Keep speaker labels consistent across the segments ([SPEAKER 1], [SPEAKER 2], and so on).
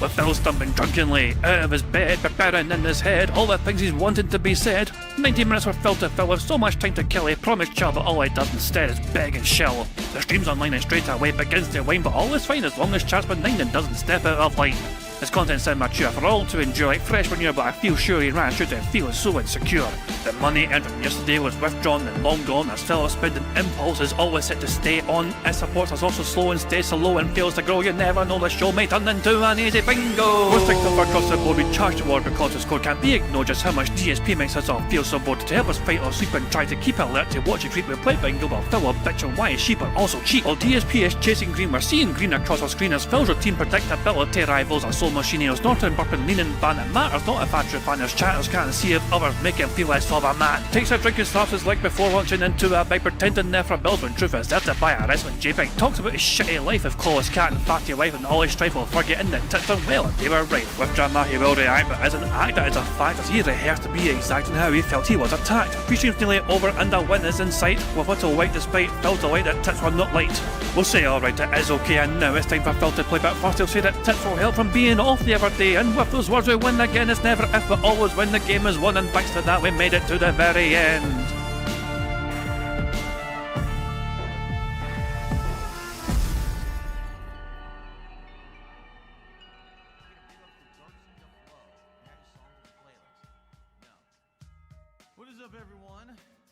[SPEAKER 1] with Phil stumbling drunkenly out of his bed, preparing in his head all the things he's wanted to be said. 90 minutes for Phil to fill with so much time to kill. He promised Char that all he does instead is beg and shill. The stream's online and straight away begins to wane, but all is fine as long as Char's benign and doesn't step out of line. His content's immature for all to enjoy, like fresh manure, but I feel sure he ran through to feeling so insecure. The money earned from yesterday was withdrawn and long gone, as Phil's spending impulse is always set to stay on. His support is also slow and stays so low and fails to grow. You never know, the show may turn into an easy bingo. Most victims across the board we charged toward because his code can't be ignored. Just how much DSP makes us all feel so bored. To help us fight or sleep and try to keep alert to watch it creep, we play bingo while Phil will bitch on why his sheep are also cheap. While DSP is chasing green, we're seeing green across our screen as Phil's routine predictability rivals our soul machine. He's not in burping, leaning, ban. It matters not if Andrew fanners chatters can't see if others make him feel less of a man. Takes a drink and slaps his leg before launching into a bike, pretending there for bills when truth is there to buy a wrestling JPEG. Talks about his shitty life of Claw's cat and fatty wife and all his strife while forgetting that tits done well and they were right. With drama he will react, but as an actor it's a fact as he rehearsed to be exact in how he felt he was attacked. Three streams nearly over and a win is in sight, with little white despite Phil delight that tits were not light. We'll say alright, it is okay, and now it's time for Phil to play, but first he'll say that tits will help from being off the other day, and with those words we win again. It's never if but always when the game is won, and thanks to that we made it to the very end.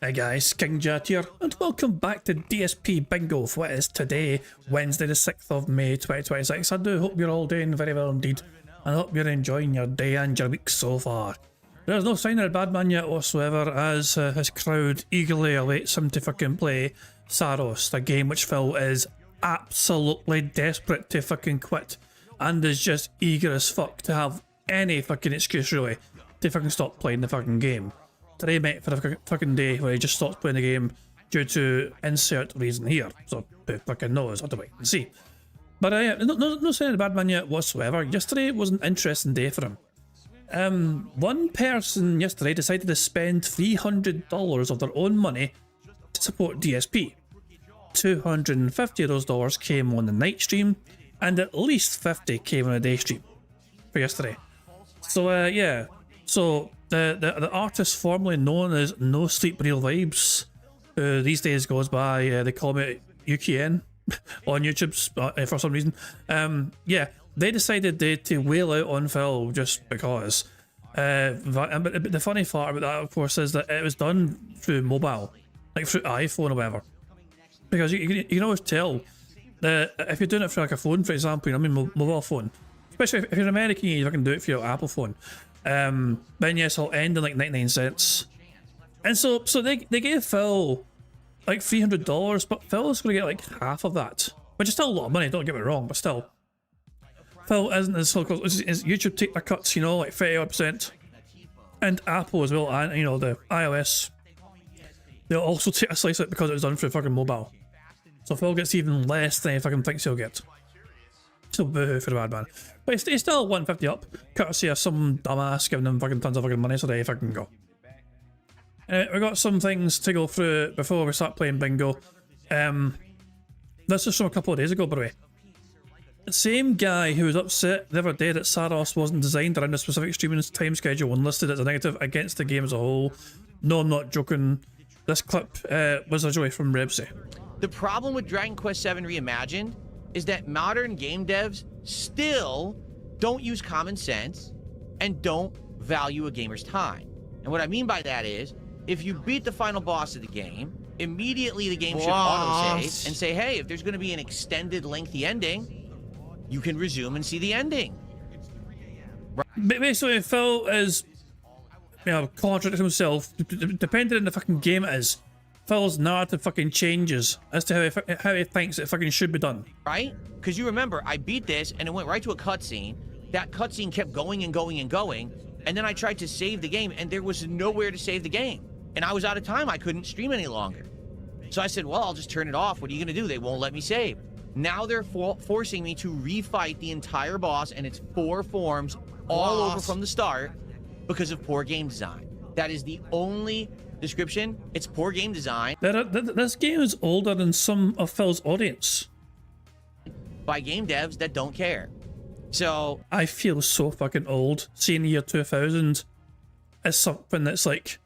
[SPEAKER 1] Hey guys, King Jat here, and welcome back to DSP Bingo for what is today, Wednesday the 6th of May 2026. I do hope you're all doing very well indeed, and I hope you're enjoying your day and your week so far. There's no sign of a bad man yet whatsoever, as his crowd eagerly awaits him to fucking play Saros, the game which Phil is absolutely desperate to fucking quit, and is just eager as fuck to have any fucking excuse really to fucking stop playing the fucking game. Today mate for the fucking day where he just stops playing the game due to insert reason here, so who fucking knows, I'll have to wait and see. But yeah, no sign of the bad man yet whatsoever. Yesterday was an interesting day for him. One person yesterday decided to spend $300 of their own money to support DSP. 250 of those dollars came on the night stream, and at least 50 came on a day stream for yesterday. So yeah, so the artist formerly known as No Sleep Real Vibes, who these days goes by, they call me UKN on YouTube for some reason. Yeah, they decided to wail out on Phil just because. But the funny part about that, of course, is that it was done through mobile, like through iPhone or whatever. Because you can always tell that if you're doing it for like a phone, for example, you know, I mean, mobile phone, especially if you're American, you can do it for your Apple phone. Then yes, it'll end in like 99 cents. And so they gave Phil like $300, but Phil's gonna get like half of that, which is still a lot of money, don't get me wrong, but still. Phil isn't as so close. YouTube take their cuts, you know, like 30%. And Apple as well, and you know, the iOS, they'll also take a slice of it because it was done through fucking mobile. So Phil gets even less than he fucking thinks he'll get. So boo for the bad man. But he's still 150 up, courtesy of some dumbass giving him fucking tons of fucking money so they fucking go. We got some things to go through before we start playing bingo. This is from a couple of days ago, by the way. The same guy who was upset the other day that Saros wasn't designed around a specific streaming time schedule and listed as a negative against the game as a whole. No, I'm not joking. This clip was originally from Rebsy.
[SPEAKER 2] The problem with Dragon Quest VII Reimagined is that modern game devs still don't use common sense and don't value a gamer's time. And what I mean by that is, if you beat the final boss of the game, immediately the game should auto-save and say, hey, if there's going to be an extended, lengthy ending, you can resume and see the ending.
[SPEAKER 1] Basically, Phil is, you know, contradicting himself, depending on the fucking game it is. Phil's narrative fucking changes as to how he thinks it fucking should be done.
[SPEAKER 2] Right? Because you remember, I beat this and it went right to a cutscene. That cutscene kept going and going and going. And then I tried to save the game and there was nowhere to save the game. And I was out of time. I couldn't stream any longer. So I said, well, I'll just turn it off. What are you going to do? They won't let me save. Now they're forcing me to refight the entire boss and its 4 forms all over from the start because of poor game design. That is the only description. It's poor game design.
[SPEAKER 1] This game is older than some of Phil's audience.
[SPEAKER 2] By game devs that don't care. So
[SPEAKER 1] I feel so fucking old seeing the year 2000 as something that's like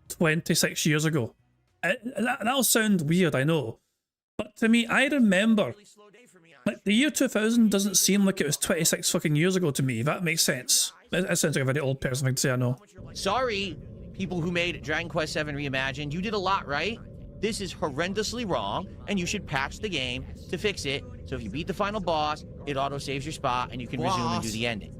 [SPEAKER 1] 26 years ago. That'll sound weird, I know. But to me, I remember, like, the year 2000 doesn't seem like it was 26 fucking years ago to me, if that makes sense. That sounds like a very old person thing to say, I know.
[SPEAKER 2] sorry, people who made Dragon Quest VII Reimagined, you did a lot right. This is horrendously wrong, and you should patch the game to fix it. So if you beat the final boss, it auto-saves your spot, and you can resume and do the ending.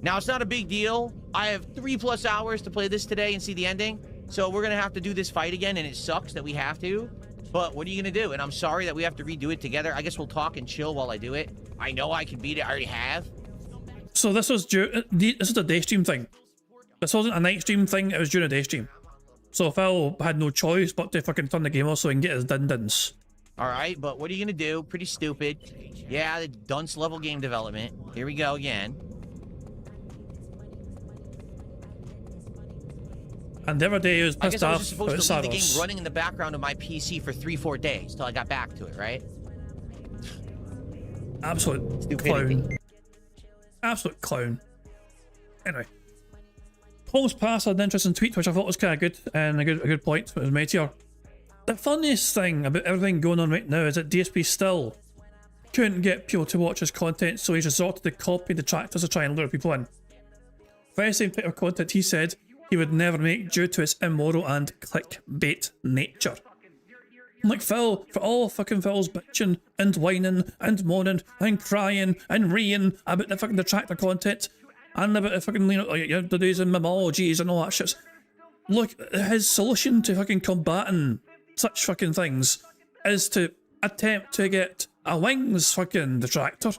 [SPEAKER 2] Now, it's not a big deal. I have 3+ hours to play this today and see the ending. So we're gonna have to do this fight again, and it sucks that we have to. But what are you gonna do? And I'm sorry that we have to redo it together. I guess we'll talk and chill while I do it. I know I can beat it. I already have.
[SPEAKER 1] So this was this is a day stream thing. This wasn't a night stream thing, it was during a day stream. So Phil had no choice but to fucking turn the game off so he can get his din-dins.
[SPEAKER 2] All right, but what are you gonna do? Pretty stupid. Yeah, the dunce level game development. Here we go again.
[SPEAKER 1] And the other day he was
[SPEAKER 2] I
[SPEAKER 1] pissed
[SPEAKER 2] guess I was
[SPEAKER 1] off
[SPEAKER 2] just
[SPEAKER 1] about
[SPEAKER 2] supposed to leave the game
[SPEAKER 1] Saros.
[SPEAKER 2] running in the background of my PC for 3-4 days till I got back to it, right?
[SPEAKER 1] Absolute
[SPEAKER 2] Stupidity.
[SPEAKER 1] clown. Absolute clown. Anyway. Paul's Pass had an interesting tweet which I thought was kind of good and a good point it was made here. The funniest thing about everything going on right now is that DSP still couldn't get people to watch his content, so he's resorted to copy the detractors to try and lure people in. Very same type of content he said he would never make due to its immoral and clickbait nature. I'm like, Phil, for all fucking Phil's bitching and whining and moaning and crying and reeing about the fucking detractor content and about the fucking, you know, the days and memologies and all that shit. Look, his solution to fucking combating such fucking things is to attempt to get a Wings fucking detractor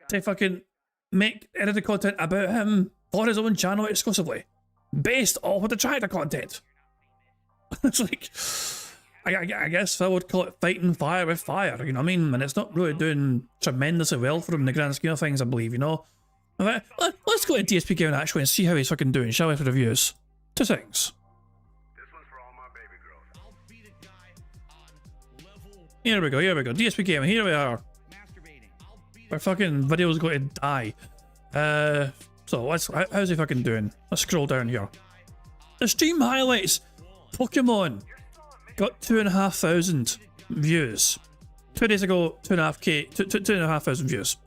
[SPEAKER 1] to fucking make edited content about him for his own channel exclusively, based off of detractor content. It's like, I guess Phil would call it fighting fire with fire, you know what I mean? And it's not really doing tremendously well for him in the grand scheme of things, I believe, you know? Let's go to DSP Gaming actually and see how he's fucking doing, shall we, for reviews? 2 seconds. Here we go, DSP Gaming, here we are. Our fucking video's going to die. So how's he fucking doing? Let's scroll down here. The stream highlights. Pokemon got 2,500 views. 2 days ago, 2,500 views.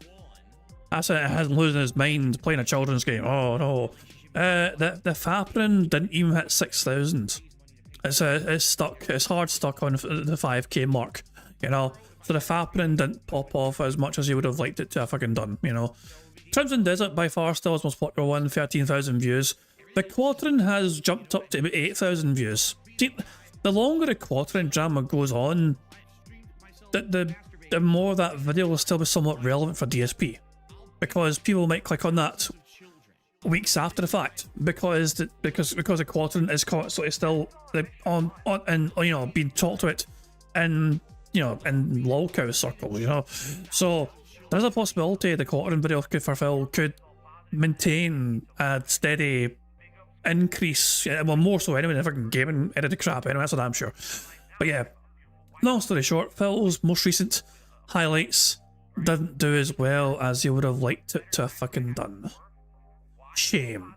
[SPEAKER 1] That's it, hasn't losing his mind playing a children's game. Oh no. The Faprin didn't even hit 6,000. It's stuck. It's hard stuck on the 5k mark, you know. So the Faprin didn't pop off as much as he would have liked it to have fucking done, you know. Crimson Desert by far still his most popular one, 13,000 views. The Quatrain has jumped up to about 8,000 views. See, the longer the Quatrain drama goes on, the more that video will still be somewhat relevant for DSP. Because people might click on that weeks after the fact, because the Quatrain is constantly still on and, you know, being talked about in, you know, in lolcow circles, you know. So there's a possibility the Quatrain video for Phil could maintain a steady increase, well, more so anyway than fucking gaming edited crap anyway, that's what I'm sure. But yeah, long story short, Phil's most recent highlights didn't do as well as he would have liked it to have fucking done. Shame.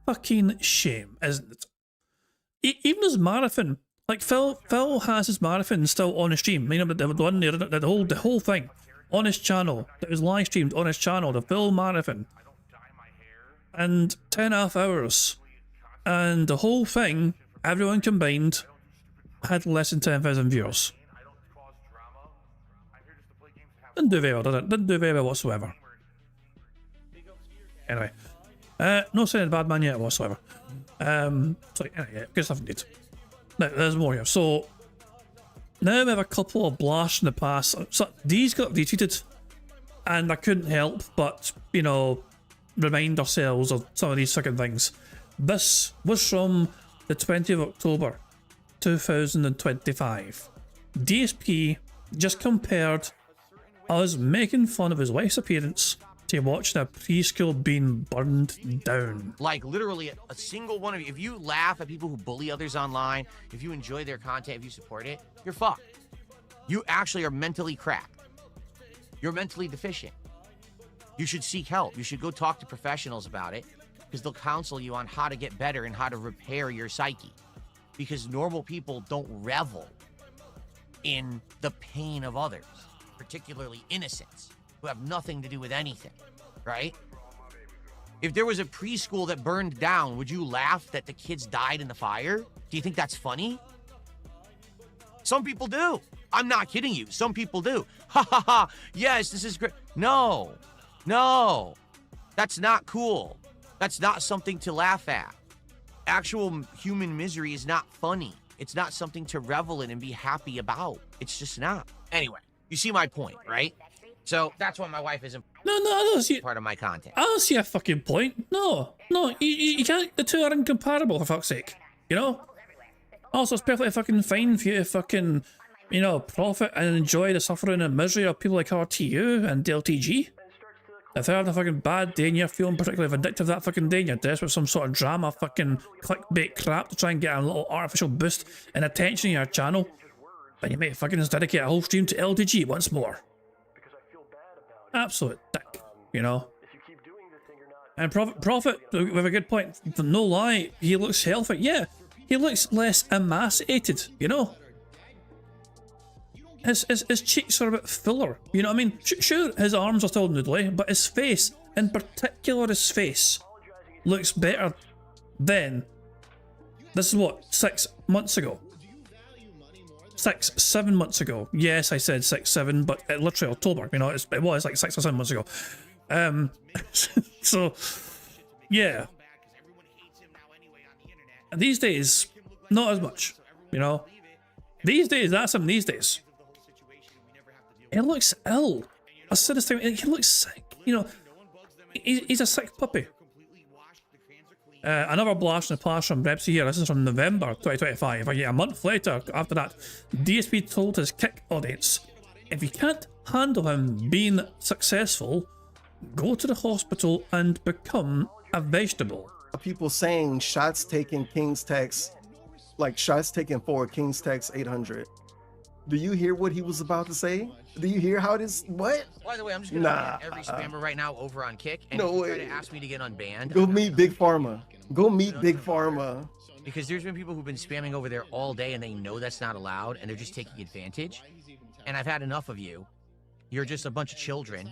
[SPEAKER 1] Fucking shame, isn't it? Even his marathon, like Phil has his marathon still on his stream. You know, but the one there, the whole thing on his channel that was live streamed on his channel, the Phil marathon, and 10.5 hours, and the whole thing, everyone combined, had less than 10,000 viewers. Didn't do very well, did it? Didn't do very well whatsoever. Anyway, no saying bad man yet whatsoever. So anyway, good stuff indeed. Now, there's more here. So, now we have a couple of blasts in the past. So, these got retweeted, and I couldn't help but, you know, remind ourselves of some of these fucking things. This was from the 20th of October, 2025. DSP just compared us making fun of his wife's appearance to watching a preschool being burned down.
[SPEAKER 2] Like, literally, a single one of you, if you laugh at people who bully others online, if you enjoy their content, if you support it, you're fucked. You actually are mentally cracked. You're mentally deficient. You should seek help. You should go talk to professionals about it because they'll counsel you on how to get better and how to repair your psyche. Because normal people don't revel in the pain of others, particularly innocents who have nothing to do with anything, right? If there was a preschool that burned down, would you laugh that the kids died in the fire? Do you think that's funny? Some people do. I'm not kidding you. Some people do. Ha ha ha. Yes, this is great. No, that's not cool. That's not something to laugh at. Actual human misery is not funny. It's not something to revel in and be happy about. It's just not. Anyway, you see my point, right? So that's why my wife isn't
[SPEAKER 1] No, I don't see.
[SPEAKER 2] part of my content.
[SPEAKER 1] I don't see a fucking point. No, you can't. The two are incomparable, for fuck's sake. You know. Also, it's perfectly fucking fine for you to fucking, you know, profit and enjoy the suffering and misery of people like RTU and DLTG. If they're having a fucking bad day and you're feeling particularly vindictive that fucking day and you're desperate for some sort of drama fucking clickbait crap to try and get a little artificial boost in attention in your channel, then you may fucking just dedicate a whole stream to LTG once more. Absolute dick, you know. And Prophet, with a good point, no lie, he looks healthy. Yeah, he looks less emaciated, you know. His cheeks are a bit fuller, you know what I mean? Sure, his arms are still noodly, but his face, in particular his face, looks better than, this is what, 6 months ago? 7 months ago. Yes, I said 6, 7, but literally October, you know, it was like 6 or 7 months ago. So, yeah. These days, not as much, you know. These days, that's him these days. He looks ill. I said this thing, he looks sick, you know. He's a sick puppy. Another blast in the past from Repsy here. This is from November 2025. A month later, after that, DSP told his Kick audience, if you can't handle him being successful, go to the hospital and become a vegetable.
[SPEAKER 3] People saying shots taken King's Tax, like shots taken for King's Tax 800. Do you hear what he was about to say? Do you hear how this, what?
[SPEAKER 2] By the way, I'm just gonna ban every spammer right now over on Kick, and
[SPEAKER 3] no
[SPEAKER 2] if you
[SPEAKER 3] way.
[SPEAKER 2] try to ask me to get unbanned,
[SPEAKER 3] Go meet Big Pharma. Go meet Big Pharma.
[SPEAKER 2] Because there's been people who've been spamming over there all day and they know that's not allowed and they're just taking advantage. And I've had enough of you. You're just a bunch of children.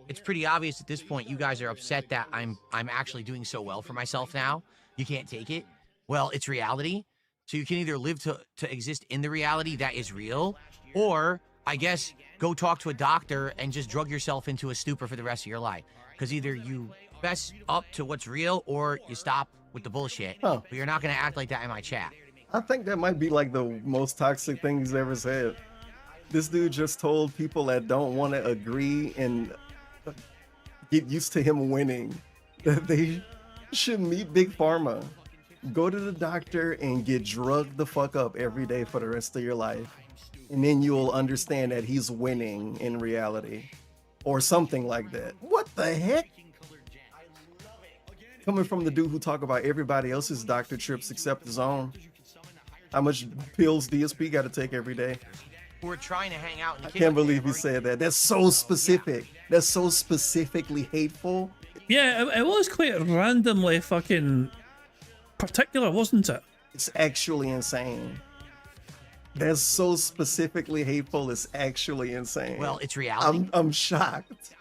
[SPEAKER 2] It's pretty obvious at this point you guys are upset that I'm actually doing so well for myself now. You can't take it. Well, it's reality. So you can either live to exist in the reality that is real, or I guess go talk to a doctor and just drug yourself into a stupor for the rest of your life. Because either you fess up to what's real or you stop with the bullshit.
[SPEAKER 3] Huh.
[SPEAKER 2] But you're not going to act like that in my chat.
[SPEAKER 3] I think that might be like the most toxic thing he's ever said. This dude just told people that don't want to agree and get used to him winning that they should meet Big Pharma. Go to the doctor and get drugged the fuck up every day for the rest of your life. And then you'll understand that he's winning in reality. Or something like that. What the heck? Coming from the dude who talk about everybody else's doctor trips except his own. How much pills DSP got to take every day?
[SPEAKER 2] We're trying to hang out in the
[SPEAKER 3] I can't believe he said that. That's so specific. That's so specifically hateful.
[SPEAKER 1] Yeah, it was quite randomly fucking particular, wasn't it?
[SPEAKER 3] It's actually insane. That's so specifically hateful. It's actually insane.
[SPEAKER 2] Well, it's reality.
[SPEAKER 3] I'm shocked.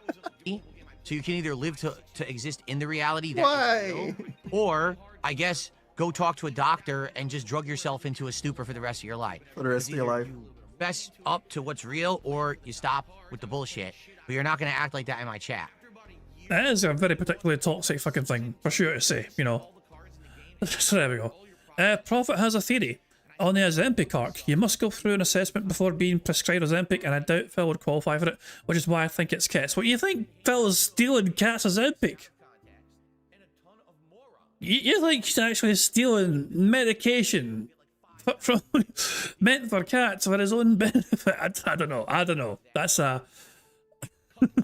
[SPEAKER 2] So you can either live to exist in the reality that
[SPEAKER 3] Why?
[SPEAKER 2] is real, or I guess go talk to a doctor and just drug yourself into a stupor for the rest of your life.
[SPEAKER 3] For the rest of your life.
[SPEAKER 2] You fess up to what's real, or you stop with the bullshit. But you're not going to act like that in my chat.
[SPEAKER 1] That is a very particularly toxic fucking thing, for sure to say, you know. So there we go. Prophet has a theory. On the Ozempic arc, you must go through an assessment before being prescribed Ozempic, and I doubt Phil would qualify for it, which is why I think it's Cats. What, you think Phil is stealing Cats Ozempic? You think he's actually stealing medication from meant for cats for his own benefit? I don't know. That's a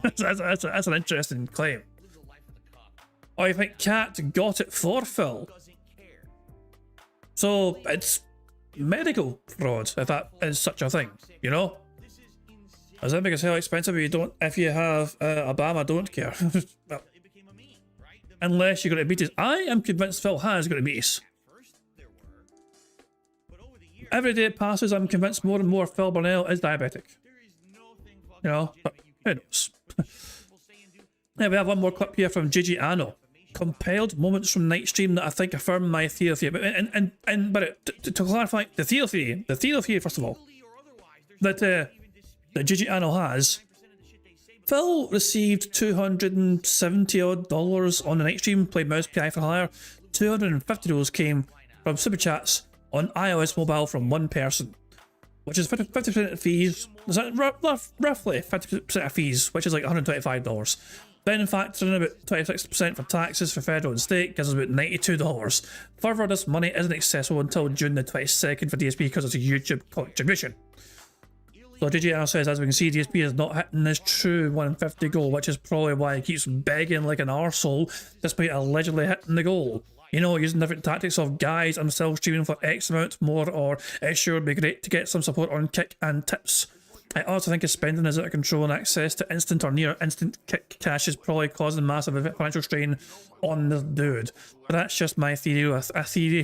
[SPEAKER 1] that's an interesting claim. Or you think Cat got it for Phil? So it's medical fraud, if that is such a thing, you know? Is that because how expensive if you have Obama don't care? Well, unless you're going to beat us. I am convinced Phil has got to beat us. Every day it passes, I'm convinced more and more Phil Burnell is diabetic. You know, but who knows? Yeah, we have one more clip here from Gigi Anno. Compiled moments from night stream that I think affirm my theory. But to clarify, the theory first of all, that Gigi Anno has, Phil received $270 odd on the night stream, played Mouse PI for hire. 250 of those came from super chats on iOS mobile from one person, which is 50% of fees. Is that roughly 50% of fees, which is like $125. Then factor in about 26% for taxes for federal and state, gives us about $92. Further, this money isn't accessible until June the 22nd for DSP because it's a YouTube contribution. So GGR says, as we can see, DSP is not hitting his true 150 goal, which is probably why he keeps begging like an arsehole despite allegedly hitting the goal. You know, using different tactics of guys, I'm still streaming for X amount more, or it sure would be great to get some support on Kick and tips. I also think his spending is out of control and access to instant or near instant Kick cash is probably causing massive financial strain on this dude. But that's just my theory, a theory.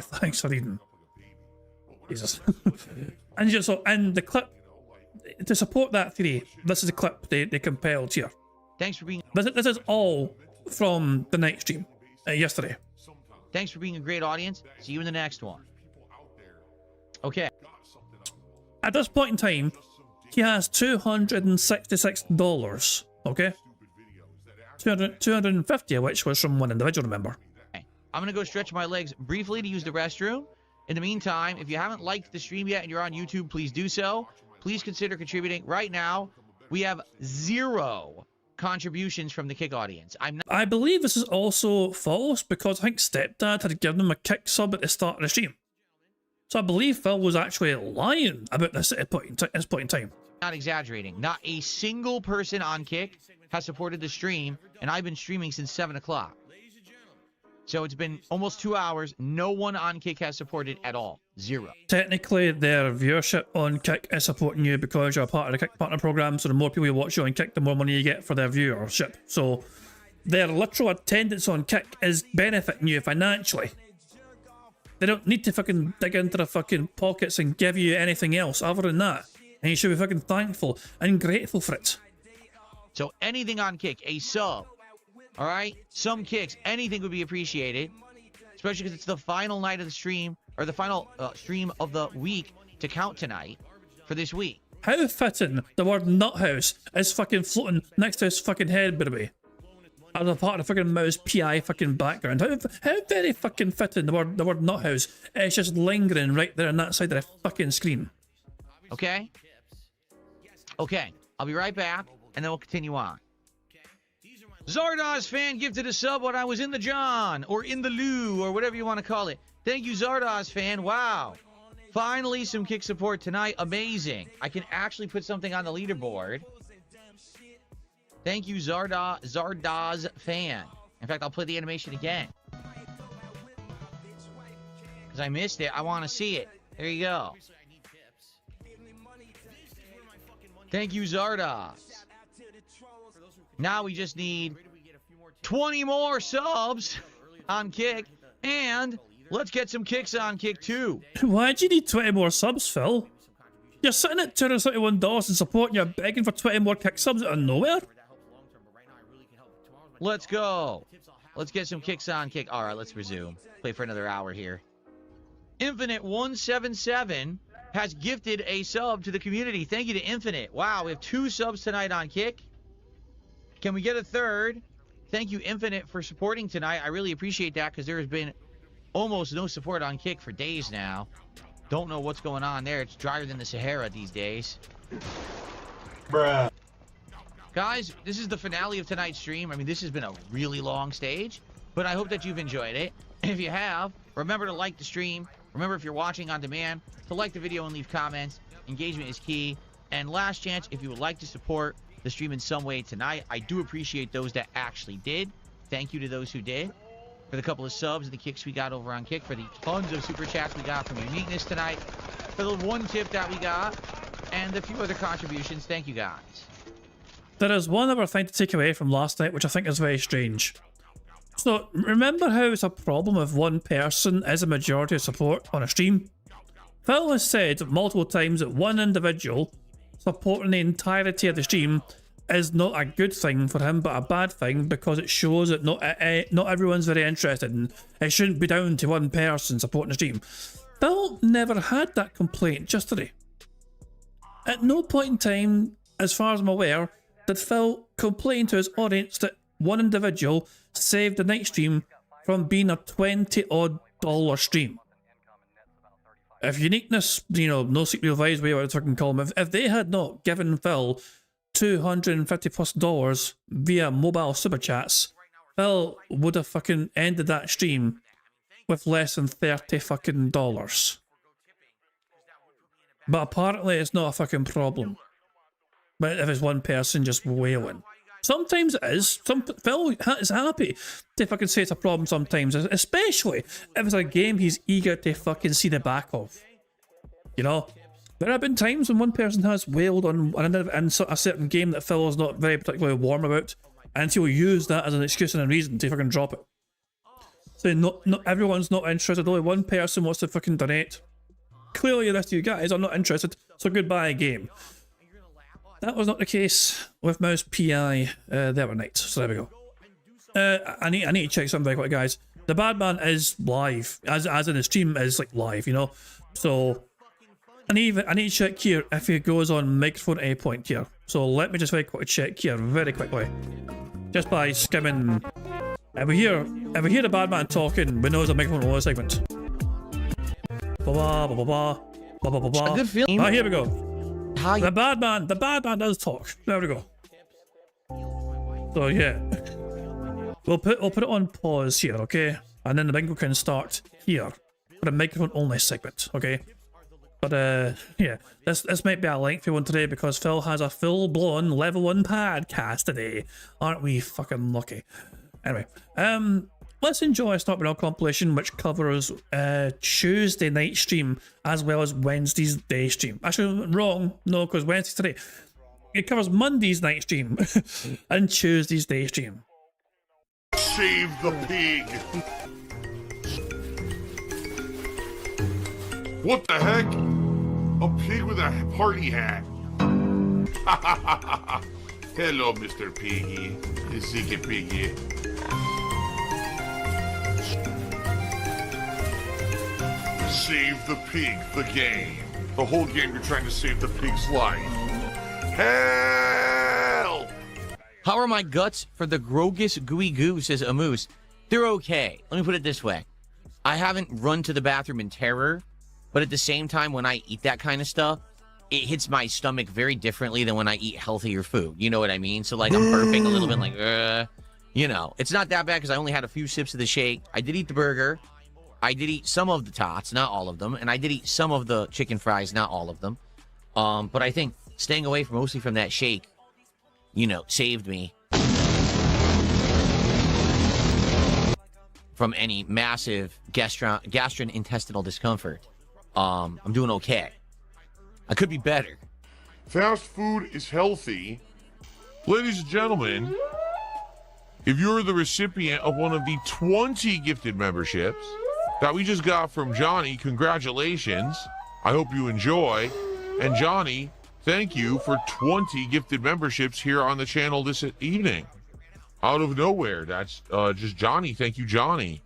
[SPEAKER 1] Thanks for reading. Jesus. And the clip, to support that theory, this is the clip they compiled here.
[SPEAKER 2] Thanks for being...
[SPEAKER 1] This is all from the night stream yesterday.
[SPEAKER 2] Thanks for being a great audience. See you in the next one. Okay.
[SPEAKER 1] At this point in time, he has $266, okay? 250 of which was from one individual, remember?
[SPEAKER 2] I'm going to go stretch my legs briefly to use the restroom. In the meantime, if you haven't liked the stream yet and you're on YouTube, please do so. Please consider contributing. Right now, we have 0 contributions from the Kick audience.
[SPEAKER 1] I believe this is also false because I think Stepdad had given him a Kick sub at the start of the stream. So I believe Phil was actually lying about this at this point in time.
[SPEAKER 2] Not exaggerating. Not a single person on Kick has supported the stream, and I've been streaming since 7 o'clock. So it's been almost 2 hours. No one on Kick has supported at all. 0.
[SPEAKER 1] Technically, their viewership on Kick is supporting you because you're a part of the Kick Partner program. So the more people you watch you on Kick, the more money you get for their viewership. So their literal attendance on Kick is benefiting you financially. They don't need to fucking dig into their fucking pockets and give you anything else other than that. And you should be fucking thankful and grateful for it.
[SPEAKER 2] So anything on Kick, a sub, all right? Some kicks, anything would be appreciated, especially because it's the final night of the stream, or the final stream of the week to count tonight for this week.
[SPEAKER 1] How fitting the word nuthouse is fucking floating next to his fucking head, by the way. As a part of the fucking Mouse PI fucking background. How very fucking fitting the word nuthouse is just lingering right there on that side of the fucking screen.
[SPEAKER 2] Okay? Okay, I'll be right back, and then we'll continue on. Zardoz fan gifted a sub when I was in the John, or in the Lou, or whatever you want to call it. Thank you, Zardoz fan. Wow. Finally, some Kick support tonight. Amazing. I can actually put something on the leaderboard. Thank you, Zardoz fan. In fact, I'll play the animation again. Because I missed it. I want to see it. There you go. Thank you, Zardoz. Now we just need 20 more subs on Kick. And let's get some kicks on Kick too.
[SPEAKER 1] Why do you need 20 more subs, Phil? You're sitting at $271 in support and you're begging for 20 more Kick subs out of nowhere?
[SPEAKER 2] Let's go. Let's get some kicks on Kick. All right, let's resume. Play for another hour here. Infinite177 has gifted a sub to the community. Thank you to Infinite. Wow, we have 2 subs tonight on Kick. Can we get a third? Thank you, Infinite, for supporting tonight. I really appreciate that because there has been almost no support on Kick for days now. Don't know what's going on there. It's drier than the Sahara these days.
[SPEAKER 4] Bruh.
[SPEAKER 2] Guys, this is the finale of tonight's stream. I mean, this has been a really long stage, but I hope that you've enjoyed it. If you have, remember to like the stream. Remember, if you're watching on demand, to like the video and leave comments. Engagement is key. And last chance, if you would like to support the stream in some way tonight, I do appreciate those that actually did. Thank you to those who did. For the couple of subs and the kicks we got over on Kick. For the tons of super chats we got from Uniqueness tonight. For the 1 tip that we got. and a few other contributions. Thank you guys.
[SPEAKER 1] There is one other thing to take away from last night, which I think is very strange. So, remember how it's a problem if one person is a majority of support on a stream? Phil has said multiple times that one individual supporting the entirety of the stream is not a good thing for him, but a bad thing because it shows that not everyone's very interested and it shouldn't be down to one person supporting the stream. Phil never had that complaint, just today. At no point in time, as far as I'm aware, did Phil complain to his audience that one individual saved the night stream from being a $20-odd stream. If uniqueness, you know, no secret advice, whatever it's fucking call them, if they had not given Phil $250+ via mobile super chats, Phil would have fucking ended that stream with less than $30. But apparently it's not a fucking problem. But if it's one person just wailing. Sometimes it is. Phil is happy to fucking say it's a problem sometimes, especially if it's a game he's eager to fucking see the back of. You know? There have been times when one person has wailed on a certain game that Phil is not very particularly warm about, and he'll use that as an excuse and a reason to fucking drop it. So not everyone's not interested, only one person wants to fucking donate. Clearly the rest of you guys are not interested, so goodbye game. That was not the case with Mouse PI the other night, so there we go. I need to check something very quick, guys. The Badman is live, as in the stream is like live, you know. So I need to check here if he goes on microphone A point here. So let me just very quickly check here very quickly, just by skimming. If we hear the Badman talking, we know it's a microphone only segment. Ba ba ba ba ba ba ba ba.
[SPEAKER 2] A good feeling.
[SPEAKER 1] Ah, here we go.
[SPEAKER 2] Hi.
[SPEAKER 1] The Badman does talk. There we go. So yeah, we'll put it on pause here, okay? And then the bingo can start here for the microphone only segment, okay? But yeah, this might be a lengthy one today because Phil has a full-blown level 1 podcast today. Aren't we fucking lucky? Anyway, let's enjoy a Start Me Now compilation, which covers Tuesday night stream as well as Wednesday's day stream. Actually, wrong. No, because Wednesday's today. It covers Monday's night stream and Tuesday's day stream.
[SPEAKER 5] Save the pig! What the heck? A pig with a party hat. Hello, Mr. Piggy. Ziggy Piggy. Save the pig, the game. The whole game you're trying to save the pig's life. Help!
[SPEAKER 2] How are my guts for the Grogus Gooey Goo, says Amoose? They're okay. Let me put it this way. I haven't run to the bathroom in terror, but at the same time, when I eat that kind of stuff, it hits my stomach very differently than when I eat healthier food. You know what I mean? So, like, I'm burping a little bit like, you know. It's not that bad because I only had a few sips of the shake. I did eat the burger. I did eat some of the tots, not all of them. And I did eat some of the chicken fries, not all of them. But I think staying away mostly from that shake, you know, saved me from any massive gastrointestinal discomfort. I'm doing okay. I could be better.
[SPEAKER 5] Fast food is healthy. Ladies and gentlemen, if you're the recipient of one of the 20 gifted memberships that we just got from Johnny, congratulations. I hope you enjoy. And Johnny, thank you for 20 gifted memberships here on the channel this evening. Out of nowhere. That's just Johnny. Thank you, Johnny.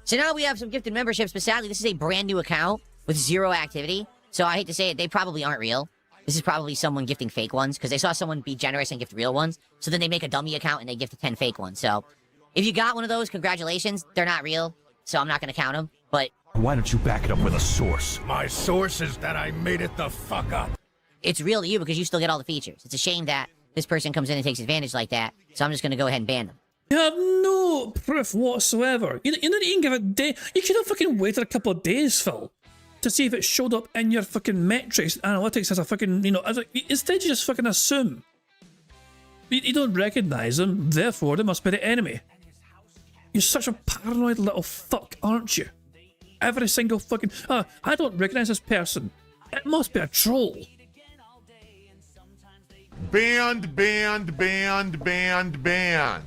[SPEAKER 6] So now we have some gifted memberships, but sadly, this is a brand new account with 0 activity. So I hate to say it, they probably aren't real. This is probably someone gifting fake ones, because they saw someone be generous and gift real ones. So then they make a dummy account and they gift 10 fake ones. So if you got one of those, congratulations. They're not real, so I'm not going to count them. But
[SPEAKER 7] why don't you back it up with a source?
[SPEAKER 8] My source is that I made it the fuck up.
[SPEAKER 6] it's real to you because you still get all the features. It's a shame that this person comes in and takes advantage like that. So I'm just going to go ahead and ban them.
[SPEAKER 1] You have no proof whatsoever. You didn't even give a day. You could have fucking waited a couple of days, Phil, to see if it showed up in your fucking metrics, analytics as a fucking, instead you just fucking assume. You don't recognize them, therefore they must be the enemy. You're such a paranoid little fuck, aren't you? Every single fucking, I don't recognize this person. It must be a troll.
[SPEAKER 5] Banned, banned, banned, banned, banned.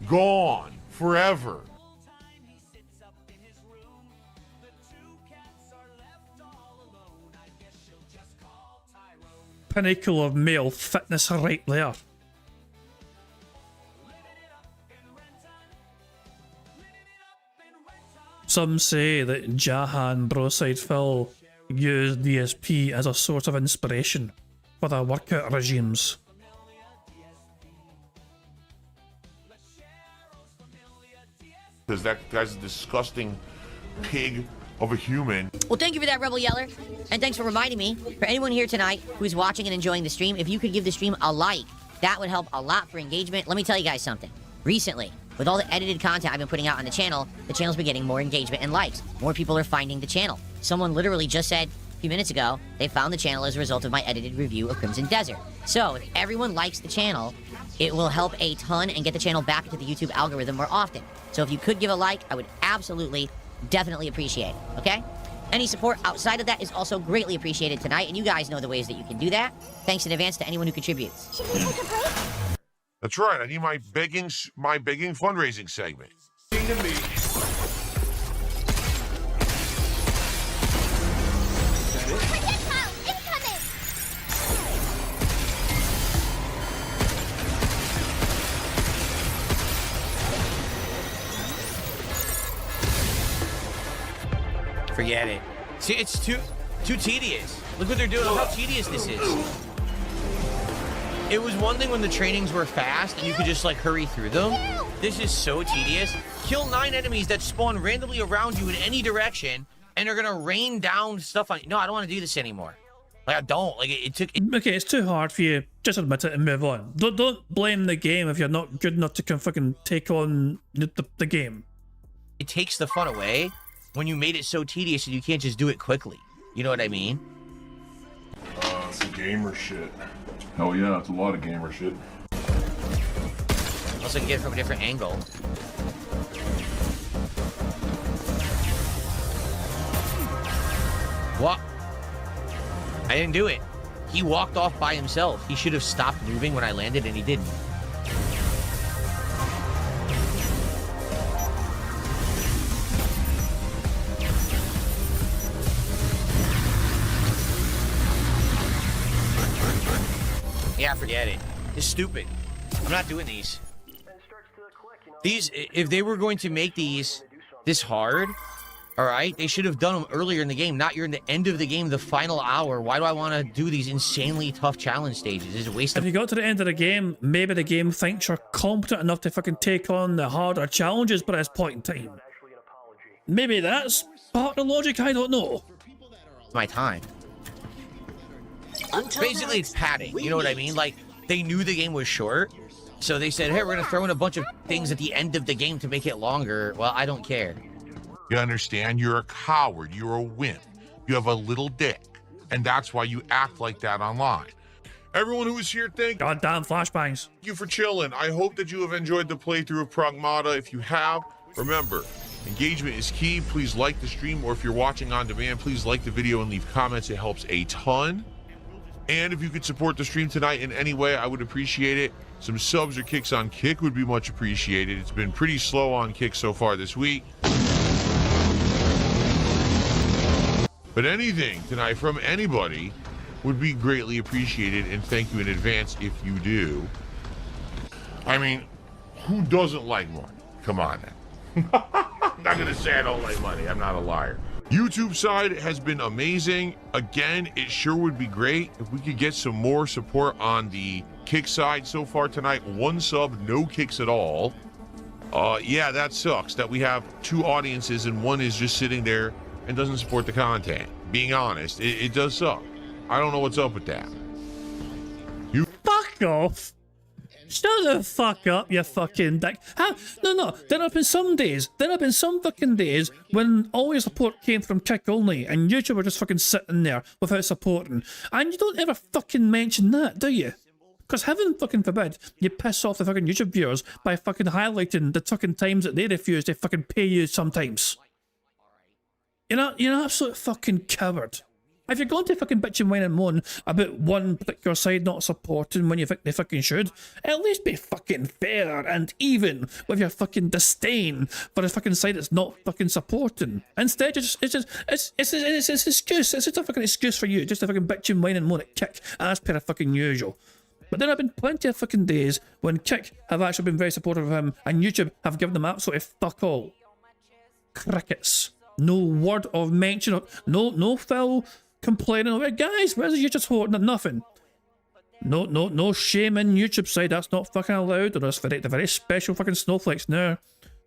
[SPEAKER 5] Gone. Forever.
[SPEAKER 1] Pinnacle of male fitness right there. Some say that Jahan Broside Phil used DSP as a source of inspiration for their workout regimes.
[SPEAKER 5] Because that guy's a disgusting pig of a human.
[SPEAKER 6] Well, thank you for that, Rebel Yeller. And thanks for reminding me. For anyone here tonight who's watching and enjoying the stream, if you could give the stream a like, that would help a lot for engagement. Let me tell you guys something. Recently, with all the edited content I've been putting out on the channel's been getting more engagement and likes. More people are finding the channel. Someone literally just said a few minutes ago they found the channel as a result of my edited review of Crimson Desert. So, if everyone likes the channel, it will help a ton and get the channel back into the YouTube algorithm more often. So if you could give a like, I would absolutely, definitely appreciate it, okay? Any support outside of that is also greatly appreciated tonight, and you guys know the ways that you can do that. Thanks in advance to anyone who contributes.
[SPEAKER 9] Should we take a break?
[SPEAKER 5] That's right. I need my begging fundraising segment.
[SPEAKER 9] Projectile incoming!
[SPEAKER 2] Forget it. See, it's too tedious. Look what they're doing. Look how tedious this is. It was one thing when the trainings were fast and you could just like hurry through them. This is so tedious. Kill 9 enemies that spawn randomly around you in any direction and are gonna rain down stuff on you. No, I don't want to do this anymore. Like I don't. Like it took.
[SPEAKER 1] Okay, it's too hard for you. Just admit it and move on. Don't blame the game if you're not good enough to fucking take on the game.
[SPEAKER 2] It takes the fun away when you made it so tedious and you can't just do it quickly. You know what I mean?
[SPEAKER 10] It's a gamer shit. Hell yeah, it's a lot of gamer shit.
[SPEAKER 2] Also, can get it from a different angle. What? I didn't do it. He walked off by himself. He should have stopped moving when I landed, and he didn't. Yeah, forget it. It's stupid. I'm not doing these. These, if they were going to make these this hard, all right, they should have done them earlier in the game, not in the end of the game, the final hour. Why do I want to do these insanely tough challenge stages? It's a waste of...
[SPEAKER 1] If you got to the end of the game, maybe the game thinks you're competent enough to fucking take on the harder challenges by this point in time. Maybe that's part of the logic, I don't know.
[SPEAKER 2] My time. Basically, it's padding. You know what I mean? Like, they knew the game was short, so they said, hey, we're going to throw in a bunch of things at the end of the game to make it longer. Well, I don't care.
[SPEAKER 5] You understand? You're a coward. You're a wimp. You have a little dick. And that's why you act like that online. Everyone who is here, thank
[SPEAKER 1] Goddamn flashbangs.
[SPEAKER 5] you for chilling. I hope that you have enjoyed the playthrough of Pragmata. If you have, remember, engagement is key. Please like the stream, or if you're watching on demand, please like the video and leave comments. It helps a ton. And if you could support the stream tonight in any way, I would appreciate it. Some subs or kicks on Kick would be much appreciated. It's been pretty slow on Kick so far this week. But anything tonight from anybody would be greatly appreciated, and thank you in advance if you do. I mean, who doesn't like money? Come on now. I'm not gonna say I don't like money. I'm not a liar. YouTube side has been amazing. Again, it sure would be great if we could get some more support on the Kick side. So far tonight, 1 sub, no kicks at all. Yeah, that sucks that we have 2 audiences and one is just sitting there and doesn't support the content. Being honest, it does suck. I don't know what's up with that. You
[SPEAKER 1] Fuck off. Shut the fuck up, you fucking dick. No. There have been some days, fucking days when all your support came from Kick only, and YouTube were just fucking sitting there without supporting. And you don't ever fucking mention that, do you? Because heaven fucking forbid you piss off the fucking YouTube viewers by fucking highlighting the fucking times that they refuse to fucking pay you sometimes. You're an absolute fucking coward. if you're going to fucking bitch and whine and moan about one particular side not supporting when you think they fucking should, at least be fucking fair and even with your fucking disdain for a fucking side that's not fucking supporting. Instead, it's an excuse. It's just a fucking excuse for you, just to fucking bitch and whine and moan at Kick as per fucking usual. But there have been plenty of fucking days when Kick have actually been very supportive of him and YouTube have given them absolutely fuck all. Crickets. No word of mention of no Phil complaining over, guys, where's the YouTube support? Nothing. No shame in YouTube side, that's not fucking allowed. Or the very special fucking snowflakes now.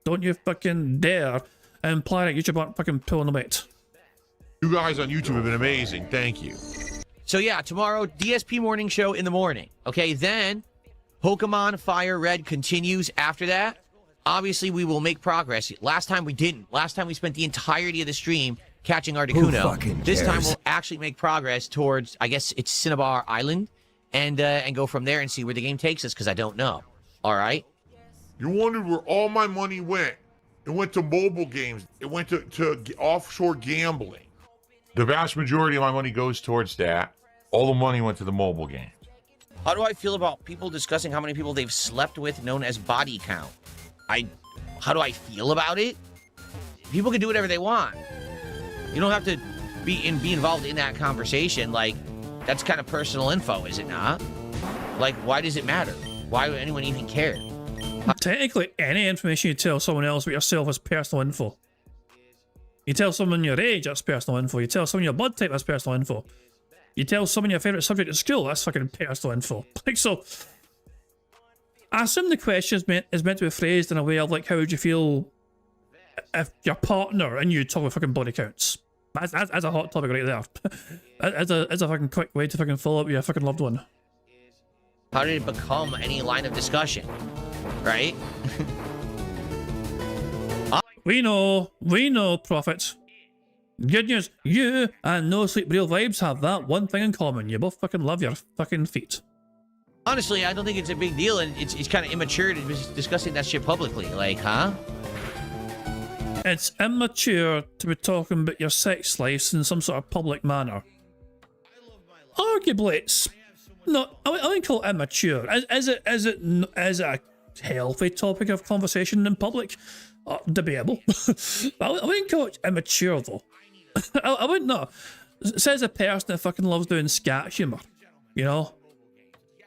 [SPEAKER 1] Don't you fucking dare imply that YouTube aren't fucking pulling the weight.
[SPEAKER 5] You guys on YouTube have been amazing. Thank you.
[SPEAKER 2] So yeah, tomorrow, DSP morning show in the morning. Okay, then Pokemon Fire Red continues after that. Obviously, we will make progress. Last time we didn't. Last time we spent the entirety of the stream catching Articuno. This time we'll actually make progress towards, I guess it's Cinnabar Island, and go from there and see where the game takes us, because I don't know. All right?
[SPEAKER 5] You wondered where all my money went. It went to mobile games. It went to offshore gambling. The vast majority of my money goes towards that. All the money went to the mobile games.
[SPEAKER 2] How do I feel about people discussing how many people they've slept with, known as body count? How do I feel about it? People can do whatever they want. You don't have to be involved in that conversation. Like, that's kind of personal info, is it not? Like, why does it matter? Why would anyone even care?
[SPEAKER 1] Technically, any information you tell someone else about yourself is personal info. You tell someone your age, that's personal info. You tell someone your blood type, that's personal info. You tell someone your favourite subject at school, that's fucking personal info. Like, so, I assume the question is meant to be phrased in a way of, like, how would you feel if your partner and you talk about fucking body counts? That's a hot topic right there. As a fucking quick way to fucking follow up with your fucking loved one.
[SPEAKER 2] How did it become any line of discussion? Right?
[SPEAKER 1] We know, Prophet. Good news, you and No Sleep Real Vibes have that one thing in common. You both fucking love your fucking feet.
[SPEAKER 2] Honestly, I don't think it's a big deal, and it's kind of immature to be discussing that shit publicly. Like, huh?
[SPEAKER 1] It's immature to be talking about your sex lives in some sort of public manner. Arguably, it's not. I wouldn't call it immature. Is it a healthy topic of conversation in public? Debatable. I wouldn't call it immature though. I wouldn't know. Says a person that fucking loves doing scat humour. You know.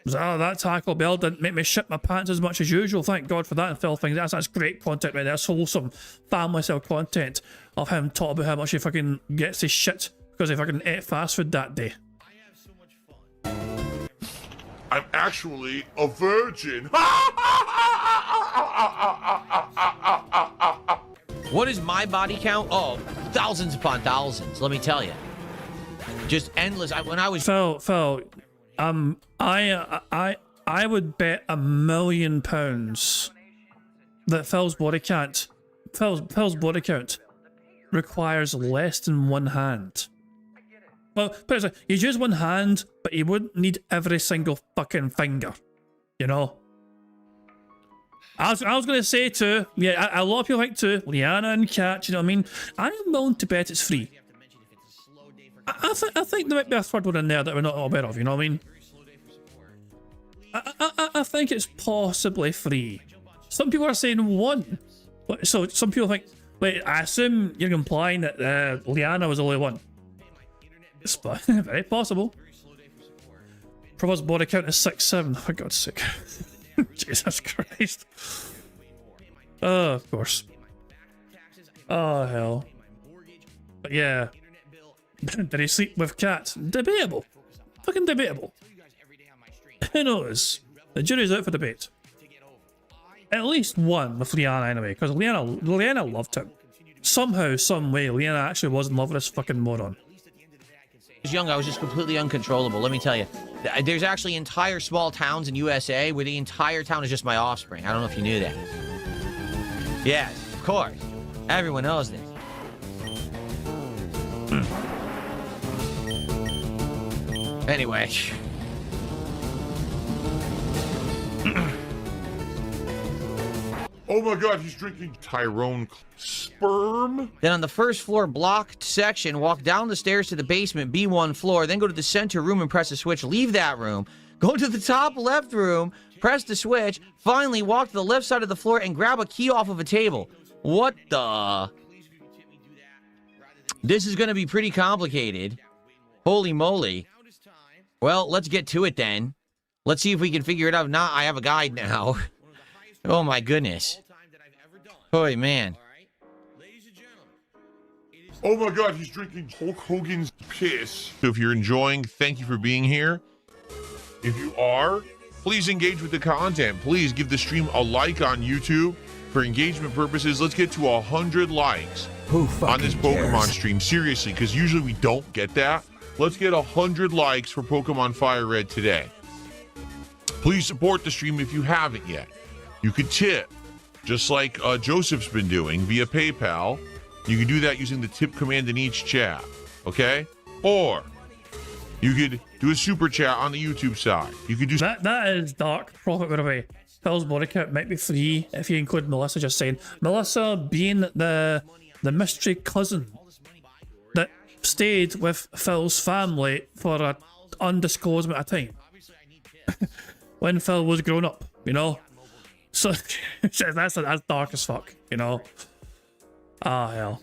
[SPEAKER 1] Oh, that Taco Bell didn't make me shit my pants as much as usual. Thank God for that and Phil things. That's great content right there. That's wholesome family style content of him talking about how much he fucking gets his shit because he fucking ate fast food that day.
[SPEAKER 5] I'm actually a virgin.
[SPEAKER 2] What is my body count? Oh, thousands upon thousands, let me tell you. Just endless. When I was...
[SPEAKER 1] Phil, I would bet £1 million that Phil's body count requires less than one hand. Well, put it this way, you'd use one hand, but you wouldn't need every single fucking finger. You know? I was going to say too, yeah, a lot of people think too, Liana and Cat, you know what I mean? I'm willing to bet it's free. I think there might be a third one in there that we're not all aware of, you know what I mean? I think it's possibly free. Some people are saying one. So some people think, wait, I assume you're implying that Liana was the only one. It's very possible. Proposed body count is 6'7", for God's sake. Jesus Christ. Oh, of course. Oh, hell. But yeah. Did he sleep with Cat? Debatable. Fucking debatable. Who knows? The jury's out for debate. At least one with Liana anyway, because Liana loved him. Somehow, some way, Liana actually was in love with this fucking moron.
[SPEAKER 2] I was young, I was just completely uncontrollable, let me tell you. There's actually entire small towns in USA where the entire town is just my offspring. I don't know if you knew that. Yes, of course. Everyone knows this. Anyway.
[SPEAKER 5] Oh Oh my God, he's drinking Tyrone sperm.
[SPEAKER 2] Then on the first floor blocked section, walk down the stairs to the basement, B1 floor, then go to the center room and press a switch, leave that room, go to the top left room, press the switch, finally walk to the left side of the floor and grab a key off of a table. What the? This is going to be pretty complicated. Holy moly. Well, let's get to it then. Let's see if we can figure it out. Nah, I have a guide now. Oh my goodness. Boy, man.
[SPEAKER 5] Oh my God, he's drinking Hulk Hogan's piss. So if you're enjoying, thank you for being here. If you are, please engage with the content. Please give the stream a like on YouTube for engagement purposes. Let's get to 100 likes on this Pokemon stream. Seriously, because usually we don't get that. Let's get 100 likes for Pokemon Fire Red today. Please support the stream if you haven't yet. You could tip, just like Joseph's been doing via PayPal. You can do that using the tip command in each chat, okay? Or you could do a super chat on the YouTube side. You could do
[SPEAKER 1] that is dark. Profit right away. Phil's body count might be free if you include Melissa. Just saying, Melissa being the mystery cousin that stayed with Phil's family for an undisclosed amount of time when Phil was grown up, you know. So that's dark as fuck, you know. Ah, hell.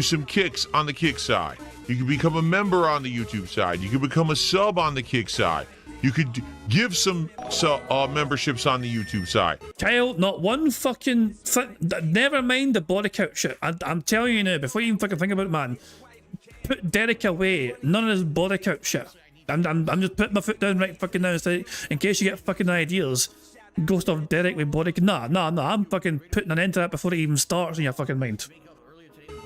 [SPEAKER 5] Some kicks on the kick side. You can become a member on the YouTube side. You can become a sub on the kick side. You could give some memberships on the YouTube side.
[SPEAKER 1] Kyle, not one fucking never mind the body count shit. I'm telling you now, before you even fucking think about it, man, put Derek away. None of this body count shit. I'm just putting my foot down right fucking now, in case you get fucking ideas. Ghost of Derek with body count. Nah, I'm fucking putting an end to that before it even starts in your fucking mind.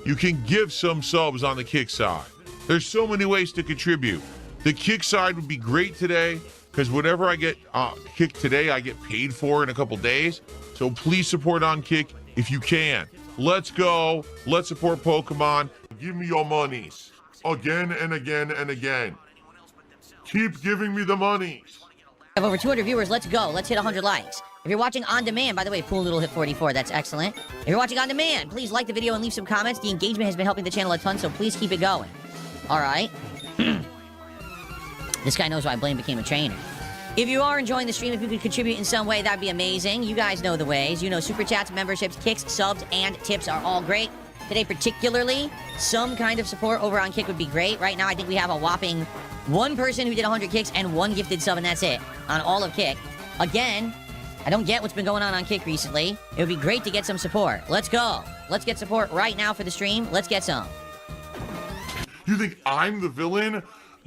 [SPEAKER 5] You can give some subs on the kick side. There's so many ways to contribute. The kick side would be great today, because whatever I get kick today, I get paid for in a couple days. So please support on kick if you can. Let's go. Let's support Pokemon. Give me your monies again and again and again. Keep giving me the monies.
[SPEAKER 6] I have over 200 viewers. Let's go. Let's hit 100 likes. If you're watching on demand, by the way, Pool Noodle hit 44. That's excellent. If you're watching on demand, please like the video and leave some comments. The engagement has been helping the channel a ton, so please keep it going. All right. This guy knows why Blaine became a trainer. If you are enjoying the stream, if you could contribute in some way, that'd be amazing. You guys know the ways. You know, super chats, memberships, kicks, subs, and tips are all great. Today, particularly, some kind of support over on Kick would be great. Right now, I think we have a whopping one person who did 100 kicks and one gifted sub, and that's it on all of Kick. Again, I don't get what's been going on Kick recently. It would be great to get some support. Let's go. Let's get support right now for the stream. Let's get some.
[SPEAKER 5] You think I'm the villain?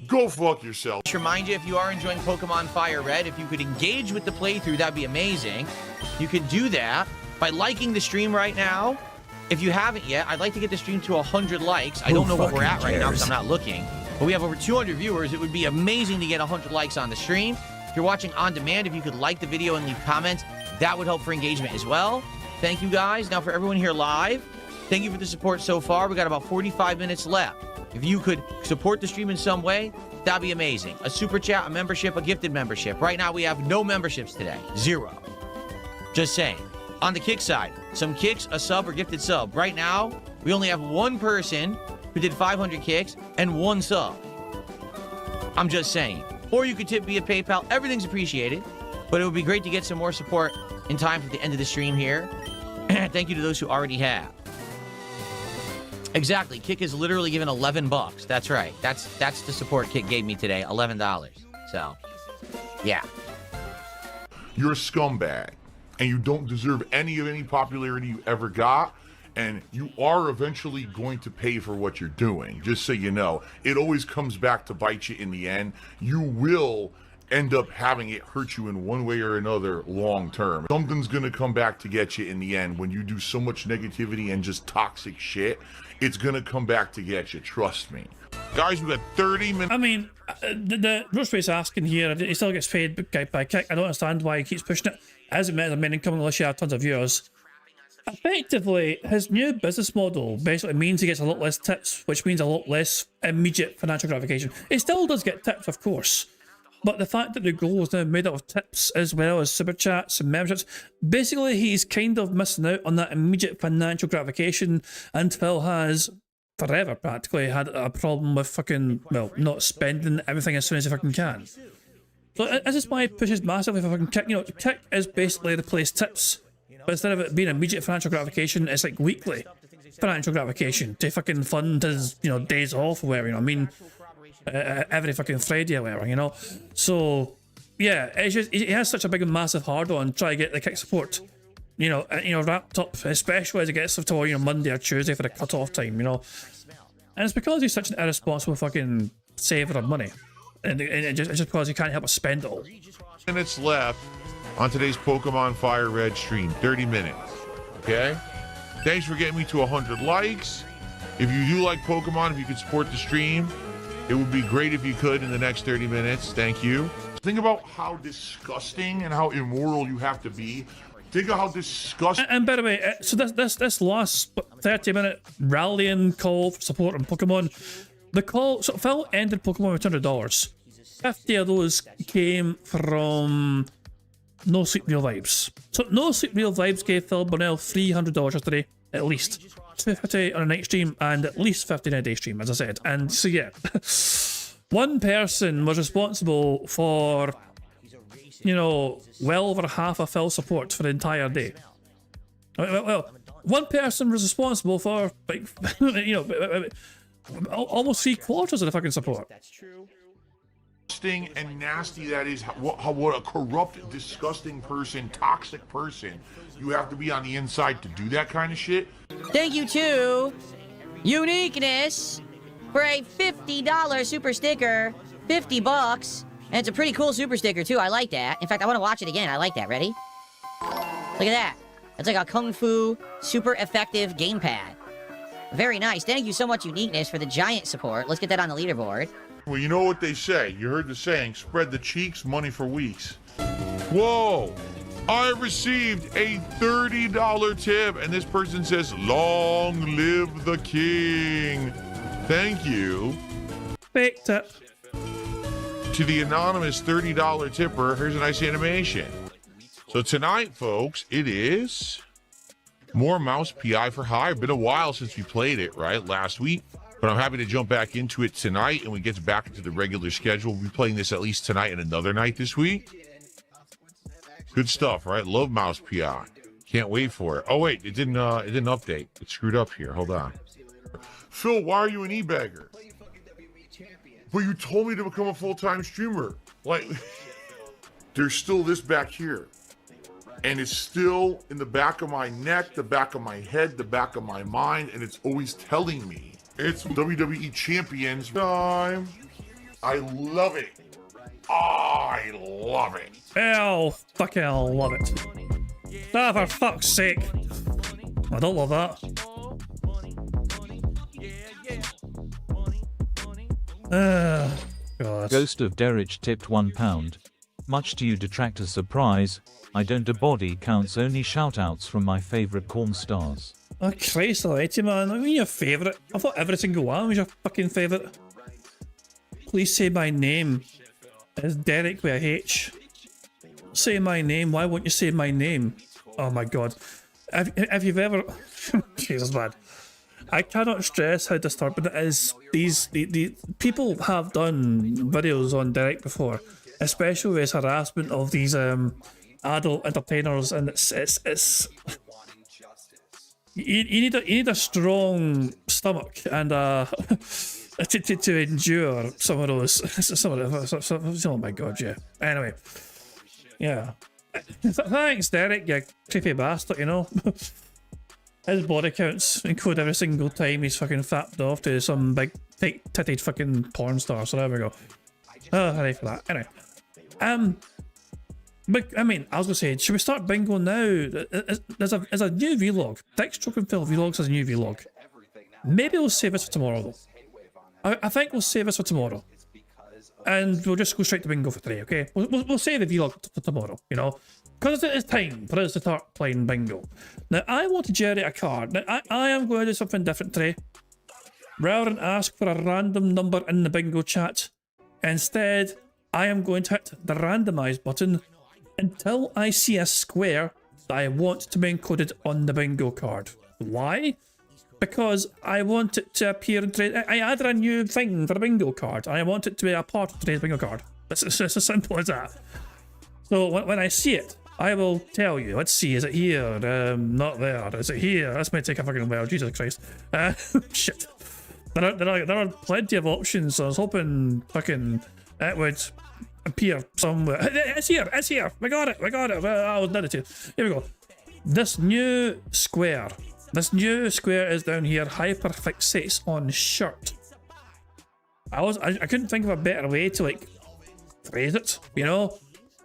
[SPEAKER 5] Go fuck yourself.
[SPEAKER 2] Just remind you, if you are enjoying Pokemon Fire Red, if you could engage with the playthrough, that'd be amazing. You can do that by liking the stream right now. If you haven't yet, I'd like to get the stream to 100 likes. I don't know what we're at right now because I'm not looking. But we have over 200 viewers. It would be amazing to get 100 likes on the stream. If you're watching on demand, if you could like the video and leave comments, that would help for engagement as well. Thank you guys. Now for everyone here live, thank you for the support so far. We got about 45 minutes left. If you could support the stream in some way, that'd be amazing. A super chat, a membership, a gifted membership. Right now we have no memberships today. 0. Just saying. On the kick side, some kicks, a sub, or gifted sub. Right now, we only have one person who did 500 kicks and one sub. I'm just saying. Or you could tip via PayPal. Everything's appreciated. But it would be great to get some more support in time for the end of the stream here. Thank you to those who already have. Exactly. Kick is literally given $11. That's right. That's the support Kick gave me today. $11. So, yeah.
[SPEAKER 5] You're a scumbag, and you don't deserve any popularity you ever got, and you are eventually going to pay for what you're doing. Just so you know, it always comes back to bite you in the end. You will end up having it hurt you in one way or another long term. Something's gonna come back to get you in the end. When you do so much negativity and just toxic shit, it's gonna come back to get you, trust me. Guys, we got 30 minutes.
[SPEAKER 1] I mean, the Roseways asking here, he still gets paid by Kick. I don't understand why he keeps pushing it. As it meant, income unless you have tons of viewers. Effectively, his new business model basically means he gets a lot less tips, which means a lot less immediate financial gratification. He still does get tips, of course, But the fact that the goal is now made up of tips as well as super chats and memberships, basically he's kind of missing out on that immediate financial gratification, and Phil has forever practically had a problem with fucking, well, not spending everything as soon as he fucking can. So this is why he pushes massively for fucking Kick. You know, Kick is basically replace tips, but instead of it being immediate financial gratification, it's like weekly financial gratification to fucking fund his, you know, days off or whatever, you know what I mean? Every fucking Friday or whatever, you know? So, yeah, it's just, he has such a big and massive hard on trying to get the Kick support, you know, wrapped up, especially as it gets to, you know, Monday or Tuesday for the cut-off time, you know? And it's because he's such an irresponsible fucking saver of money. And it's just because he can't help but spend it all.
[SPEAKER 5] Minutes left on today's Pokemon Fire Red stream. 30 minutes. Okay? Thanks for getting me to 100 likes. If you do like Pokemon, if you could support the stream, it would be great if you could in the next 30 minutes. Thank you. Think about how disgusting and how immoral you have to be. Think of how disgusting.
[SPEAKER 1] And by the way, so this last 30-minute rallying call for support on Pokemon, the call, so Phil ended Pokemon with $200. 50 of those came from No Sleep Real Vibes. So No Sleep Real Vibes gave Phil Bonnell $300 yesterday, at least. 250 on a night stream and at least 50 on a day stream, as I said. And so yeah, one person was responsible for, you know, well over half of Phil's support for the entire day. Well, one person was responsible for, like, you know, almost 3/4 of the fucking support.
[SPEAKER 5] And nasty that is, what a corrupt, disgusting person, toxic person. You have to be on the inside to do that kind of shit.
[SPEAKER 6] Thank you to Uniqueness for a $50 super sticker. $50. And it's a pretty cool super sticker too. I like that. In fact, I want to watch it again. I like that. Ready? Look at that. It's like a Kung Fu super effective gamepad. Very nice. Thank you so much, Uniqueness, for the giant support. Let's get that on the leaderboard.
[SPEAKER 5] Well, you know what they say. You heard the saying, spread the cheeks, money for weeks. Whoa! I received a $30 tip, and this person says, long live the king. Thank you.
[SPEAKER 1] Fake tip.
[SPEAKER 5] To the anonymous $30 tipper, here's a nice animation. So tonight, folks, it is more Mouse PI for Hire. Been a while since we played it, right? Last week. But I'm happy to jump back into it tonight, and we get back into the regular schedule. We'll be playing this at least tonight and another night this week. Good stuff, right? Love Mouse PI. Can't wait for it. Oh wait, it didn't update. It screwed up here. Hold on. Phil, why are you an e-bagger? But you told me to become a full-time streamer. Like, there's still this back here. And it's still in the back of my neck, the back of my head, the back of my mind, and it's always telling me it's WWE Champions time. I love it. I love it.
[SPEAKER 1] Oh, fucking love it. Ah, for fuck's sake. I don't love that. God.
[SPEAKER 11] Ghost of Derridge tipped £1. Much to you detractors' surprise, I don't do body counts, only shoutouts from my favourite corn stars.
[SPEAKER 1] Oh, Christ almighty, man. I mean, your favourite. I thought every single one was your fucking favourite. Please say my name. It's Derek with a H. Say my name. Why won't you say my name? Oh my god. If you've ever... Jesus, man. I cannot stress how disturbing it is. The people have done videos on Derek before, especially with his harassment of these adult entertainers, and it's you need a strong stomach and to endure some of those. Oh my god, yeah. Anyway, yeah. Thanks, Derek, you creepy bastard. You know, his body counts include every single time he's fucking fapped off to some big titted fucking porn star. So there we go. Oh, hooray for that. Anyway, but I mean, I was gonna say, should we start bingo now? There's a new vlog. Dexstroke and Phil Vlogs has a new vlog. Maybe we'll save this for tomorrow though. I think we'll save this for tomorrow, and we'll just go straight to bingo for today. Okay, we'll save the vlog for tomorrow. You know, because it's time for us to start playing bingo. Now I want to generate a card. Now I am going to do something different today. Rather than ask for a random number in the bingo chat, instead I am going to hit the randomize button until I see a square that I want to be encoded on the bingo card. Why? Because I want it to appear in today's... I added a new thing for the bingo card, and I want it to be a part of today's bingo card. It's as simple as that. So when I see it, I will tell you. Let's see, is it here? Not there. Is it here? That's may take a fucking while. Jesus Christ. Shit. There are plenty of options, so I was hoping fucking it would appear somewhere. It's here. It's here. We got it. We got it. I was not it. Here we go. This new square. This new square is down here. Hyperfixates on shirt. I couldn't think of a better way to like phrase it, you know.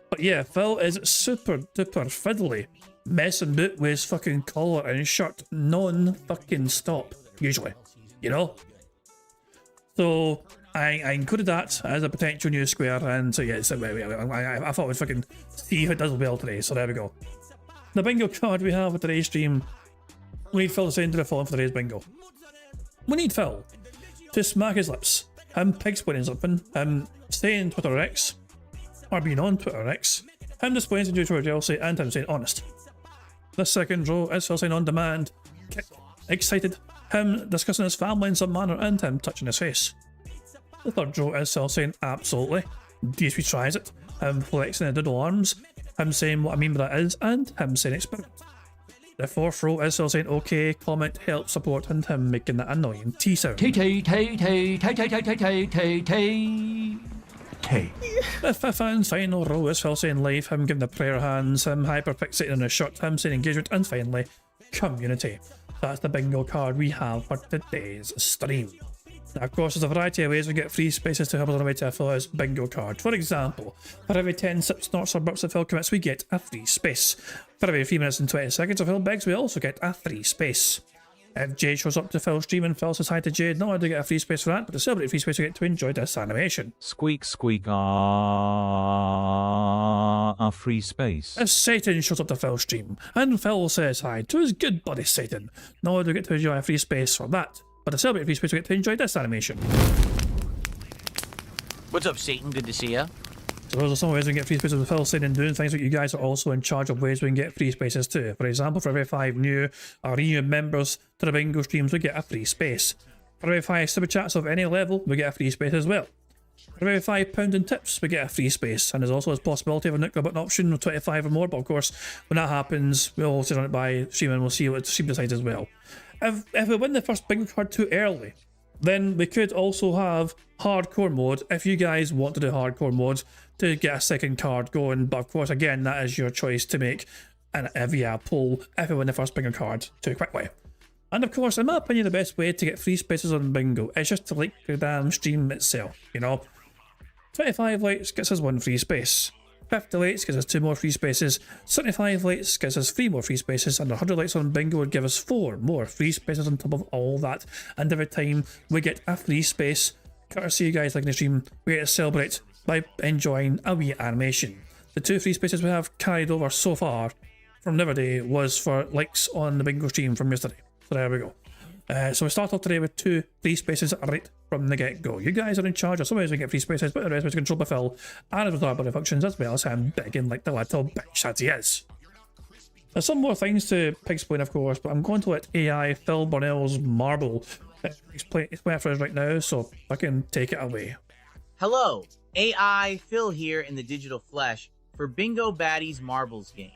[SPEAKER 1] But yeah, Phil is super duper fiddly, messing about with his fucking collar and shirt non-fucking stop, usually, you know? So I included that as a potential new square, and so yeah, so I thought we'd fucking see if it does well today, so there we go. The bingo card we have for today's stream, we need Phil to send to the phone for today's bingo. We need Phil to smack his lips, him pig splitting something, him saying Twitter X, or being on Twitter X, him displaying some Twitter DLC, and him saying honest. The second row is Phil saying on demand, excited, him discussing his family in some manner, and him touching his face. The third row is Phil saying absolutely, DSP tries it, him flexing the doodle arms, him saying what I mean by that is, and him saying experiment. The fourth row is Phil saying okay, comment, help, support, and him making that annoying T sound. The fifth and final row is Phil saying life, him giving the prayer hands, him hyperfixating on his shirt, him saying engagement, and finally, community. That's the bingo card we have for today's stream. Now, of course, there's a variety of ways we get free spaces to help us on the way to Phil's bingo card. For example, for every 10 sips, snorts, or burps that Phil commits, we get a free space. For every 3 minutes and 20 seconds of Phil begs, we also get a free space. If Jade shows up to Phil's stream and Phil says hi to Jade, not only do we get a free space for that, but to celebrate free space, we get to enjoy this animation.
[SPEAKER 11] Squeak, squeak, a free space.
[SPEAKER 1] If Satan shows up to Phil's stream and Phil says hi to his good buddy Satan, not only do we get to enjoy a free space for that, but to celebrate free space, we get to enjoy this animation.
[SPEAKER 2] What's up, Satan? Good to see ya.
[SPEAKER 1] So those are some ways we can get free spaces with Phil saying and doing things, but you guys are also in charge of ways we can get free spaces too. For example, for every 5 new or renewed members to the bingo streams, we get a free space. For every 5 super chats of any level, we get a free space as well. For every £5 in tips, we get a free space, and there's also a possibility of a nuclear button option of 25 or more, but of course, when that happens, we'll sit on it by stream and we'll see what the stream decides as well. If we win the first bingo card too early, then we could also have hardcore mode if you guys want to do hardcore mode to get a second card going, but of course again that is your choice to make via poll if we win the first bingo card too quickly. And of course, in my opinion, the best way to get free spaces on bingo is just to like the damn stream itself, you know. 25 likes gets us 1 free space. 50 likes gives us 2 more free spaces, 75 likes gives us 3 more free spaces, and 100 likes on bingo would give us 4 more free spaces on top of all that. And every time we get a free space, courtesy of you guys liking the stream, we get to celebrate by enjoying a wee animation. The 2 free spaces we have carried over so far from the other day was for likes on the bingo stream from yesterday. So there we go. So we start off today with 2 free spaces right from the get-go. You guys are in charge of some ways we get free spaces, but the rest is controlled by Phil and his body functions, as well as him begging like the little bitch that he is. There's some more things to explain, of course, but I'm going to let AI Phil Burnell's marble explain it for us right now, so I can take it away.
[SPEAKER 12] Hello, AI Phil here in the digital flesh for Bingo Baddies Marbles game.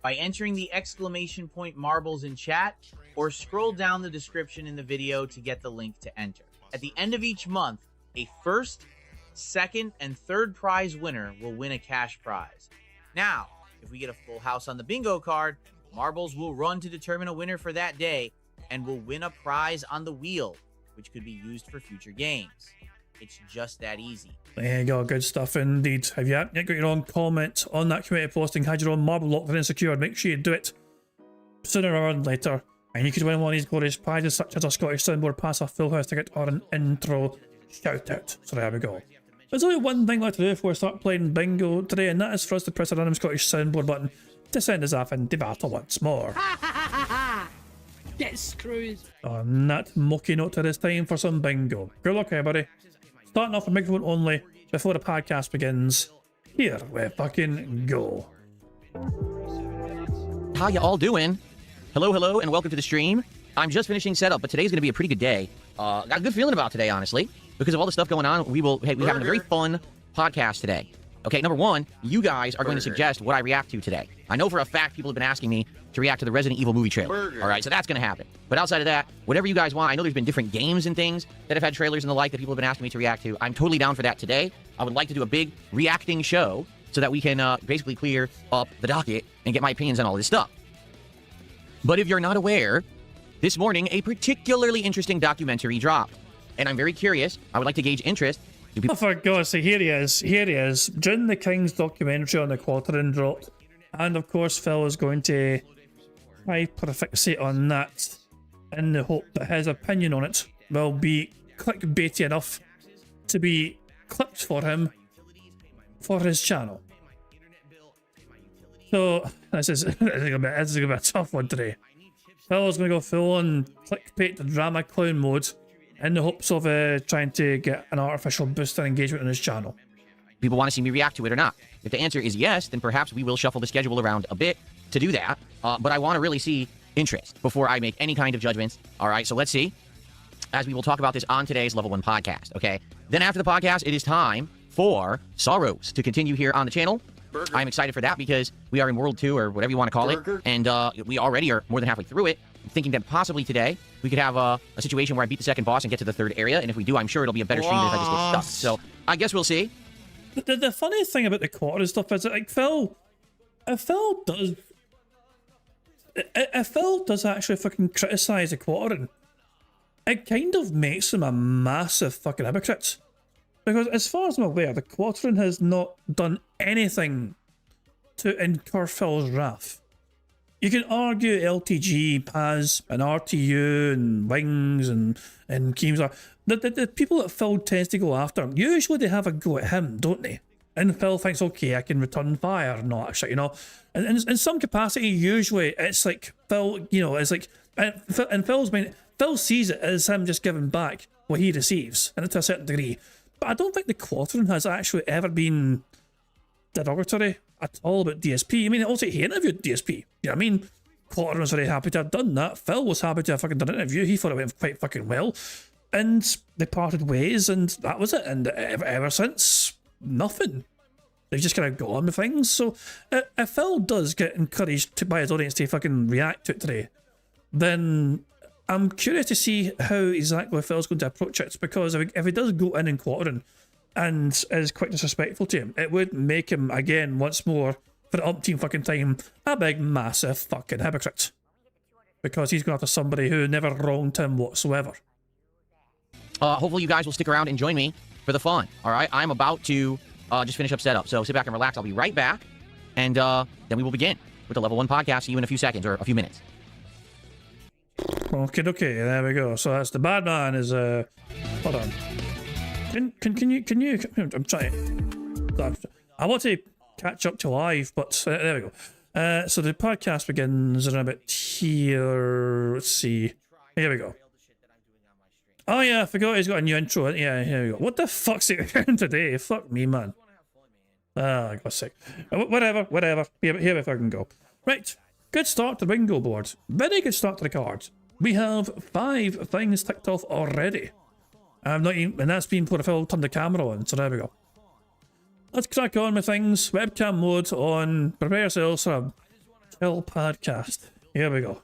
[SPEAKER 12] By entering the exclamation point marbles in chat, or scroll down the description in the video to get the link to enter. At the end of each month, a first, second, and third prize winner will win a cash prize. Now, if we get a full house on the bingo card, marbles will run to determine a winner for that day, and will win a prize on the wheel, which could be used for future games. It's just that easy.
[SPEAKER 1] There you go, good stuff indeed. Have you yet got your own comment on that community posting, had your own marble locked and secured, make sure you do it sooner rather than later. And you could win one of these glorious prizes such as a Scottish soundboard pass, a full house ticket, or an intro shout out. So there we go. There's only one thing left to do before we start playing bingo today, and that is for us to press a random Scottish soundboard button to send us off into battle once more.
[SPEAKER 13] Get screwed.
[SPEAKER 1] On that mucky note, it is time for some bingo. Good luck everybody. Starting off with microphone only, before the podcast begins, here we fucking go.
[SPEAKER 2] How you all doing? Hello, and welcome to the stream. I'm just finishing setup, but today's going to be a pretty good day. Got a good feeling about today, honestly, because of all the stuff going on. We're having a very fun podcast today. Okay, number one, you guys are going to suggest what I react to today. I know for a fact people have been asking me to react to the Resident Evil movie trailer. All right, so that's going to happen. But outside of that, whatever you guys want, I know there's been different games and things that have had trailers and the like that people have been asking me to react to. I'm totally down for that today. I would like to do a big reacting show so that we can basically clear up the docket and get my opinions on all this stuff. But if you're not aware, this morning, a particularly interesting documentary dropped. And I'm very curious. I would like to gauge interest.
[SPEAKER 1] Oh, for God's sake, here he is. Jin the King's documentary on the Quartering dropped. And of course, Phil is going to hyperfixate on that in the hope that his opinion on it will be clickbaity enough to be clipped for him for his channel. So, this is going to be a tough one today. Phil is going to go full on clickbait drama clown mode in the hopes of trying to get an artificial boost in engagement on his channel.
[SPEAKER 2] People want to see me react to it or not. If the answer is yes, then perhaps we will shuffle the schedule around a bit to do that. But I want to really see interest before I make any kind of judgments. All right, so let's see. As we will talk about this on today's Level 1 podcast, okay? Then after the podcast, it is time for Sorrows to continue here on the channel. I'm excited for that because we are in World 2 or whatever you want to call it. And we already are more than halfway through it. I'm thinking that possibly today we could have a situation where I beat the second boss and get to the third area. And if we do, I'm sure it'll be a better stream than if I just get stuck. So I guess we'll see.
[SPEAKER 1] The funny thing about the quarter stuff is that, like, Phil does actually fucking criticize the quartering, it kind of makes him a massive fucking hypocrite. Because as far as I'm aware, the quartering has not done anything to incur Phil's wrath. You can argue LTG, Paz, and RTU, and Wings, and Keemstar. The people that Phil tends to go after, usually they have a go at him, don't they? And Phil thinks, okay, I can return fire and all that shit, you know? And in some capacity, usually, it's like Phil, you know, it's like... And Phil sees it as him just giving back what he receives, and to a certain degree. But I don't think the quartering has actually ever been derogatory at all about DSP. I mean, also he interviewed DSP. You know what I mean? Quartering was very happy to have done that. Phil was happy to have fucking done an interview. He thought it went quite fucking well. And they parted ways, and that was it. And ever since, nothing. They've just kind of gone with things. So if Phil does get encouraged by his audience to fucking react to it today, then I'm curious to see how exactly Phil's going to approach it, because if he does go in quartering and is quite disrespectful to him, it would make him, again, once more, for the umpteenth fucking time, a big, massive fucking hypocrite. Because he's going after somebody who never wronged him whatsoever.
[SPEAKER 2] Hopefully you guys will stick around and join me for the fun, all right? I'm about to just finish up setup, so sit back and relax. I'll be right back, and then we will begin with the Level 1 podcast. See you in a few seconds, or a few minutes.
[SPEAKER 1] Okay, there we go. So that's the bad man is hold on. Can you I'm trying. I want to catch up to live, but there we go. So the podcast begins in about here. Let's see. Here we go. Oh yeah, I forgot he's got a new intro. Yeah, here we go. What the fuck's he doing today? Fuck me, man. Ah, God's sake. Whatever. Here we fucking go. Right. Good start to the bingo board. Very good start to the cards. We have 5 things ticked off already. And that's been before Phil turned the camera on, so there we go. Let's crack on with things. Webcam mode on. Prepare yourselves for a chill podcast. Here we go.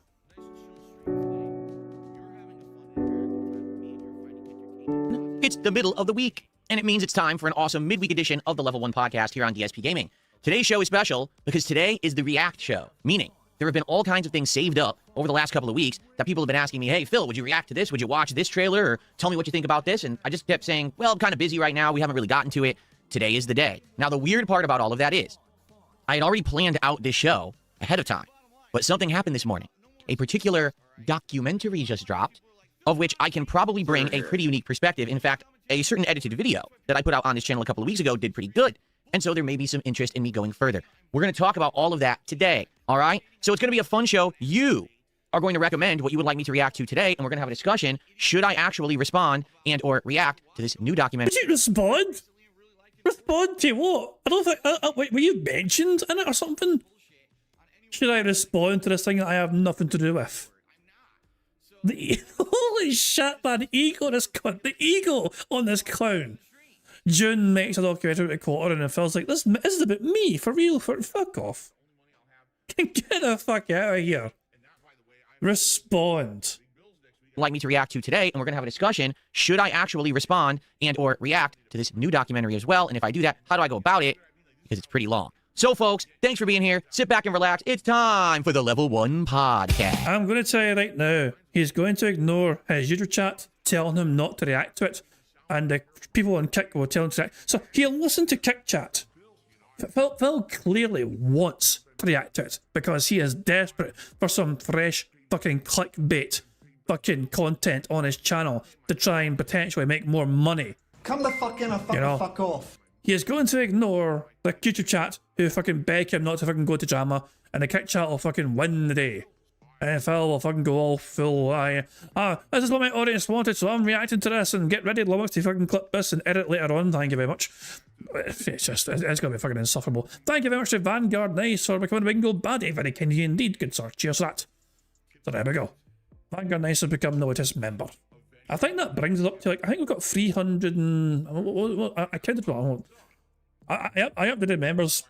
[SPEAKER 2] It's the middle of the week, and it means it's time for an awesome midweek edition of the Level 1 podcast here on DSP Gaming. Today's show is special because today is the React show, meaning there have been all kinds of things saved up over the last couple of weeks that people have been asking me, hey, Phil, would you react to this? Would you watch this trailer? Or tell me what you think about this? And I just kept saying, well, I'm kind of busy right now. We haven't really gotten to it. Today is the day. Now, the weird part about all of that is I had already planned out this show ahead of time, but something happened this morning. A particular documentary just dropped, of which I can probably bring a pretty unique perspective. In fact, a certain edited video that I put out on this channel a couple of weeks ago did pretty good. And so there may be some interest in me going further. We're going to talk about all of that today, all right? So it's going to be a fun show. You are going to recommend what you would like me to react to today, and we're going to have a discussion. Should I actually respond and or react to this new documentary?
[SPEAKER 1] Did you respond? respond to what? I don't think. Wait, were you mentioned in it or something? Should I respond to this thing that I have nothing to do with? Holy shit, man! The ego on this cunt. The ego on this clown. June makes a documentary with Quarter and it feels like this is about me for real. Fuck off. Get the fuck out of here. Respond.
[SPEAKER 2] Like me to react to today, and we're gonna have a discussion. Should I actually respond and or react to this new documentary as well? And if I do that, how do I go about it? Because it's pretty long. So folks, thanks for being here. Sit back and relax. It's time for the Level 1 podcast.
[SPEAKER 1] I'm going to tell you right now, he's going to ignore his YouTube chat telling him not to react to it, and the people on Kick will tell him to react. So he'll listen to Kick chat. Phil clearly wants to react to it because he is desperate for some fresh fucking clickbait fucking content on his channel to try and potentially make more money.
[SPEAKER 14] Come the fuck in or fuck off.
[SPEAKER 1] He is going to ignore the YouTube chat who fucking beg him not to fucking go to drama, and the Kick chat will fucking win the day. And Phil will fucking go all full, this is what my audience wanted, so I'm reacting to this, and get ready, Lummox, to fucking clip this and edit later on, thank you very much. It's gonna be fucking insufferable. Thank you very much to Vanguard Nice for becoming a bingo baddie, very kind of you indeed, good sir, cheers for that. So there we go. Vanguard Nice has become Notice member. I think that brings it up to, like, I think we've got 300 and... I counted wrong. I updated members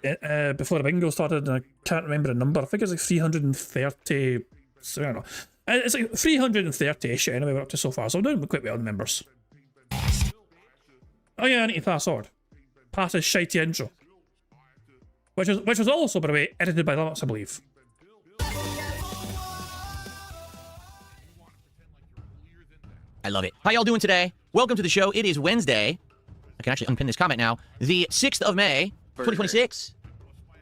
[SPEAKER 1] before the bingo started, and I can't remember the number. I think it's like 330... So, I don't know. It's like 330-ish anyway we're up to so far, so we're doing quite well on members. Oh yeah, I need to pass on. Pass his shitey intro. Which was also, by the way, edited by Lummox, I believe.
[SPEAKER 2] I love it. How y'all doing today? Welcome to the show. It is Wednesday. I can actually unpin this comment now. The 6th of May, 2026.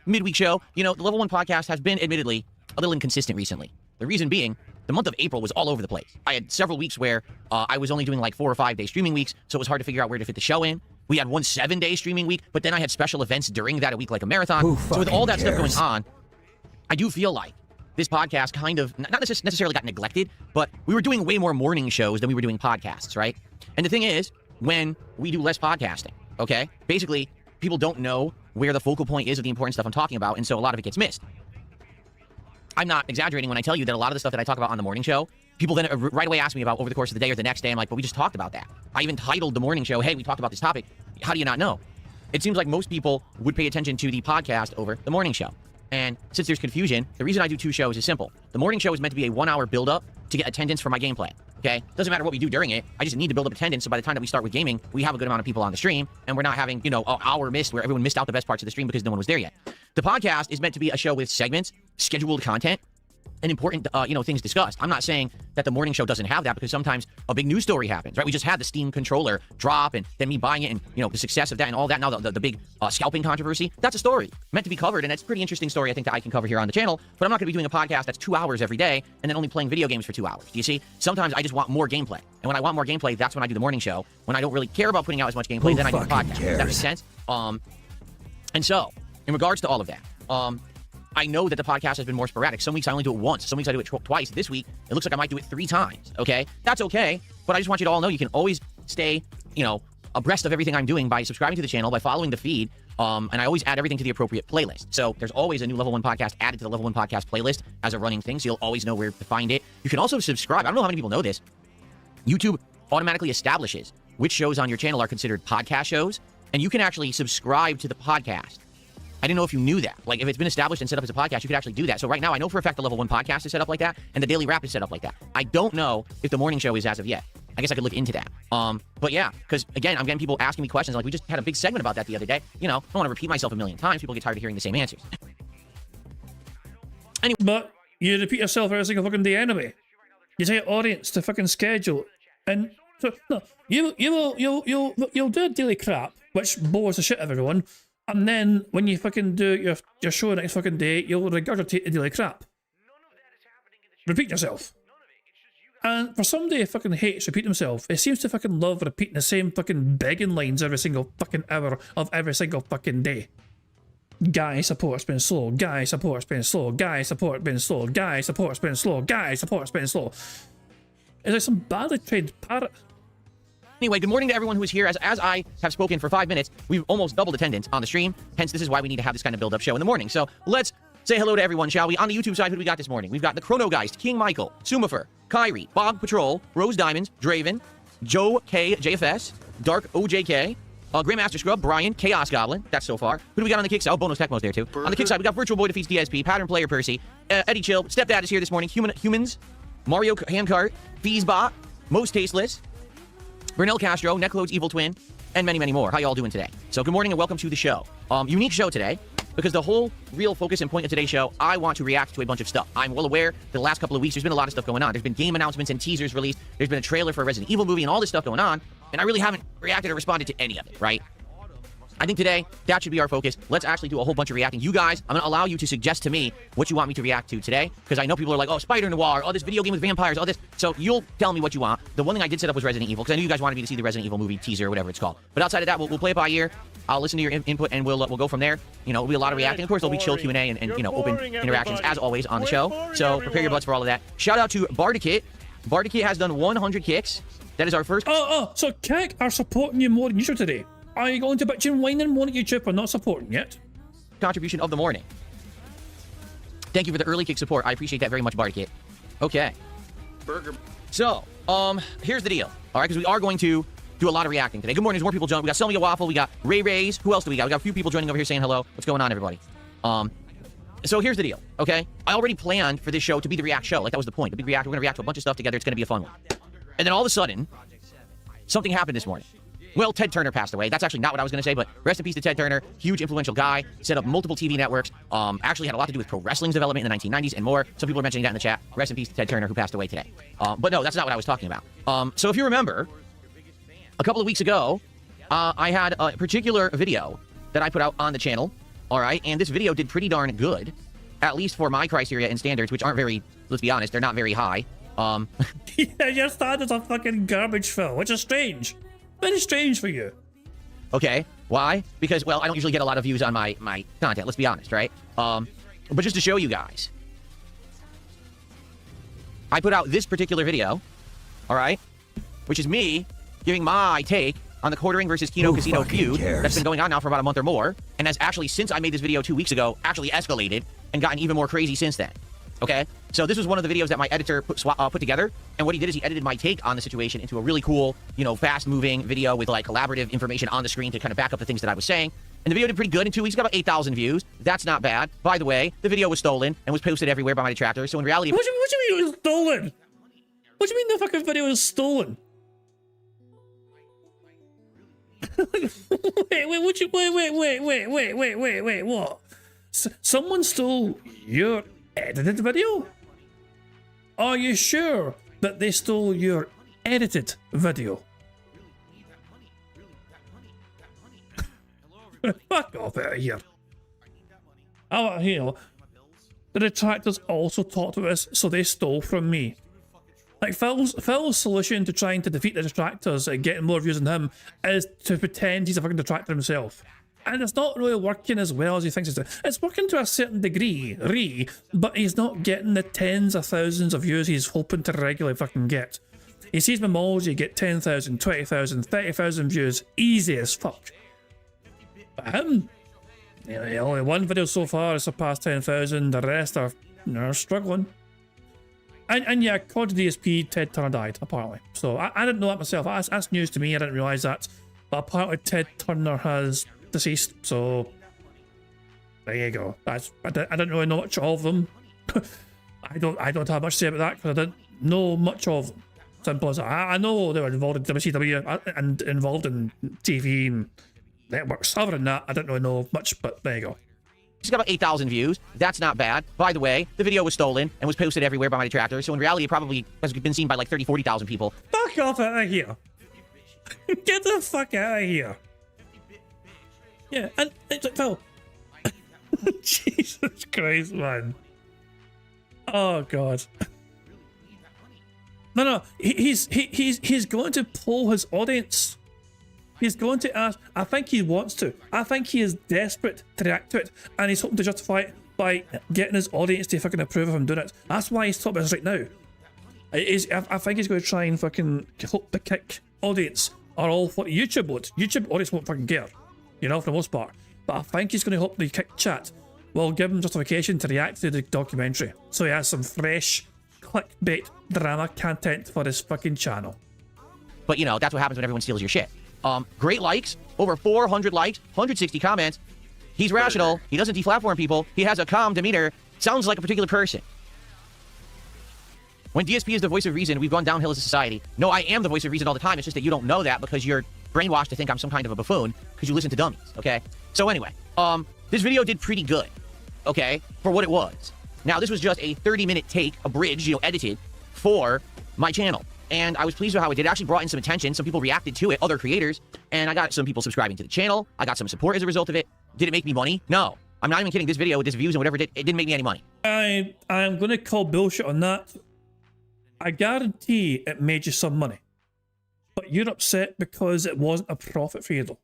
[SPEAKER 2] Midweek show. You know, the Level 1 podcast has been, admittedly, a little inconsistent recently. The reason being, the month of April was all over the place. I had several weeks where I was only doing like 4 or 5 day streaming weeks, so it was hard to figure out where to fit the show in. We had one 7-day streaming week, but then I had special events during that, a week like a marathon. So with all that stuff going on, I do feel like this podcast kind of, not necessarily got neglected, but we were doing way more morning shows than we were doing podcasts, right? And the thing is, when we do less podcasting, okay, basically, people don't know where the focal point is of the important stuff I'm talking about, and so a lot of it gets missed. I'm not exaggerating when I tell you that a lot of the stuff that I talk about on the morning show, people then right away ask me about over the course of the day or the next day. I'm like, but we just talked about that. I even titled the morning show, hey, we talked about this topic. How do you not know? It seems like most people would pay attention to the podcast over the morning show. And since there's confusion, the reason I do 2 shows is simple. The morning show is meant to be a 1-hour build-up to get attendance for my gameplay, okay? Doesn't matter what we do during it. I just need to build up attendance, so by the time that we start with gaming, we have a good amount of people on the stream, and we're not having, you know, an hour missed where everyone missed out the best parts of the stream because no one was there yet. The podcast is meant to be a show with segments, scheduled content, and important, things discussed. I'm not saying that the morning show doesn't have that, because sometimes a big news story happens, right? We just had the Steam controller drop, and then me buying it, and, you know, the success of that and all that. Now the big scalping controversy, that's a story meant to be covered, and it's a pretty interesting story I think that I can cover here on the channel, but I'm not going to be doing a podcast that's 2 hours every day and then only playing video games for 2 hours. Do you see? Sometimes I just want more gameplay, and when I want more gameplay, that's when I do the morning show. When I don't really care about putting out as much gameplay, then I do the podcast. Does that make sense? And so, in regards to all of that, I know that the podcast has been more sporadic. Some weeks I only do it once. Some weeks I do it twice. This week, it looks like I might do it 3 times, okay? That's okay, but I just want you to all know you can always stay, abreast of everything I'm doing by subscribing to the channel, by following the feed, and I always add everything to the appropriate playlist. So there's always a new Level 1 podcast added to the Level 1 podcast playlist as a running thing, so you'll always know where to find it. You can also subscribe. I don't know how many people know this. YouTube automatically establishes which shows on your channel are considered podcast shows, and you can actually subscribe to the podcast. I didn't know if you knew that. Like, if it's been established and set up as a podcast, you could actually do that. So right now, I know for a fact the Level 1 podcast is set up like that, and the Daily Wrap is set up like that. I don't know if the morning show is as of yet. I guess I could look into that. But yeah, because again, I'm getting people asking me questions. Like, we just had a big segment about that the other day. You know, I don't want to repeat myself a million times. People get tired of hearing the same answers.
[SPEAKER 1] Anyway. But you repeat yourself every single fucking day anyway. You tell your audience to fucking schedule, and so no, you'll do a daily crap, which bores the shit out of everyone. And then, when you fucking do your show the next fucking day, you'll regurgitate the daily crap. Repeat yourself. And for somebody who fucking hates repeating himself, he seems to fucking love repeating the same fucking begging lines every single fucking hour of every single fucking day. Guy support's been slow, guy support's been slow, guy support's been slow, guy support's been slow, guy support's been slow. It's like some badly trained parrot.
[SPEAKER 2] Anyway, good morning to everyone who is here. As I have spoken for 5 minutes, we've almost doubled attendance on the stream. Hence, this is why we need to have this kind of build-up show in the morning. So let's say hello to everyone, shall we? On the YouTube side, who do we got this morning? We've got the Chrono Geist, King Michael, Sumifer, Kyrie, Bog Patrol, Rose Diamonds, Draven, Joe K, JFS, Dark OJK, Grandmaster Scrub, Brian, Chaos Goblin. That's so far. Who do we got on the kick side? Oh, Bonus Tecmo's there too. On the kick side, we got Virtual Boy Defeats DSP, Pattern Player Percy, Eddie Chill, Stepdad is here this morning, Humans, Mario Handcart, Feesbot, Most Tasteless, Bernell Castro, Neclode's Evil Twin, and many, many more. How y'all doing today? So good morning and welcome to the show. Unique show today, because the whole real focus and point of today's show, I want to react to a bunch of stuff. I'm well aware that the last couple of weeks, there's been a lot of stuff going on. There's been game announcements and teasers released. There's been a trailer for a Resident Evil movie and all this stuff going on, and I really haven't reacted or responded to any of it, right? I think today, that should be our focus. Let's actually do a whole bunch of reacting. You guys, I'm going to allow you to suggest to me what you want me to react to today, because I know people are like, oh, Spider Noir, oh, this video game with vampires, oh, this. So you'll tell me what you want. The one thing I did set up was Resident Evil, because I knew you guys wanted me to see the Resident Evil movie teaser or whatever it's called. But outside of that, we'll play it by ear. I'll listen to your input, and we'll go from there. You know, it'll be a lot of reacting. Of course, there'll be chill Q&A and you know, open interactions, as always, on the show. So prepare your butts for all of that. Shout out to Bardikit. Bardikit has done 100 kicks. That is our first...
[SPEAKER 1] So Kek are supporting you more than usual today. Are you going to bitch and whine and moan at YouTube for not supporting yet?
[SPEAKER 2] Contribution of the morning. Thank you for the early kick support. I appreciate that very much, Bardikit. Okay.
[SPEAKER 10] Burger.
[SPEAKER 2] So, here's the deal. All right, because we are going to do a lot of reacting today. Good morning. There's more people joining. We got Selmy Waffle. We got Ray Rays. Who else do we got? We got a few people joining over here saying hello. What's going on, everybody? So here's the deal, okay? I already planned for this show to be the react show. Like, that was the point. The big react. We're going to react to a bunch of stuff together. It's going to be a fun one. And then all of a sudden, something happened this morning. Well, Ted Turner passed away. That's actually not what I was going to say, but rest in peace to Ted Turner. Huge, influential guy. Set up multiple TV networks. Actually had a lot to do with pro wrestling's development in the 1990s and more. Some people are mentioning that in the chat. Rest in peace to Ted Turner, who passed away today. But no, that's not what I was talking about. So if you remember, a couple of weeks ago, I had a particular video that I put out on the channel. All right, and this video did pretty darn good, at least for my criteria and standards, which aren't very, let's be honest, they're not very high.
[SPEAKER 1] Yeah, your standards are fucking garbage, Phil, which is strange. Very strange for you.
[SPEAKER 2] Okay, why? Because, well, I don't usually get a lot of views on my content, let's be honest, right? But just to show you guys, I put out this particular video, all right, which is me giving my take on the quartering versus Kino Casino feud that's been going on now for about a month or more, and has actually, since I made this video 2 weeks ago, actually escalated and gotten even more crazy since then. Okay, so this was one of the videos that my editor put together, and what he did is he edited my take on the situation into a really cool, you know, fast-moving video with, like, collaborative information on the screen to kind of back up the things that I was saying. And the video did pretty good in 2 weeks. Got about 8,000 views. That's not bad. By the way, the video was stolen and was posted everywhere by my detractors, so in reality...
[SPEAKER 1] What do you mean it was stolen? What do you mean the fucking video was stolen? Wait, what? Someone stole your edited video? Are you sure that they stole your edited video? Fuck off out of here. Out of here. The detractors also talked to us, so they stole from me. Like, Phil's solution to trying to defeat the detractors and getting more views than him is to pretend he's a fucking detractor himself. And it's not really working as well as he thinks it's doing. It's working to a certain degree, but he's not getting the tens of thousands of views he's hoping to regularly fucking get. He sees my mods, you get 10,000, 20,000, 30,000 views, easy as fuck. But him, you know, only one video so far has surpassed 10,000, the rest are struggling. And yeah, according to DSP, Ted Turner died, apparently. So I didn't know that myself. That's news to me, I didn't realise that. But apparently Ted Turner has deceased, so there you go. I didn't really know much of them. I don't have much to say about that because I didn't know much of them. Simple as that. I know they were involved in WCW and involved in TV and networks. Other than that, I didn't really know much, but there you go.
[SPEAKER 2] She's got about 8,000 views. That's not bad. By the way, the video was stolen and was posted everywhere by my detractors, so in reality it probably has been seen by like 30, 40,000 people.
[SPEAKER 1] Fuck off out of here. Get the fuck out of here. Yeah, and it's like, Phil. Jesus Christ, man. Oh god. No, he's going to poll his audience. He's going to ask. I think he wants to. I think he is desperate to react to it, and he's hoping to justify it by getting his audience to fucking approve of him doing it. That's why he's talking about this right now. I think he's going to try and fucking hope the kick audience are all what YouTube wants. YouTube audience won't fucking care, you know, for the most part. But I think he's going to hope the kick chat will give him justification to react to the documentary, so he has some fresh clickbait drama content for his fucking channel.
[SPEAKER 2] But, you know, that's what happens when everyone steals your shit. Great likes, over 400 likes, 160 comments. He's rational. He doesn't deflatform people. He has a calm demeanor. Sounds like a particular person. When DSP is the voice of reason, we've gone downhill as a society. No, I am the voice of reason all the time. It's just that you don't know that because you're brainwashed to think I'm some kind of a buffoon because you listen to dummies, okay? So anyway, this video did pretty good, okay, for what it was. Now, this was just a 30-minute take, abridged, you know, edited for my channel. And I was pleased with how it did. It actually brought in some attention. Some people reacted to it, other creators, and I got some people subscribing to the channel. I got some support as a result of it. Did it make me money? No. I'm not even kidding. This video with this views and whatever it didn't make me any money.
[SPEAKER 1] I'm going to call bullshit on that. I guarantee it made you some money. But you're upset because it wasn't a profit for you, though.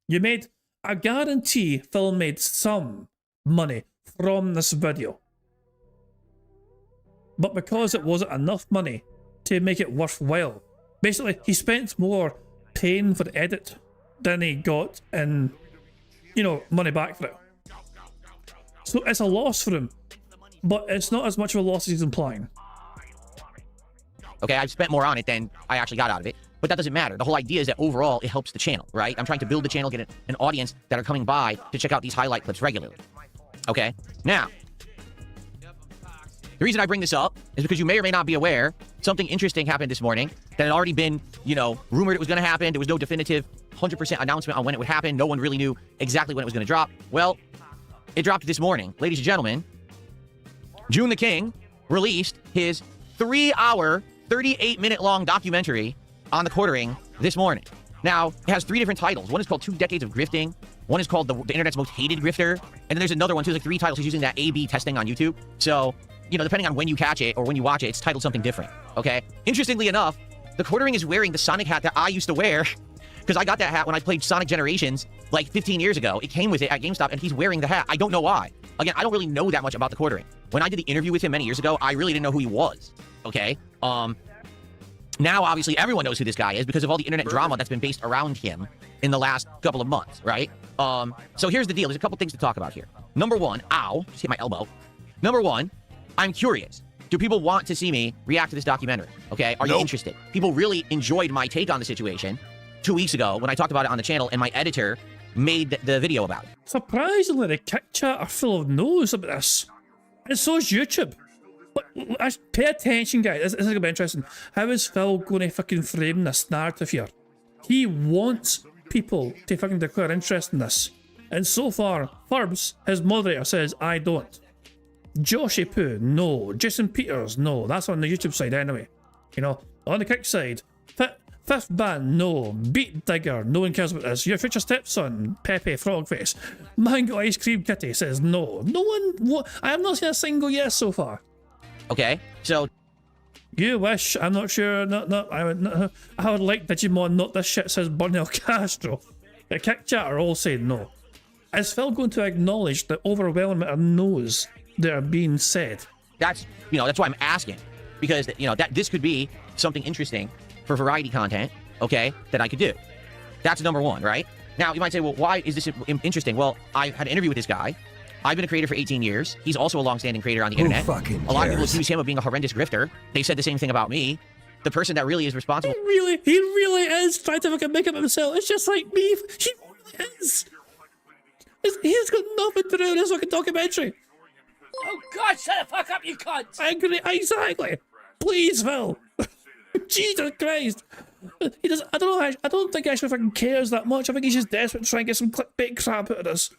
[SPEAKER 1] You made, I guarantee Phil made some money from this video. But because it wasn't enough money to make it worthwhile, basically, he spent more paying for the edit than he got in, you know, money back for it. So it's a loss for him, but it's not as much of a loss as he's implying.
[SPEAKER 2] Okay, I've spent more on it than I actually got out of it, but that doesn't matter. The whole idea is that overall, it helps the channel, right? I'm trying to build the channel, get an audience that are coming by to check out these highlight clips regularly. Okay, now, the reason I bring this up is because you may or may not be aware something interesting happened this morning that had already been, you know, rumored it was going to happen. There was no definitive 100% announcement on when it would happen. No one really knew exactly when it was going to drop. Well, it dropped this morning. Ladies and gentlemen, June the King released his 3-hour, 38-minute-long documentary on the quartering this morning. Now, it has 3 different titles. One is called 2 Decades of Grifting. One is called the Internet's Most Hated Grifter. And then there's another one, too. There's like 3 titles. He's using that A/B testing on YouTube. So, you know, depending on when you catch it or when you watch it, it's titled something different, okay? Interestingly enough, the quartering is wearing the Sonic hat that I used to wear because I got that hat when I played Sonic Generations like 15 years ago. It came with it at GameStop, and he's wearing the hat. I don't know why. Again, I don't really know that much about the quartering. When I did the interview with him many years ago, I really didn't know who he was, okay? Now, obviously, everyone knows who this guy is because of all the internet drama that's been based around him in the last couple of months, right? So here's the deal. There's a couple things to talk about here. Number one, ow, just hit my elbow. Number one, I'm curious. Do people want to see me react to this documentary? Okay, are you interested? People really enjoyed my take on the situation 2 weeks ago when I talked about it on the channel, and my editor made the video about it.
[SPEAKER 1] Surprisingly, the kick chat are full of no's about this. And so is YouTube. But pay attention, guys. This is going to be interesting. How is Phil going to fucking frame this narrative here? He wants people to fucking declare interest in this. And so far, Furbs, his moderator, says, I don't. Joshy Poo, no. Jason Peters, no. That's on the YouTube side anyway. You know, on the kick side, Fifth Band, no. Beat Digger, no one cares about this. Your future stepson, Pepe Frogface. Mango Ice Cream Kitty says no. No one, I have not seen a single yes so far.
[SPEAKER 2] Okay, so
[SPEAKER 1] you wish. I'm not sure. I would like Digimon. Not this shit, says Burnell Castro. The kick chat are all saying no. Is Phil going to acknowledge the overwhelming amount of no's that are being said?
[SPEAKER 2] That's, you know, that's why I'm asking, because, you know, that this could be something interesting for variety content, okay, that I could do. That's number one, right? Now you might say, well, why is this interesting? Well, I had an interview with this guy. I've been a creator for 18 years. He's also a long-standing creator on the internet. A lot of people accuse him of being a horrendous grifter. They said the same thing about me. The person that really is responsible.
[SPEAKER 1] He really is trying to fucking make up himself. It's just like me. He really is. He's got nothing to do with this fucking documentary.
[SPEAKER 13] Oh God, shut the fuck up, you cunt!
[SPEAKER 1] I agree, exactly. Please, Phil. Jesus Christ. He does. I don't know. I don't think he actually fucking cares that much. I think he's just desperate to try and get some clickbait crap out of this.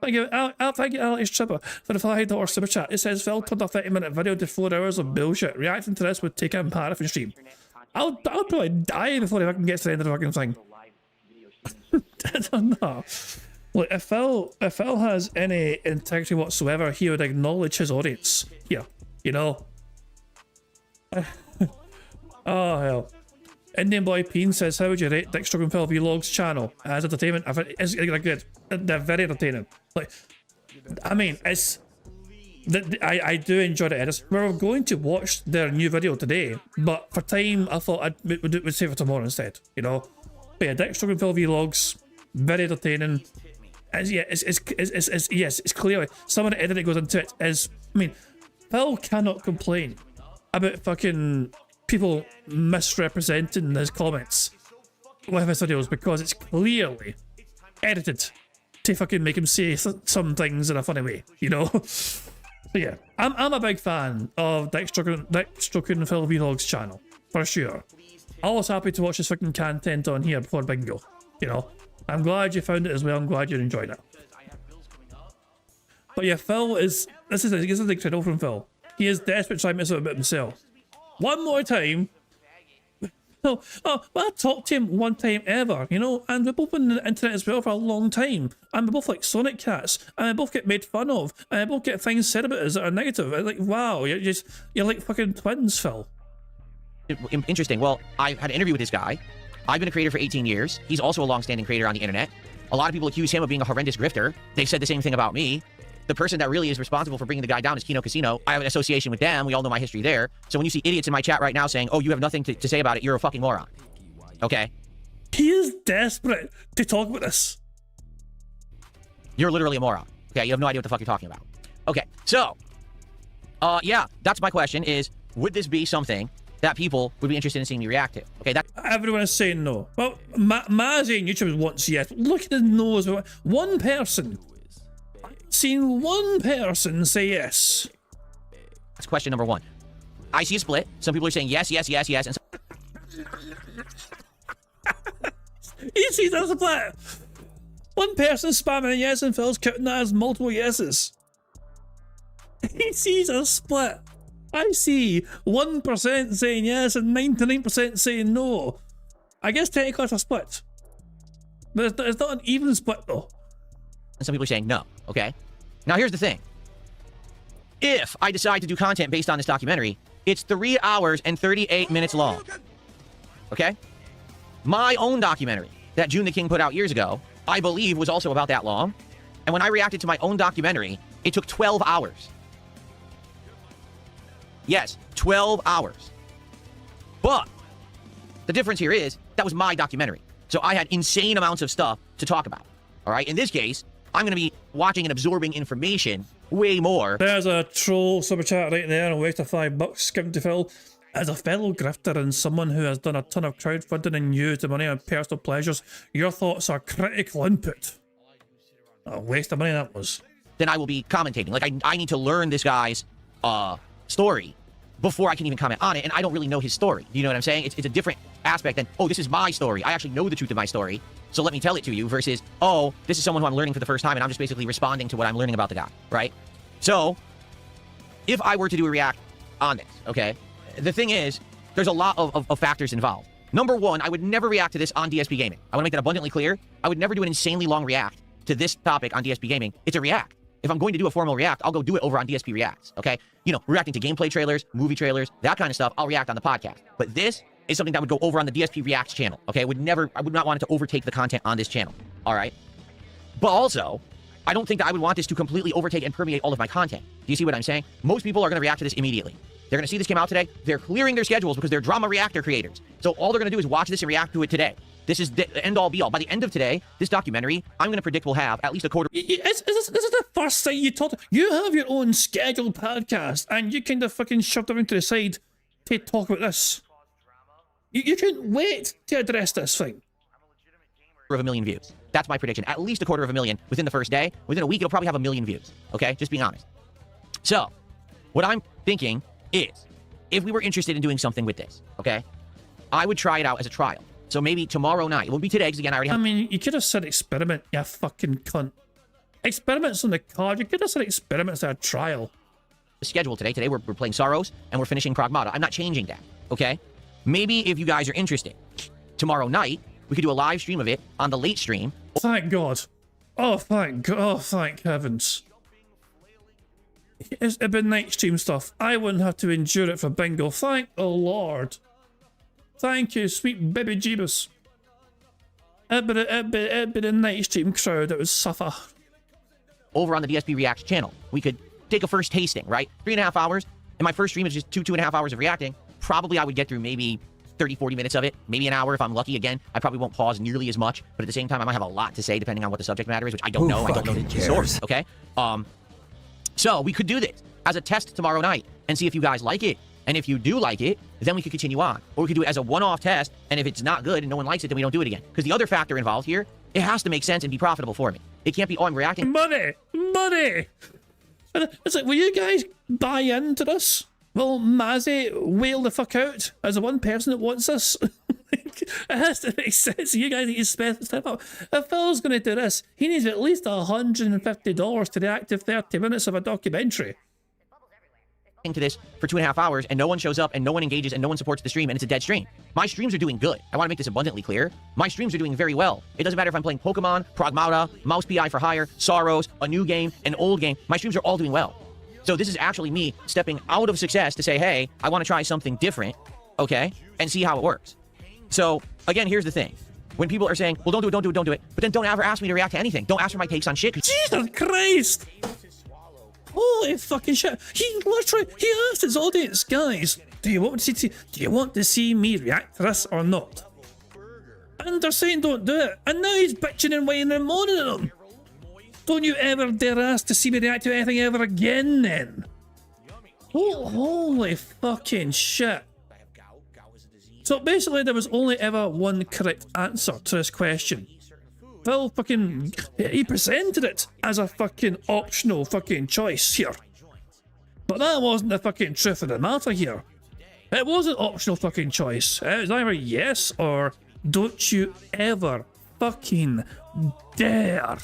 [SPEAKER 1] Thank you, Alex Tripper, for the $5 super chat. It says Phil turned a 30-minute video to 4 hours of bullshit. Reacting to this would take a paraffin stream. I'll probably die before he fucking gets to the end of the fucking thing. I don't know. Look, if Phil has any integrity whatsoever, he would acknowledge his audience here. You know. Oh hell. Indian Boy Peen says, how would you rate Dick Stroke and Phil Vlogs channel as entertainment? It's good. They're very entertaining. Like, I mean, it's... I do enjoy the edits. We're going to watch their new video today, but for time, I thought we'd save it tomorrow instead, you know? But yeah, Dick Struggle Phil vlogs, very entertaining. It's clearly some of the editing that goes into it is. I mean, Phil cannot complain about fucking people misrepresenting his comments with his videos because it's clearly edited to fucking make him say some things in a funny way, you know. So yeah, I'm a big fan of Dick Struggle Phil vlogs channel for sure. I was happy to watch his fucking content on here before Bingo, you know. I'm glad you found it as well. I'm glad you enjoyed it. But yeah, Phil is... This is a big title from Phil. He is desperate trying to make something about himself. One more time. Well, I talked to him one time ever, you know, and we've both been on the internet as well for a long time. And we're both like Sonic cats, and we both get made fun of, and we both get things said about us that are negative. I'm like, wow, you're like fucking twins, Phil.
[SPEAKER 2] Interesting. Well, I had an interview with this guy. I've been a creator for 18 years. He's also a long-standing creator on the internet. A lot of people accuse him of being a horrendous grifter. They've said the same thing about me. The person that really is responsible for bringing the guy down is Kino Casino. I have an association with them. We all know my history there. So when you see idiots in my chat right now saying, oh, you have nothing to say about it, you're a fucking moron. Okay?
[SPEAKER 1] He is desperate to talk about this.
[SPEAKER 2] You're literally a moron. Okay? You have no idea what the fuck you're talking about. Okay. So, yeah, that's my question is, would this be something that people would be interested in seeing me react to? Okay, that
[SPEAKER 1] everyone is saying no. Well, Mazzy on YouTube wants yes. Look at his nose. One person. Seen one person say yes.
[SPEAKER 2] That's question number one. I see a split. Some people are saying yes, yes, yes, yes, and
[SPEAKER 1] he sees a split. One person spamming a yes and Phil's counting that as multiple yeses. He sees a split. I see 1% saying yes and 99% saying no. I guess technically it's a split. But it's not an even split though.
[SPEAKER 2] And some people are saying no, okay? Now here's the thing. If I decide to do content based on this documentary, it's 3 hours and 38 minutes long. Okay? My own documentary that June the King put out years ago, I believe was also about that long. And when I reacted to my own documentary, it took 12 hours. Yes, 12 hours. But the difference here is that was my documentary. So I had insane amounts of stuff to talk about. All right? In this case, I'm going to be watching and absorbing information way more.
[SPEAKER 1] There's a troll super chat right there, a waste of $5 given to Phil. As a fellow grifter and someone who has done a ton of crowdfunding and used the money on personal pleasures, your thoughts are critical input. A waste of money that was.
[SPEAKER 2] Then I will be commentating. Like, I need to learn this guy's story before I can even comment on it, and I don't really know his story. You know what I'm saying? It's a different aspect than, oh, this is my story. I actually know the truth of my story, so let me tell it to you, versus, oh, this is someone who I'm learning for the first time, and I'm just basically responding to what I'm learning about the guy, right? So, if I were to do a react on this, okay, the thing is, there's a lot of factors involved. Number one, I would never react to this on DSP Gaming. I want to make that abundantly clear. I would never do an insanely long react to this topic on DSP Gaming. It's a react. If I'm going to do a formal react, I'll go do it over on DSP Reacts, okay? You know, reacting to gameplay trailers, movie trailers, that kind of stuff, I'll react on the podcast. But this is something that would go over on the DSP Reacts channel, okay? I would not want it to overtake the content on this channel, all right? But also, I don't think that I would want this to completely overtake and permeate all of my content. Do you see what I'm saying? Most people are going to react to this immediately. They're going to see this came out today. They're clearing their schedules because they're drama reactor creators. So all they're going to do is watch this and react to it today. This is the end all be all. By the end of today, this documentary, I'm going to predict will have at least a quarter.
[SPEAKER 1] This is the first thing you told. You have your own scheduled podcast, and you kind of fucking shoved them to the side to talk about this. You couldn't wait to address this thing.
[SPEAKER 2] Of 1 million views. That's my prediction. At least a 250,000 within the first day. Within a week, it'll probably have 1 million views. Okay? Just being honest. So, what I'm thinking is, if we were interested in doing something with this, okay, I would try it out as a trial. So maybe tomorrow night. It won't be today, because again, I already have...
[SPEAKER 1] I mean, you could have said experiment, you fucking cunt. Experiments on the card. You could have said experiments at a trial.
[SPEAKER 2] The schedule today. Today, we're playing Sorrows, and we're finishing Pragmata. I'm not changing that, okay? Maybe if you guys are interested, tomorrow night, we could do a live stream of it on the late stream.
[SPEAKER 1] Thank God. Oh, thank God. Oh, thank heavens. It'd been night stream stuff. I wouldn't have to endure it for Bingo. Thank the Lord. Thank you, sweet baby Jeebus. It'd be a night stream crowd that would suffer.
[SPEAKER 2] Over on the DSP Reacts channel, we could take a first tasting, right? 3.5 hours. And my first stream is just 2.5 hours of reacting. Probably I would get through maybe 30, 40 minutes of it, maybe an hour if I'm lucky. Again, I probably won't pause nearly as much, but at the same time, I might have a lot to say depending on what the subject matter is, which I don't know. I don't know the source, okay? So we could do this as a test tomorrow night and see if you guys like it. And if you do like it, then we could continue on. Or we could do it as a one-off test, and if it's not good and no one likes it, then we don't do it again. Because the other factor involved here, it has to make sense and be profitable for me. It can't be, oh, I'm reacting.
[SPEAKER 1] Money! Money! It's like, will you guys buy into this? Will Mazzy wail the fuck out as the one person that wants this? It has to make sense. You guys need to step up. If Phil's going to do this, he needs at least $150 to react to 30 minutes of a documentary.
[SPEAKER 2] Into this for 2.5 hours and no one shows up and no one engages and no one supports the stream and it's a dead stream. My streams are doing good. I want to make this abundantly clear. My streams are doing very well. It doesn't matter if I'm playing Pokemon, Pragmata, Mouse PI for Hire, Sorrows, a new game, an old game. My streams are all doing well. So this is actually me stepping out of success to say, hey, I want to try something different, okay, and see how it works. So again, here's the thing. When people are saying, well, don't do it, don't do it, don't do it, but then don't ever ask me to react to anything. Don't ask for my takes on shit.
[SPEAKER 1] Jesus Christ! Holy fucking shit! He asked his audience, guys, do you want to see me react to this or not? And they're saying don't do it, and now he's bitching and whining and moaning at them. Don't you ever dare ask to see me react to anything ever again, then? Oh, holy fucking shit! So basically, there was only ever one correct answer to this question. Phil fucking, he presented it as a fucking optional fucking choice here. But that wasn't the fucking truth of the matter here. It wasn't optional fucking choice. It was either yes or don't you ever fucking dare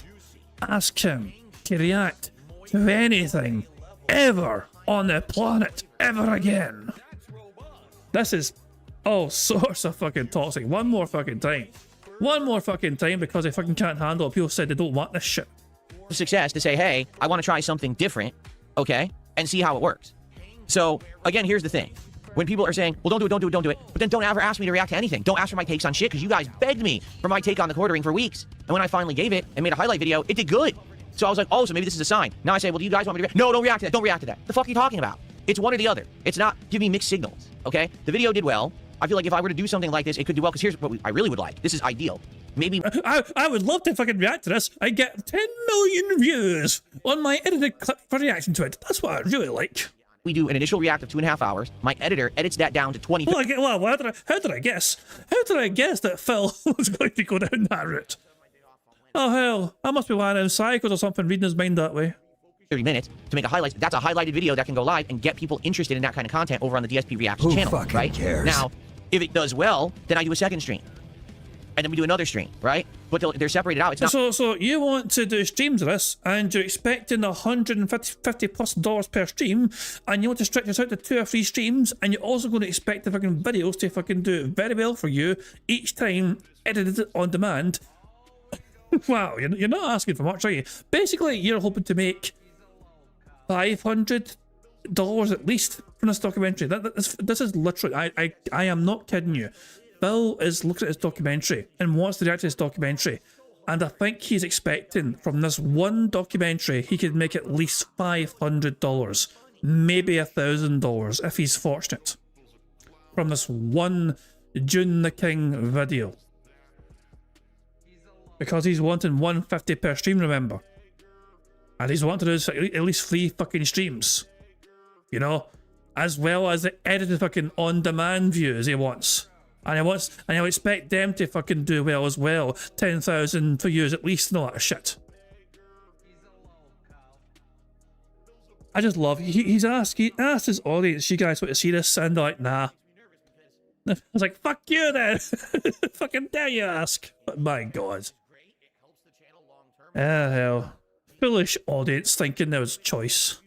[SPEAKER 1] ask him to react to anything ever on the planet ever again. This is all sorts of fucking toxic. One more fucking time. One more fucking time because they fucking can't handle it. People said they don't want this shit.
[SPEAKER 2] Success to say, hey, I want to try something different, okay, and see how it works. So again, here's the thing. When people are saying, well, don't do it, don't do it, don't do it, but then don't ever ask me to react to anything. Don't ask for my takes on shit because you guys begged me for my take on the quartering for weeks. And when I finally gave it and made a highlight video, it did good. So I was like, oh, so maybe this is a sign. Now I say, well, do you guys want me to react? No, don't react to that. Don't react to that. The fuck are you talking about? It's one or the other. It's not give me mixed signals, okay? The video did well. I feel like if I were to do something like this, it could do well because here's what I really would like. This is ideal. Maybe
[SPEAKER 1] I would love to fucking react to this. I get 10 million views on my edited clip for reaction to it. That's what I really like.
[SPEAKER 2] We do an initial react of 2.5 hours. My editor edits that down to 20.
[SPEAKER 1] Well, how did I guess? How did I guess that Phil was going to go down that route? Oh hell, I must be one of them psychos or something reading his mind that way.
[SPEAKER 2] 30 minutes to make a highlight. That's a highlighted video that can go live and get people interested in that kind of content over on the DSP Reacts channel, right?
[SPEAKER 14] Cares?
[SPEAKER 2] Now, if it does well, then I do a second stream. And then we do another stream, right? But they're separated out. It's not.
[SPEAKER 1] So you want to do streams of this, and you're expecting $150+ per stream, and you want to stretch this out to 2 or 3 streams, and you're also going to expect the fucking videos to fucking do very well for you each time, edited on demand. Wow, you're not asking for much, are you? Basically, you're hoping to make $500 at least from this documentary. This is literally, I am not kidding you. Bill is looking at his documentary and wants to react to his documentary, and I think he's expecting from this one documentary he could make at least $500, maybe $1,000 if he's fortunate, from this one June the King video. Because he's wanting $150 per stream, remember, and he's wanting to do at least 3 fucking streams, you know, as well as the edited fucking on-demand views he wants. And I expect them to fucking do well as well. 10,000 views at least, and all that shit. I just love, he asked his audience, you guys want to see this? And they're like, nah. I was like, fuck you then. Fucking dare you ask. But my god. Ah, hell. Foolish audience thinking there was choice.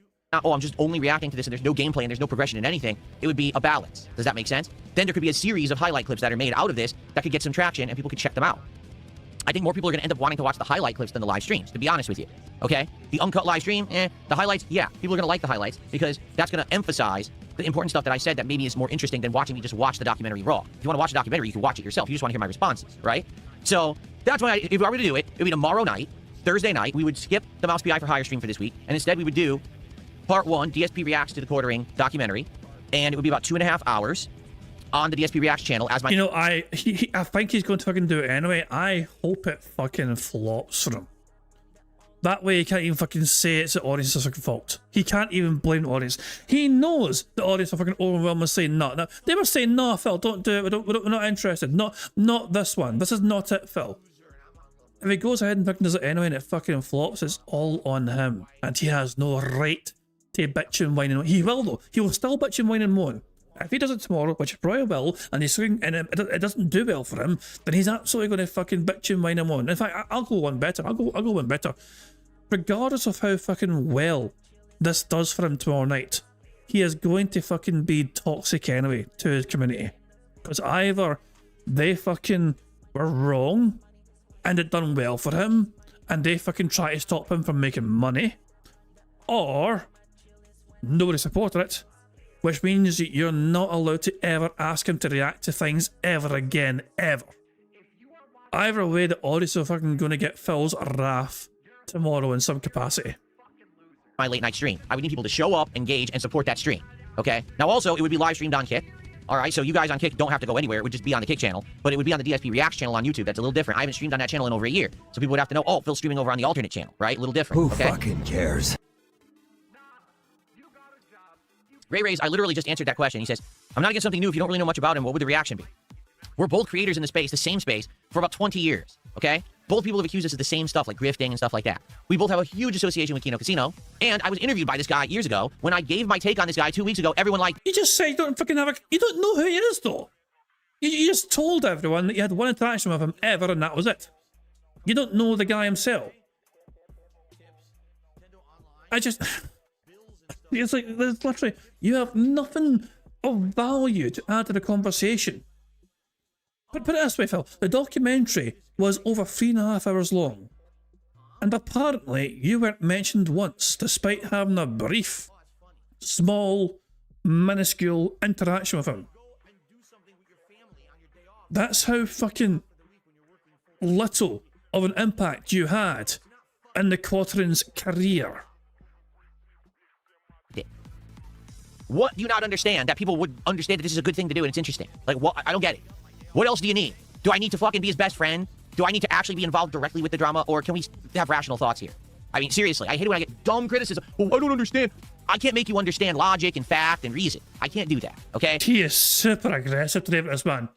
[SPEAKER 2] Oh, I'm just only reacting to this and there's no gameplay and there's no progression in anything. It would be a balance. Does that make sense? Then there could be a series of highlight clips that are made out of this that could get some traction and people could check them out. I think more people are going to end up wanting to watch the highlight clips than the live streams, to be honest with you. Okay? The uncut live stream, the highlights, yeah. People are going to like the highlights because that's going to emphasize the important stuff that I said that maybe is more interesting than watching me just watch the documentary raw. If you want to watch the documentary, you can watch it yourself. You just want to hear my responses, right? So that's why if I were to do it, it would be tomorrow night, Thursday night. We would skip the Mouse PI for Hire stream for this week, and instead we would do Part 1, DSP reacts to the quartering documentary, and it would be about 2.5 hours. on the DSP Reacts channel as my...
[SPEAKER 1] You know, I think he's going to fucking do it anyway. I hope it fucking flops for him. That way he can't even fucking say it's the audience's fucking fault. He can't even blame the audience. He knows the audience are fucking overwhelmed and saying no. They were saying, no, Phil, don't do it. We're not interested. Not this one. This is not it, Phil. If he goes ahead and fucking does it anyway and it fucking flops, it's all on him. And he has no right to bitch and whine and moan. He will though. He will still bitch and whine and moan. If he does it tomorrow, which he probably will, and it doesn't do well for him, then he's absolutely going to fucking bitch and whine and moan. In fact, I'll go one better. I'll go one better. Regardless of how fucking well this does for him tomorrow night, he is going to fucking be toxic anyway to his community. Because either they fucking were wrong and it done well for him and they fucking try to stop him from making money, or nobody supported it, which means you're not allowed to ever ask him to react to things ever again, ever. Either way, the audience are fucking going to get Phil's wrath tomorrow in some capacity.
[SPEAKER 2] My late night stream. I would need people to show up, engage, and support that stream. Okay? Now also, it would be live streamed on Kick. Alright, so you guys on Kick don't have to go anywhere. It would just be on the Kick channel. But it would be on the DSP Reacts channel on YouTube. That's a little different. I haven't streamed on that channel in over a year. So people would have to know, oh, Phil's streaming over on the alternate channel, right? A little different.
[SPEAKER 8] Who fucking cares?
[SPEAKER 2] Ray, I literally just answered that question. He says, I'm not against something new. If you don't really know much about him, what would the reaction be? We're both creators in the space, the same space, for about 20 years, okay? Both people have accused us of the same stuff, like grifting and stuff like that. We both have a huge association with Kino Casino, and I was interviewed by this guy years ago. When I gave my take on this guy 2 weeks ago, everyone like...
[SPEAKER 1] You just say you don't fucking have a... You don't know who he is, though. You just told everyone that you had one interaction with him ever, and that was it. You don't know the guy himself. It's like, there's literally... You have nothing of value to add to the conversation. But put it this way, Phil. The documentary was over 3.5 hours long. And apparently, you weren't mentioned once, despite having a brief, small, minuscule interaction with him. That's how fucking little of an impact you had in the Quaterion's career.
[SPEAKER 2] What do you not understand that people would understand that this is a good thing to do and it's interesting? Like, what? I don't get it. What else do you need? Do I need to fucking be his best friend? Do I need to actually be involved directly with the drama? Or can we have rational thoughts here? I mean, seriously, I hate it when I get dumb criticism. Well, I don't understand. I can't make you understand logic and fact and reason. I can't do that, okay?
[SPEAKER 1] He is super aggressive today with this man.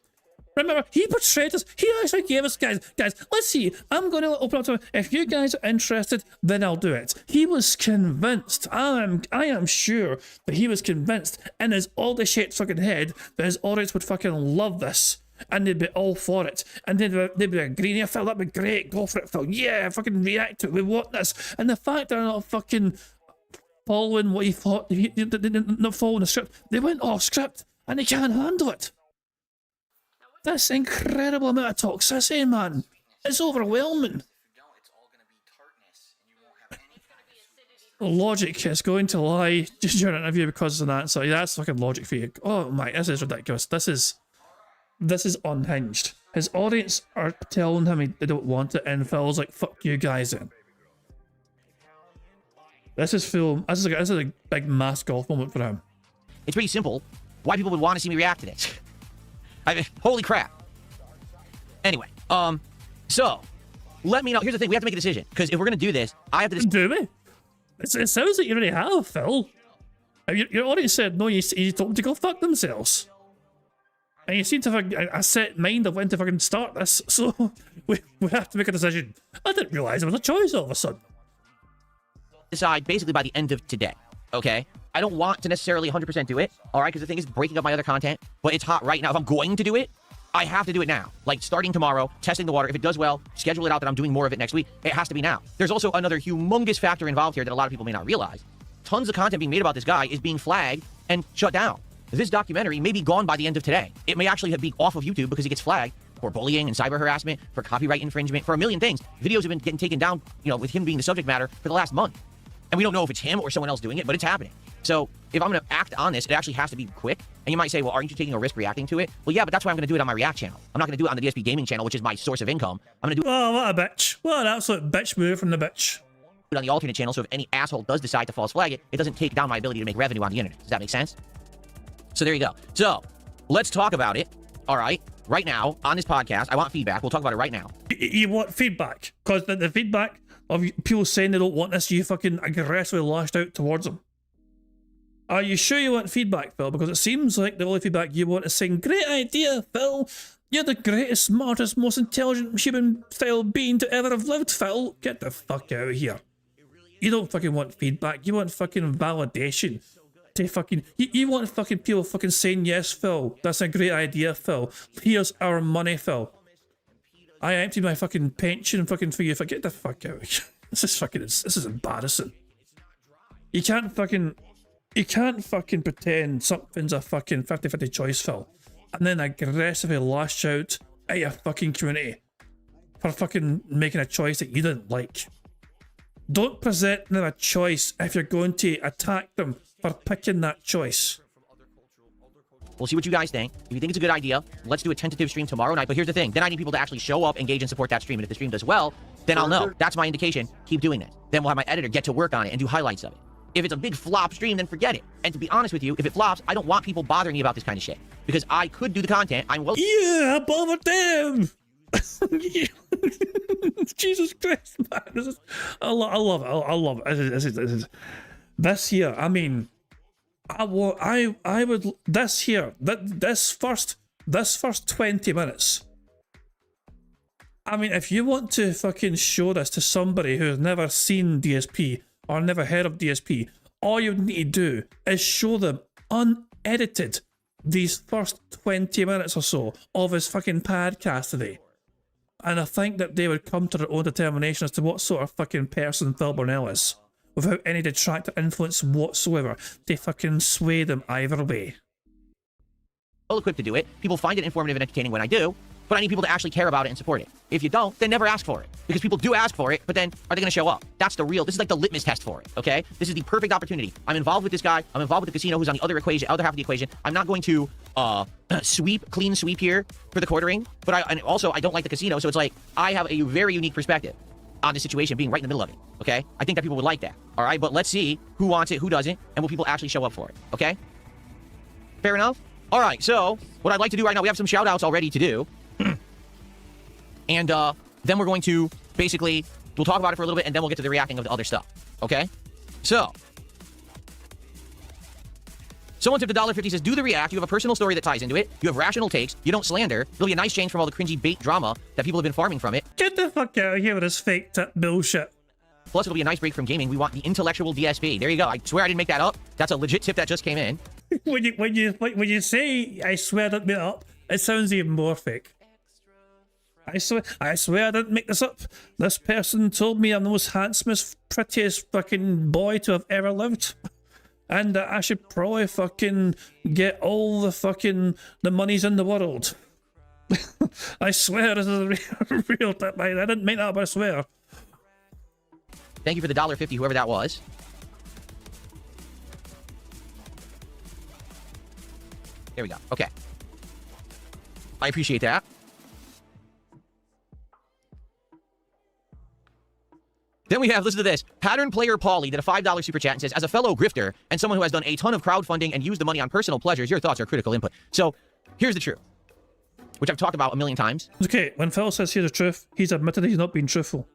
[SPEAKER 1] Remember, he portrayed us. He actually gave us, guys, let's see. I'm going to open up to him. If you guys are interested, then I'll do it. He was convinced. I am sure that he was convinced in his all the shit fucking head that his audience would fucking love this. And they'd be all for it. And they'd be agreeing, yeah, Phil, that'd be great. Go for it, Phil. Yeah, fucking react to it. We want this. And the fact they're not fucking following what he thought, not following the script, they went off script and they can't handle it. That's incredible amount of toxicity, man. It's overwhelming. Logic is going to lie during an interview because of that. So yeah, that's fucking logic for you. Oh my, this is ridiculous. This is unhinged. His audience are telling him they don't want it, and Phil's like, fuck you guys in. This is a big mass golf moment for him.
[SPEAKER 2] It's pretty simple why people would want to see me react to this. I mean, holy crap. Anyway, so, let me know. Here's the thing, we have to make a decision. Because if we're going to do this, I have to...
[SPEAKER 1] Do we? It sounds like you already have, Phil. Your audience said, no, you told them to go fuck themselves. And you seem to have a set mind of when to fucking start this, so we have to make a decision. I didn't realise it was a choice all of a sudden.
[SPEAKER 2] Decide basically by the end of today, okay? I don't want to necessarily 100% do it, alright? Because the thing is breaking up my other content, but it's hot right now. If I'm going to do it, I have to do it now. Like, starting tomorrow, testing the water. If it does well, schedule it out that I'm doing more of it next week. It has to be now. There's also another humongous factor involved here that a lot of people may not realize. Tons of content being made about this guy is being flagged and shut down. This documentary may be gone by the end of today. It may actually be off of YouTube because it gets flagged for bullying and cyber harassment, for copyright infringement, for a million things. Videos have been getting taken down, you know, with him being the subject matter for the last month. And we don't know if it's him or someone else doing it, but it's happening. So if I'm going to act on this, it actually has to be quick. And you might say, well, aren't you taking a risk reacting to it? Well, yeah, but that's why I'm going to do it on my React channel. I'm not going to do it on the DSP Gaming channel, which is my source of income. I'm going to do it.
[SPEAKER 1] Oh, what a bitch. What an absolute bitch move from the bitch.
[SPEAKER 2] On the alternate channel, so if any asshole does decide to false flag it, it doesn't take down my ability to make revenue on the internet. Does that make sense? So there you go. So let's talk about it. All right, right now on this podcast. I want feedback. We'll talk about it right now.
[SPEAKER 1] You want feedback? Because the feedback of people saying they don't want this, you fucking aggressively lashed out towards them. Are you sure you want feedback, Phil? Because it seems like the only feedback you want is saying, great idea, Phil. You're the greatest, smartest, most intelligent human-style being to ever have lived, Phil. Get the fuck out of here. You don't fucking want feedback. You want fucking validation. To fucking, you want fucking people fucking saying, yes, Phil, that's a great idea, Phil. Here's our money, Phil. I emptied my fucking pension fucking for you. Get the fuck out of here. This is embarrassing. You can't fucking pretend something's a fucking 50-50 choice, Phil, and then aggressively lash out at your fucking community for fucking making a choice that you didn't like. Don't present them a choice if you're going to attack them for picking that choice.
[SPEAKER 2] We'll see what you guys think. If you think it's a good idea, let's do a tentative stream tomorrow night. But here's the thing. Then I need people to actually show up, engage, and support that stream. And if the stream does well, then I'll know. That's my indication. Keep doing this. Then we'll have my editor get to work on it and do highlights of it. If it's a big flop stream, then forget it. And to be honest with you, if it flops, I don't want people bothering me about this kind of shit. Because I could do the content. I'm well...
[SPEAKER 1] Yeah, bother them! Jesus Christ, man. I love it. I love it. This here, I mean... I would... This here, this first 20 minutes... I mean, if you want to fucking show this to somebody who's never seen DSP... or never heard of DSP, all you need to do is show them unedited these first 20 minutes or so of his fucking podcast today. And I think that they would come to their own determination as to what sort of fucking person Phil Burnell is, without any detractor influence whatsoever to fucking sway them either way.
[SPEAKER 2] Well equipped to do it. People find it informative and entertaining when I do, but I need people to actually care about it and support it. If you don't, then never ask for it. Because people do ask for it, but then are they going to show up? That's the real, this is like the litmus test for it, okay? This is the perfect opportunity. I'm involved with this guy. I'm involved with the casino who's on the other half of the equation. I'm not going to clean sweep here for the quartering, but I don't like the casino, so it's like, I have a very unique perspective on the situation being right in the middle of it, okay? I think that people would like that, all right? But let's see who wants it, who doesn't, and will people actually show up for it, okay? Fair enough? All right, so what I'd like to do right now, we have some shout outs already to do. And then we're going to basically, we'll talk about it for a little bit, and then we'll get to the reacting of the other stuff. Okay? So, someone tipped $1.50, says, do the react. You have a personal story that ties into it. You have rational takes. You don't slander. It'll be a nice change from all the cringy bait drama that people have been farming from it.
[SPEAKER 1] Get the fuck out of here with this fake tip bullshit.
[SPEAKER 2] Plus, it'll be a nice break from gaming. We want the intellectual DSP. There you go. I swear I didn't make that up. That's a legit tip that just came in.
[SPEAKER 1] when you say, I swear I didn't make it up, it sounds even more fake. I swear I didn't make this up. This person told me I'm the most handsomest, prettiest fucking boy to have ever lived. And that I should probably fucking get all the monies in the world. I swear this is a real tip. I didn't make that up, I swear.
[SPEAKER 2] Thank you for the $1.50, whoever that was. There we go. Okay. I appreciate that. Then we have, listen to this, Pattern Player Paulie did a $5 super chat and says, as a fellow grifter and someone who has done a ton of crowdfunding and used the money on personal pleasures, your thoughts are critical input. So, here's the truth, which I've talked about a million times.
[SPEAKER 1] Okay, when Phil says here's the truth, he's admitted he's not being truthful.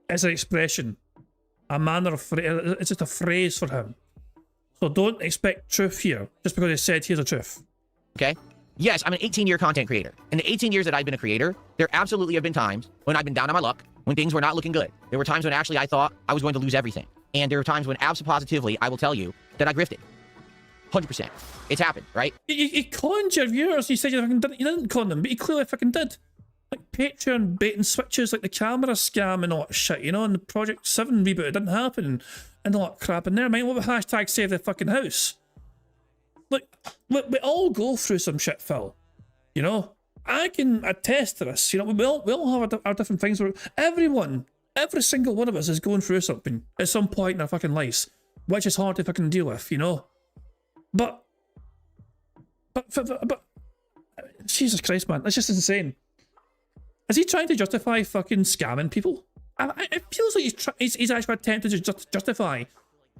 [SPEAKER 1] It's an expression, a manner of phrase, it's just a phrase for him. So don't expect truth here, just because he said here's the truth.
[SPEAKER 2] Okay? Yes, I'm an 18-year content creator. In the 18 years that I've been a creator, there absolutely have been times when I've been down on my luck, when things were not looking good. There were times when actually I thought I was going to lose everything. And there were times when positively, I will tell you that I grifted. 100%. It's happened, right?
[SPEAKER 1] You conned your viewers. You said you didn't con them, but you clearly fucking did. Like Patreon bait and switches, like the camera scam and all that shit, you know, and the Project 7 reboot, it didn't happen, and all that crap. And never mind, what would hashtag save the fucking house? Look, we all go through some shit, Phil. You know? I can attest to this, you know, we all have our different things where every single one of us is going through something at some point in our fucking lives, which is hard to fucking deal with, you know? But Jesus Christ, man, that's just insane. Is he trying to justify fucking scamming people? It feels like he's actually attempting to justify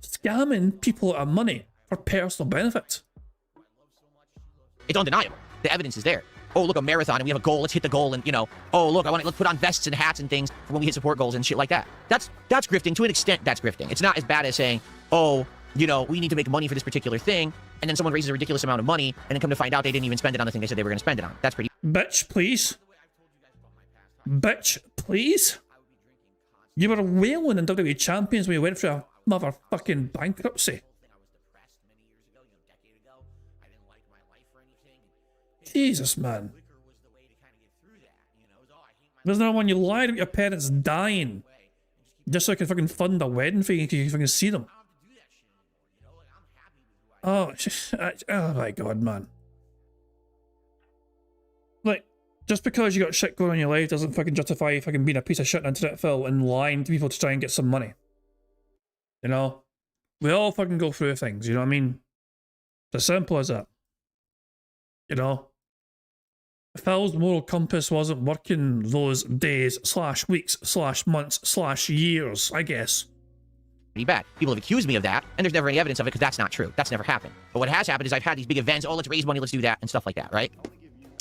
[SPEAKER 1] scamming people out of money for personal benefit.
[SPEAKER 2] It's undeniable. The evidence is there. Oh, look, a marathon, and we have a goal. Let's hit the goal, and, you know, oh, look, let's put on vests and hats and things for when we hit support goals and shit like that. That's grifting. To an extent, that's grifting. It's not as bad as saying, oh, you know, we need to make money for this particular thing, and then someone raises a ridiculous amount of money, and then come to find out they didn't even spend it on the thing they said they were going to spend it on. That's pretty...
[SPEAKER 1] Bitch, please. Bitch, please. You were wailing in WWE Champions when you went through a motherfucking bankruptcy. Jesus, man. Wasn't there one you lied about your parents dying just so I could fucking fund a wedding for you and you can fucking see them? Oh, oh my god, man. Like, just because you got shit going on in your life doesn't fucking justify you fucking being a piece of shit on internet, Phil, and lying to people to try and get some money. You know? We all fucking go through things, you know what I mean? It's as simple as that. You know? Phil's moral compass wasn't working those days, /weeks, months, /years, I guess.
[SPEAKER 2] Pretty bad. People have accused me of that, and there's never any evidence of it because that's not true. That's never happened. But what has happened is I've had these big events, oh, let's raise money, let's do that, and stuff like that, right?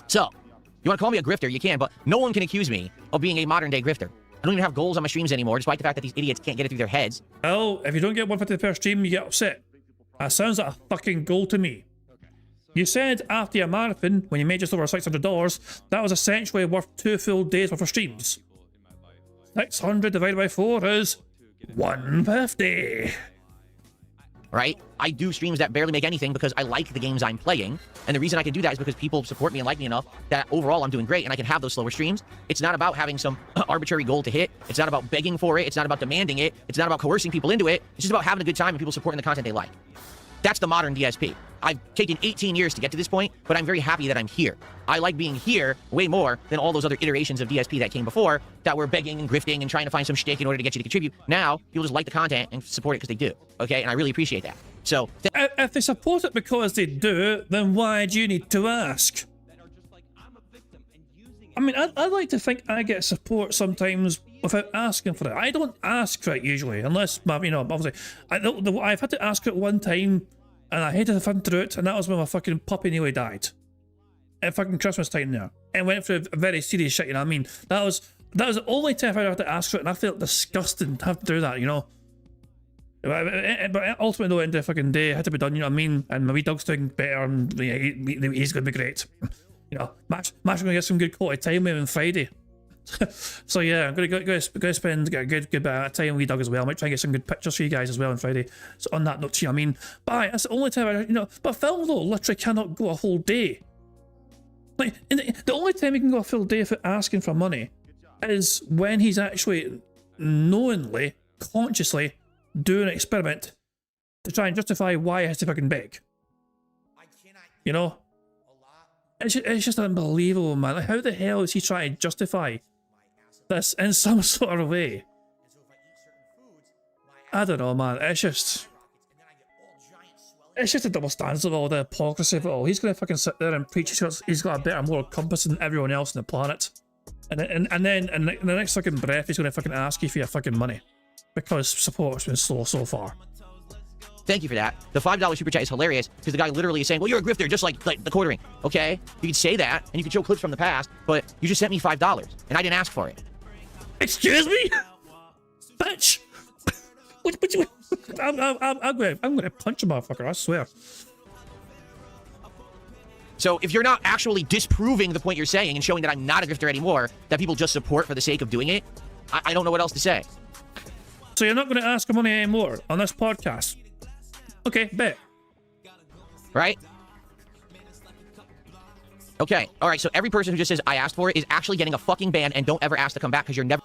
[SPEAKER 2] So, you want to call me a grifter, you can, but no one can accuse me of being a modern-day grifter. I don't even have goals on my streams anymore, despite the fact that these idiots can't get it through their heads.
[SPEAKER 1] Oh, if you don't get 150 per stream, you get upset. That sounds like a fucking goal to me. You said after your marathon, when you made just over $600, that was essentially worth 2 full days worth of streams. 600 divided by 4 is 150.
[SPEAKER 2] Right? I do streams that barely make anything because I like the games I'm playing. And the reason I can do that is because people support me and like me enough that overall I'm doing great and I can have those slower streams. It's not about having some arbitrary goal to hit. It's not about begging for it. It's not about demanding it. It's not about coercing people into it. It's just about having a good time and people supporting the content they like. That's the modern DSP. I've taken 18 years to get to this point, but I'm very happy that I'm here. I like being here way more than all those other iterations of DSP that came before that were begging and grifting and trying to find some shtick in order to get you to contribute. Now, people just like the content and support it because they do, okay? And I really appreciate that. So...
[SPEAKER 1] if they support it because they do, then why do you need to ask? I mean, I like to think I get support sometimes without asking for it. I don't ask for it usually, unless, you know, obviously, I've had to ask for it one time, and I hated to fund through it, and that was when my fucking puppy nearly died. At fucking Christmas time there. And went through a very serious shit, you know what I mean? That was the only time I had to ask for it, and I felt disgusting to have to do that, you know? But ultimately, though, at the end of the fucking day, it had to be done, you know what I mean? And my wee dog's doing better, and he's going to be great. You know, Matt's going to get some good quality time with him on Friday. So yeah, I'm going to spend a good bit of time with dog as well. I might try and get some good pictures for you guys as well on Friday. So on that note, you know what I mean? But that's the only time I, you know, but Phil though literally cannot go a whole day. Like, the only time he can go a full day without asking for money is when he's actually knowingly, consciously doing an experiment to try and justify why he has to fucking beg. You know? It's just unbelievable, man. Like, how the hell is he trying to justify this in some sort of way? I don't know, man. It's just a double standard of all the hypocrisy of it all. He's gonna fucking sit there and preach he's got a better moral compass than everyone else on the planet, and then in the next fucking breath he's gonna fucking ask you for your fucking money because support's been slow so far.
[SPEAKER 2] Thank you for that. The $5 super chat is hilarious because the guy literally is saying, well, you're a grifter, just like the quartering. Okay? You could say that, and you could show clips from the past, but you just sent me $5, and I didn't ask for it.
[SPEAKER 1] Excuse me? Bitch! I'm gonna punch a motherfucker, I swear.
[SPEAKER 2] So if you're not actually disproving the point you're saying and showing that I'm not a grifter anymore, that people just support for the sake of doing it, I don't know what else to say.
[SPEAKER 1] So you're not going to ask for money anymore on this podcast? Okay, bet.
[SPEAKER 2] Right? Okay, alright, so every person who just says, I asked for it, is actually getting a fucking ban, and don't ever ask to come back, because you're never...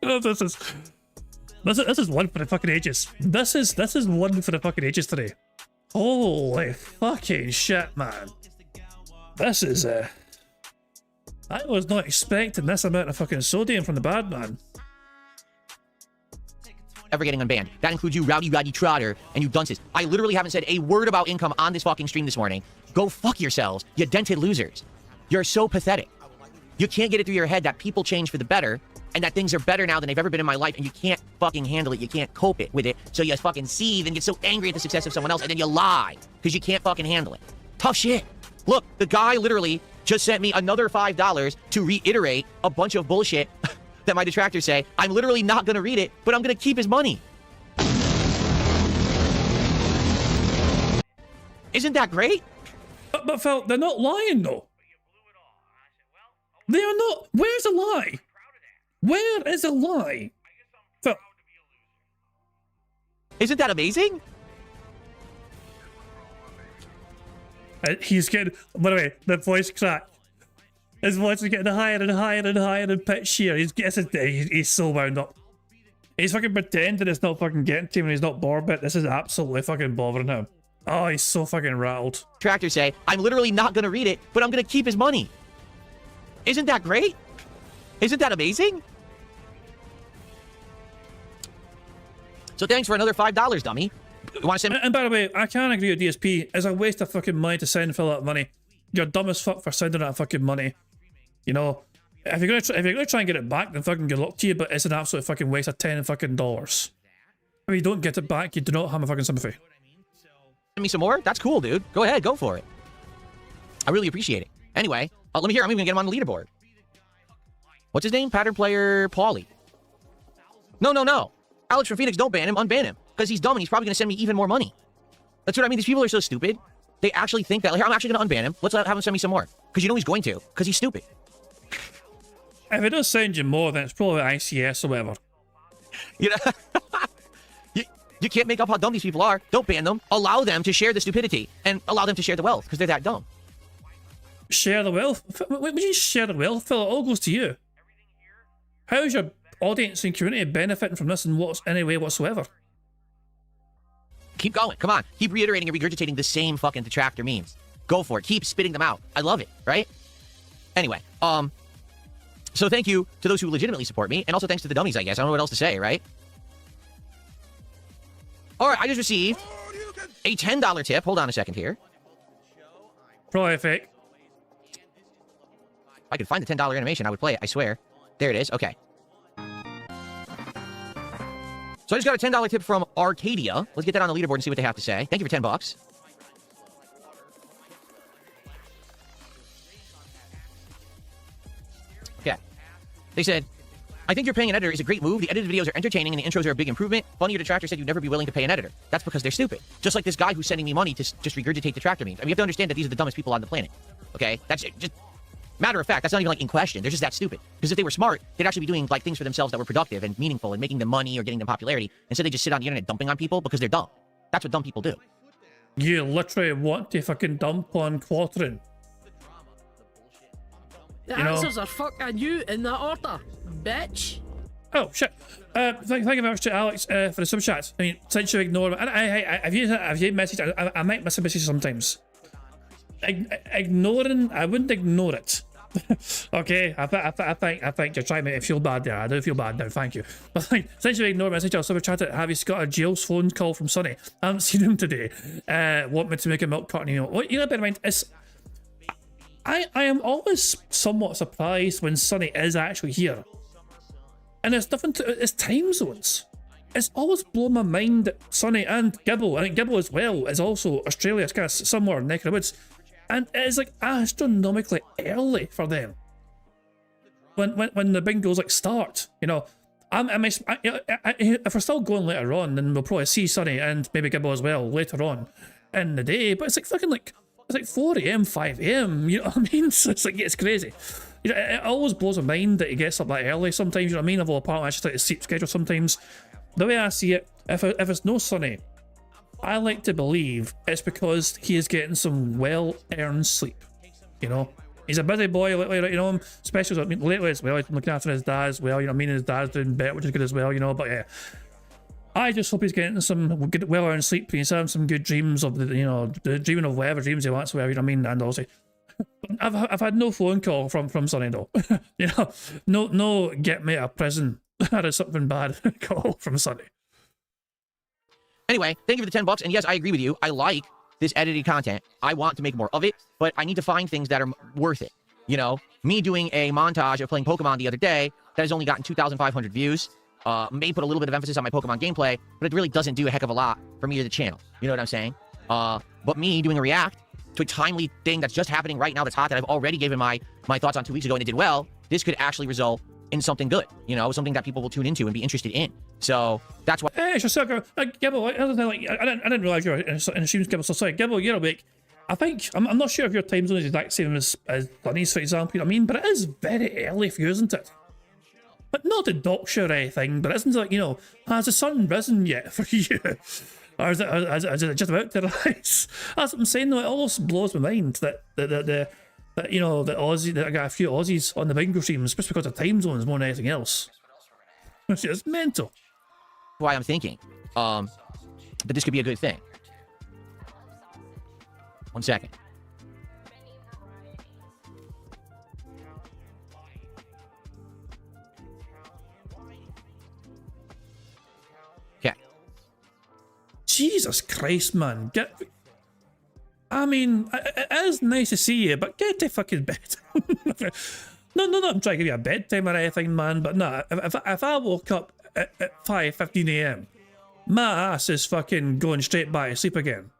[SPEAKER 1] Oh, this is one for the fucking ages. This is one for the fucking ages today. Holy fucking shit, man. This is, I was not expecting this amount of fucking sodium from the bad man.
[SPEAKER 2] Ever getting unbanned. That includes you, Rowdy Trotter, and you dunces. I literally haven't said a word about income on this fucking stream this morning. Go fuck yourselves, you dented losers. You're so pathetic. You can't get it through your head that people change for the better and that things are better now than they've ever been in my life, and you can't fucking handle it. You can't cope it with it. So you fucking seethe and get so angry at the success of someone else, and then you lie because you can't fucking handle it. Tough shit. Look, the guy literally just sent me another $5 to reiterate a bunch of bullshit that my detractors say. I'm literally not going to read it, but I'm going to keep his money. Isn't that great?
[SPEAKER 1] But Phil, they're not lying though. They are not. Where's the lie? Where is the lie? Phil.
[SPEAKER 2] Isn't that amazing?
[SPEAKER 1] He's getting, by the way, the voice crack. His voice is getting higher and higher and higher in pitch here. He's so wound up. He's fucking pretending it's not fucking getting to him and he's not bored, but this is absolutely fucking bothering him. Oh, he's so fucking rattled.
[SPEAKER 2] Detractors say, I'm literally not going to read it, but I'm going to keep his money. Isn't that great? Isn't that amazing? So thanks for another $5, dummy. You want to send me?
[SPEAKER 1] And by the way, I can't agree with DSP. It's a waste of fucking money to send Phil that money. You're dumb as fuck for sending that fucking money. You know, if you're gonna try and get it back, then fucking good luck to you. But it's an absolute fucking waste of $10 fucking dollars. If you don't get it back, you do not have my fucking sympathy.
[SPEAKER 2] Send me some more? That's cool, dude. Go ahead, go for it. I really appreciate it. Anyway, let me hear. I'm even gonna get him on the leaderboard. What's his name? Pattern player Paulie. No. Alex from Phoenix, don't ban him. Unban him. Because he's dumb and he's probably gonna send me even more money. That's what I mean. These people are so stupid. They actually think that. Here, I'm actually gonna unban him. Let's have him send me some more. Because you know he's going to. Because he's stupid.
[SPEAKER 1] If it does send you more, then it's probably ICS or whatever.
[SPEAKER 2] You know, you can't make up how dumb these people are. Don't ban them. Allow them to share the stupidity and allow them to share the wealth because they're that dumb.
[SPEAKER 1] Share the wealth? What do you share the wealth, Phil? It all goes to you. How's your audience and community benefiting from this in any way whatsoever?
[SPEAKER 2] Keep going. Come on. Keep reiterating and regurgitating the same fucking detractor memes. Go for it. Keep spitting them out. I love it, right? Anyway, so thank you to those who legitimately support me, and also thanks to the dummies, I guess. I don't know what else to say, right? All right, I just received a $10 tip. Hold on a second here.
[SPEAKER 1] Probably fake.
[SPEAKER 2] If I could find the $10 animation, I would play it, I swear. There it is. Okay. So I just got a $10 tip from Arcadia. Let's get that on the leaderboard and see what they have to say. Thank you for $10. Okay. They said, I think you're paying an editor is a great move. The edited videos are entertaining and the intros are a big improvement. Funny, your detractor said you'd never be willing to pay an editor. That's because they're stupid. Just like this guy who's sending me money to just regurgitate detractor memes. I mean, you have to understand that these are the dumbest people on the planet. Okay? That's just matter of fact. That's not even like in question. They're just that stupid. Because if they were smart, they'd actually be doing like things for themselves that were productive and meaningful and making them money or getting them popularity. Instead, they just sit on the internet dumping on people because they're dumb. That's what dumb people do.
[SPEAKER 1] You literally want to fucking dump on Quartering.
[SPEAKER 13] The answers are fucking you in that order, bitch.
[SPEAKER 1] Oh, shit. Thank you very much to Alex for the super chat. I mean, since you ignore me, have you message? I might miss a message sometimes. Ignoring, I wouldn't ignore it. Okay, I think you're trying to make me feel bad there. I do feel bad now, thank you. But since you ignore message, I'll super chat it. Have you got a Jill's phone call from Sonny? I haven't seen him today. Want me to make a milk carton? You know, what you gotta bear in mind is, I am always somewhat surprised when Sonny is actually here. And it's nothing to, it's time zones. It's always blown my mind that Sonny and Gibble, I think Gibble as well, is also Australia, it's kind of somewhere neck of the woods. And it's like astronomically early for them. When the bingos like start, you know. If we're still going later on, then we'll probably see Sonny and maybe Gibble as well later on in the day. But it's like fucking like, it's like 4 AM, 5 AM, you know what I mean? So it's like, it's crazy. You know, it always blows my mind that he gets up that early sometimes, you know what I mean? Although apparently I just like to sleep schedule sometimes. The way I see it, if it's no Sonny, I like to believe it's because he is getting some well-earned sleep, you know? He's a busy boy lately, you know, especially lately as well. He's been looking after his dad as well, you know what I mean? His dad's doing better, which is good as well, you know, but yeah. I just hope he's getting some good, well-earned sleep. He's having some good dreams of the, you know, dreaming of whatever dreams he wants, whatever, you know what I mean? And also, I've had no phone call from Sonny though. You know, no get me out of prison. That is something bad call from Sonny.
[SPEAKER 2] Anyway, thank you for the $10. And yes, I agree with you. I like this edited content. I want to make more of it, but I need to find things that are worth it. You know, me doing a montage of playing Pokemon the other day that has only gotten 2,500 views. May put a little bit of emphasis on my Pokemon gameplay, but it really doesn't do a heck of a lot for me or the channel. You know what I'm saying? But me doing a react to a timely thing that's just happening right now that's hot that I've already given my thoughts on 2 weeks ago and it did well, this could actually result in something good. You know, something that people will tune into and be interested in. So that's why.
[SPEAKER 1] Hey, it's just Gibble, I didn't realize you were in a stream, Gibble, so sorry, Gibble, you're awake. I think, I'm not sure if your time zone is the exact same as Bunny's, for example, you know what I mean? But it is very early for you, isn't it? But not to dox you or anything, but isn't it like, you know, has the sun risen yet for you? Or is it just about to rise? That's what I'm saying, though. It almost blows my mind that you know, that I got a few Aussies on the bingo streams just because of time zones more than anything else. It's mental.
[SPEAKER 2] Why I'm thinking that this could be a good thing. 1 second. Okay.
[SPEAKER 1] Jesus Christ, man. I mean, it is nice to see you, but get to fucking bed. No, I'm trying to give you a bedtime or anything, man, but nah, if I woke up at 5:15 a.m, my ass is fucking going straight back to sleep again.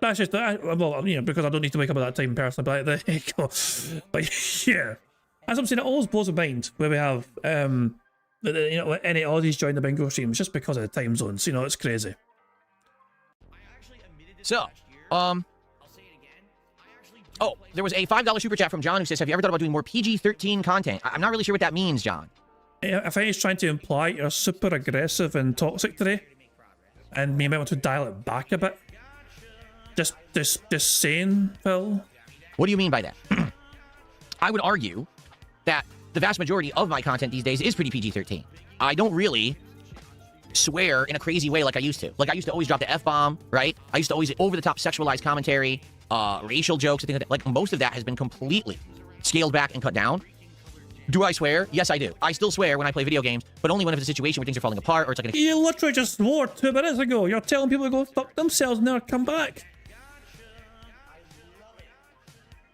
[SPEAKER 1] That's just, well, you know, because I don't need to wake up at that time personally, but there you go. But yeah, as I'm saying, it always blows my mind where we have, you know, any Aussies join the bingo streams just because of the time zones. You know, it's crazy.
[SPEAKER 2] So, oh, there was a $5 super chat from John who says, have you ever thought about doing more PG-13 content? I'm not really sure what that means, John.
[SPEAKER 1] I think he's trying to imply you're super aggressive and toxic today, and me might want to dial it back a bit. Just saying, Phil.
[SPEAKER 2] What do you mean by that? I would argue that the vast majority of my content these days is pretty PG-13. I don't really swear in a crazy way like I used to. Like, I used to always drop the F-bomb, right? I used to always over-the-top sexualized commentary, racial jokes, and things like that. Like, most of that has been completely scaled back and cut down. Do I swear? Yes, I do. I still swear when I play video games, but only when it's a situation where things are falling apart or it's like
[SPEAKER 1] You literally just swore 2 minutes ago. You're telling people to go fuck themselves and never come back.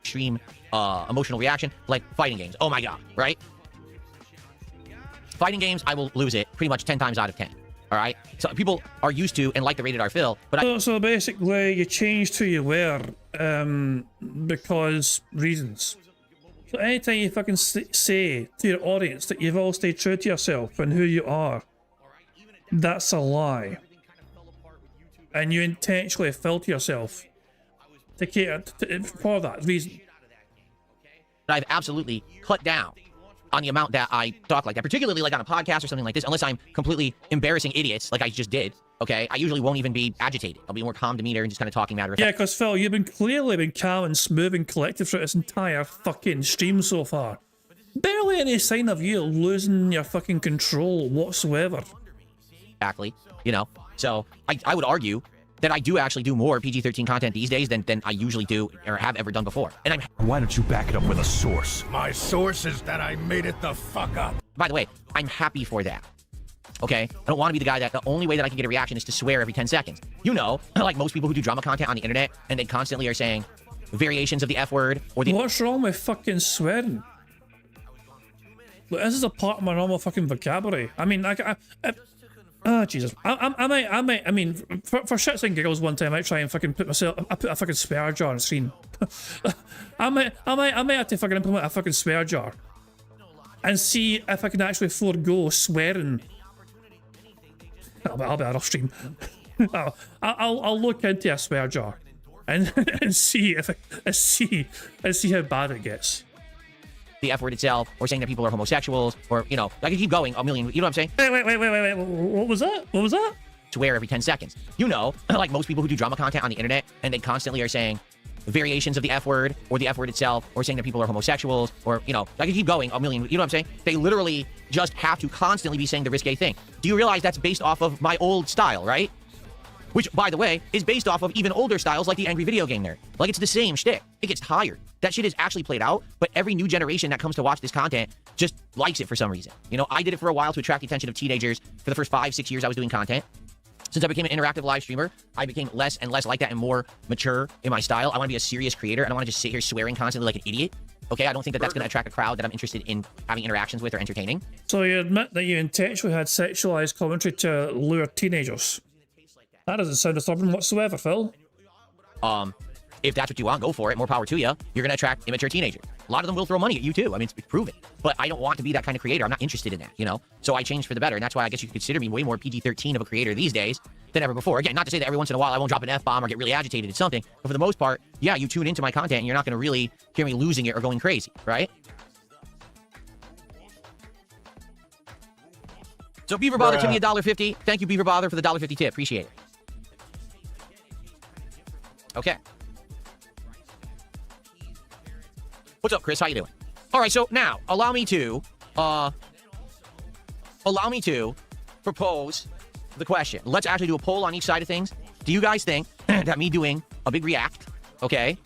[SPEAKER 2] extreme emotional reaction, like fighting games. Oh my god, right? Fighting games, I will lose it pretty much 10 times out of 10. All right? So people are used to and like the rated R fill, but
[SPEAKER 1] so basically, you changed who you were because reasons. So anytime you fucking say to your audience that you've all stayed true to yourself and who you are, that's a lie. And you intentionally filter yourself to cater for that reason.
[SPEAKER 2] I've absolutely cut down on the amount that I talk like that, particularly like on a podcast or something like this, unless I'm completely embarrassing idiots like I just did, okay? I usually won't even be agitated. I'll be more calm demeanor and just kind of talking matter of fact.
[SPEAKER 1] Yeah, because Phil, you've been clearly calm and smooth and collected throughout this entire fucking stream so far. Barely any sign of you losing your fucking control whatsoever.
[SPEAKER 2] Exactly, you know? So I would argue that I do actually do more PG-13 content these days than I usually do or have ever done before. And
[SPEAKER 7] Why don't you back it up with a source?
[SPEAKER 8] My source is that I made it the fuck up.
[SPEAKER 2] By the way, I'm happy for that. Okay? I don't want to be the guy that the only way that I can get a reaction is to swear every 10 seconds. You know, like most people who do drama content on the internet and they constantly are saying variations of the F word or the...
[SPEAKER 1] What's wrong with fucking swearing? Look, this is a part of my normal fucking vocabulary. I mean, oh, Jesus. I mean, for shits and giggles one time, I might try and fucking put a fucking swear jar on the screen. I might have to fucking implement a fucking swear jar and see if I can actually forego swearing. I'll be out of stream. I'll look into a swear jar and see how bad it gets.
[SPEAKER 2] The F word itself, or saying that people are homosexuals, or, you know, I can keep going a million, you know what I'm saying?
[SPEAKER 1] Wait, what was that? What was that?
[SPEAKER 2] Swear every 10 seconds. You know, like most people who do drama content on the internet, and they constantly are saying variations of the F word, or the F word itself, or saying that people are homosexuals, or, you know, I can keep going a million, you know what I'm saying? They literally just have to constantly be saying the risque thing. Do you realize that's based off of my old style, right? Which, by the way, is based off of even older styles like the Angry Video Game Nerd. Like, it's the same shtick. It gets tired. That shit is actually played out, but every new generation that comes to watch this content just likes it for some reason. You know, I did it for a while to attract the attention of teenagers for the first 5-6 years I was doing content. Since I became an interactive live streamer, I became less and less like that and more mature in my style. I want to be a serious creator. I don't want to just sit here swearing constantly like an idiot. Okay, I don't think that that's going to attract a crowd that I'm interested in having interactions with or entertaining.
[SPEAKER 1] So you admit that you intentionally had sexualized commentary to lure teenagers. That doesn't sound disturbing whatsoever, Phil.
[SPEAKER 2] If that's what you want, go for it. More power to you. You're going to attract immature teenagers. A lot of them will throw money at you too. I mean, it's proven. But I don't want to be that kind of creator. I'm not interested in that, you know? So I changed for the better. And that's why I guess you could consider me way more PG-13 of a creator these days than ever before. Again, not to say that every once in a while I won't drop an F-bomb or get really agitated at something. But for the most part, yeah, you tune into my content and you're not going to really hear me losing it or going crazy, right? So Beaver Bother tipped me $1.50. Thank you, Beaver Bother, for the $1.50 tip. Appreciate it. Okay. What's up, Chris? How you doing? All right, so now allow me to propose the question. Let's actually do a poll on each side of things. Do you guys think that me doing a big react, okay,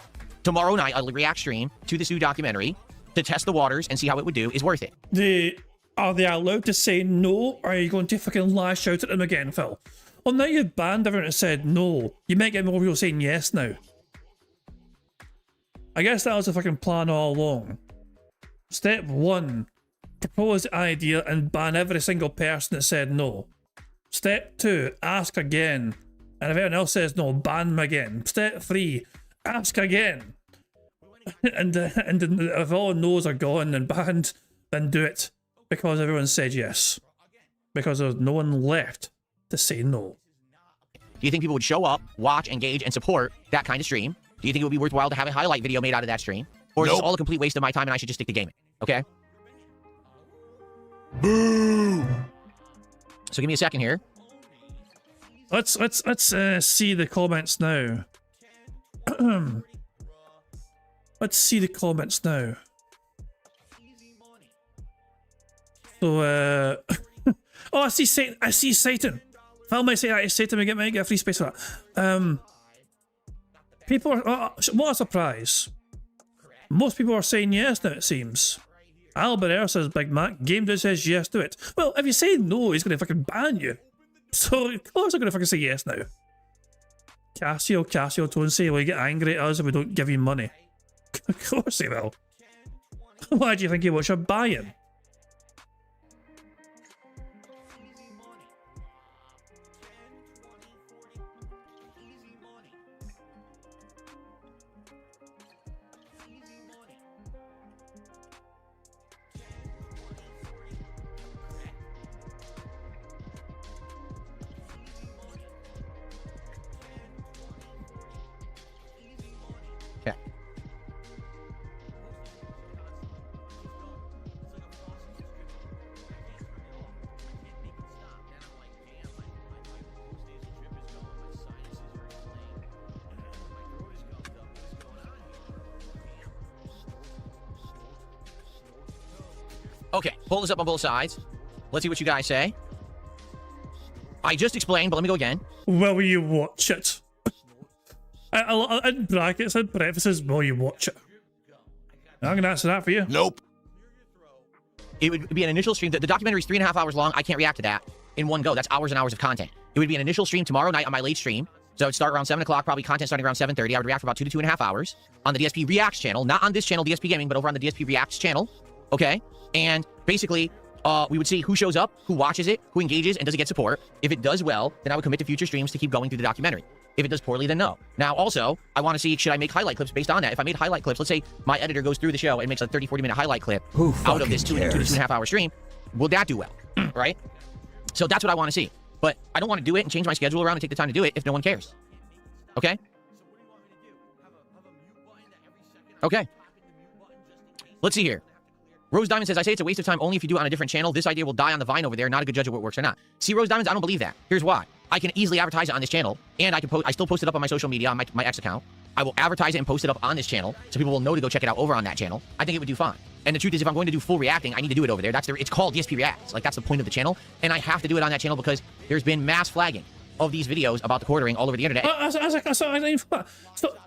[SPEAKER 2] tomorrow night, a react stream to this new documentary to test the waters and see how it would do is worth it?
[SPEAKER 1] Are they allowed to say no, or are you going to fucking lash out at them again, Phil? Well, now you've banned everyone that said no. You might get more people saying yes now. I guess that was the fucking plan all along. Step 1, propose the idea and ban every single person that said no. Step 2, ask again. And if anyone else says no, ban them again. Step 3, ask again. and if all no's are gone and banned, then do it. Because everyone said yes. Because there's no one left to say no.
[SPEAKER 2] Do you think people would show up, watch, engage, and support that kind of stream? Do you think it would be worthwhile to have a highlight video made out of that stream? Or is this all a complete waste of my time and I should just stick to gaming? Okay? Boo! So give me a second here.
[SPEAKER 1] Let's see the comments now. Let's see the comments now. So oh, I see Satan. Phil might say that Satan might get a free space for that. People are what a surprise. Most people are saying yes now, it seems. Albert Air says Big Mac. Game Dude says yes to it. Well, if you say no, he's gonna fucking ban you. So of course I'm gonna fucking say yes now. Cassio Tone say, will you get angry at us if we don't give you money? Of course he will. Why do you think he wants your buy-in?
[SPEAKER 2] Okay, pull this up on both sides. Let's see what you guys say. I just explained, but let me go again.
[SPEAKER 1] Will you watch it? In brackets and parentheses, will you watch it? I'm gonna answer that for you.
[SPEAKER 2] Nope. It would be an initial stream. The documentary is 3.5 hours long. I can't react to that in one go. That's hours and hours of content. It would be an initial stream tomorrow night on my late stream. So it would start around 7 o'clock, probably content starting around 7:30. I would react for about 2 to 2.5 hours on the DSP Reacts channel. Not on this channel, DSP Gaming, but over on the DSP Reacts channel. Okay? And basically, we would see who shows up, who watches it, who engages, and does it get support. If it does well, then I would commit to future streams to keep going through the documentary. If it does poorly, then no. Now, also, I want to see, should I make highlight clips based on that? If I made highlight clips, let's say my editor goes through the show and makes a 30-40 minute highlight clip out of this 2 to 2.5 hour stream, will that do well? Right? So that's what I want to see. But I don't want to do it and change my schedule around and take the time to do it if no one cares. Okay? Okay. Let's see here. Rose Diamond says, I say it's a waste of time only if you do it on a different channel. This idea will die on the vine over there. Not a good judge of what works or not. See, Rose Diamonds, I don't believe that. Here's why. I can easily advertise it on this channel, and I still post it up on my social media, on my X account. I will advertise it and post it up on this channel, so people will know to go check it out over on that channel. I think it would do fine. And the truth is, if I'm going to do full reacting, I need to do it over there. It's called DSP Reacts. Like, that's the point of the channel. And I have to do it on that channel because there's been mass flagging of these videos about the quartering all over the internet.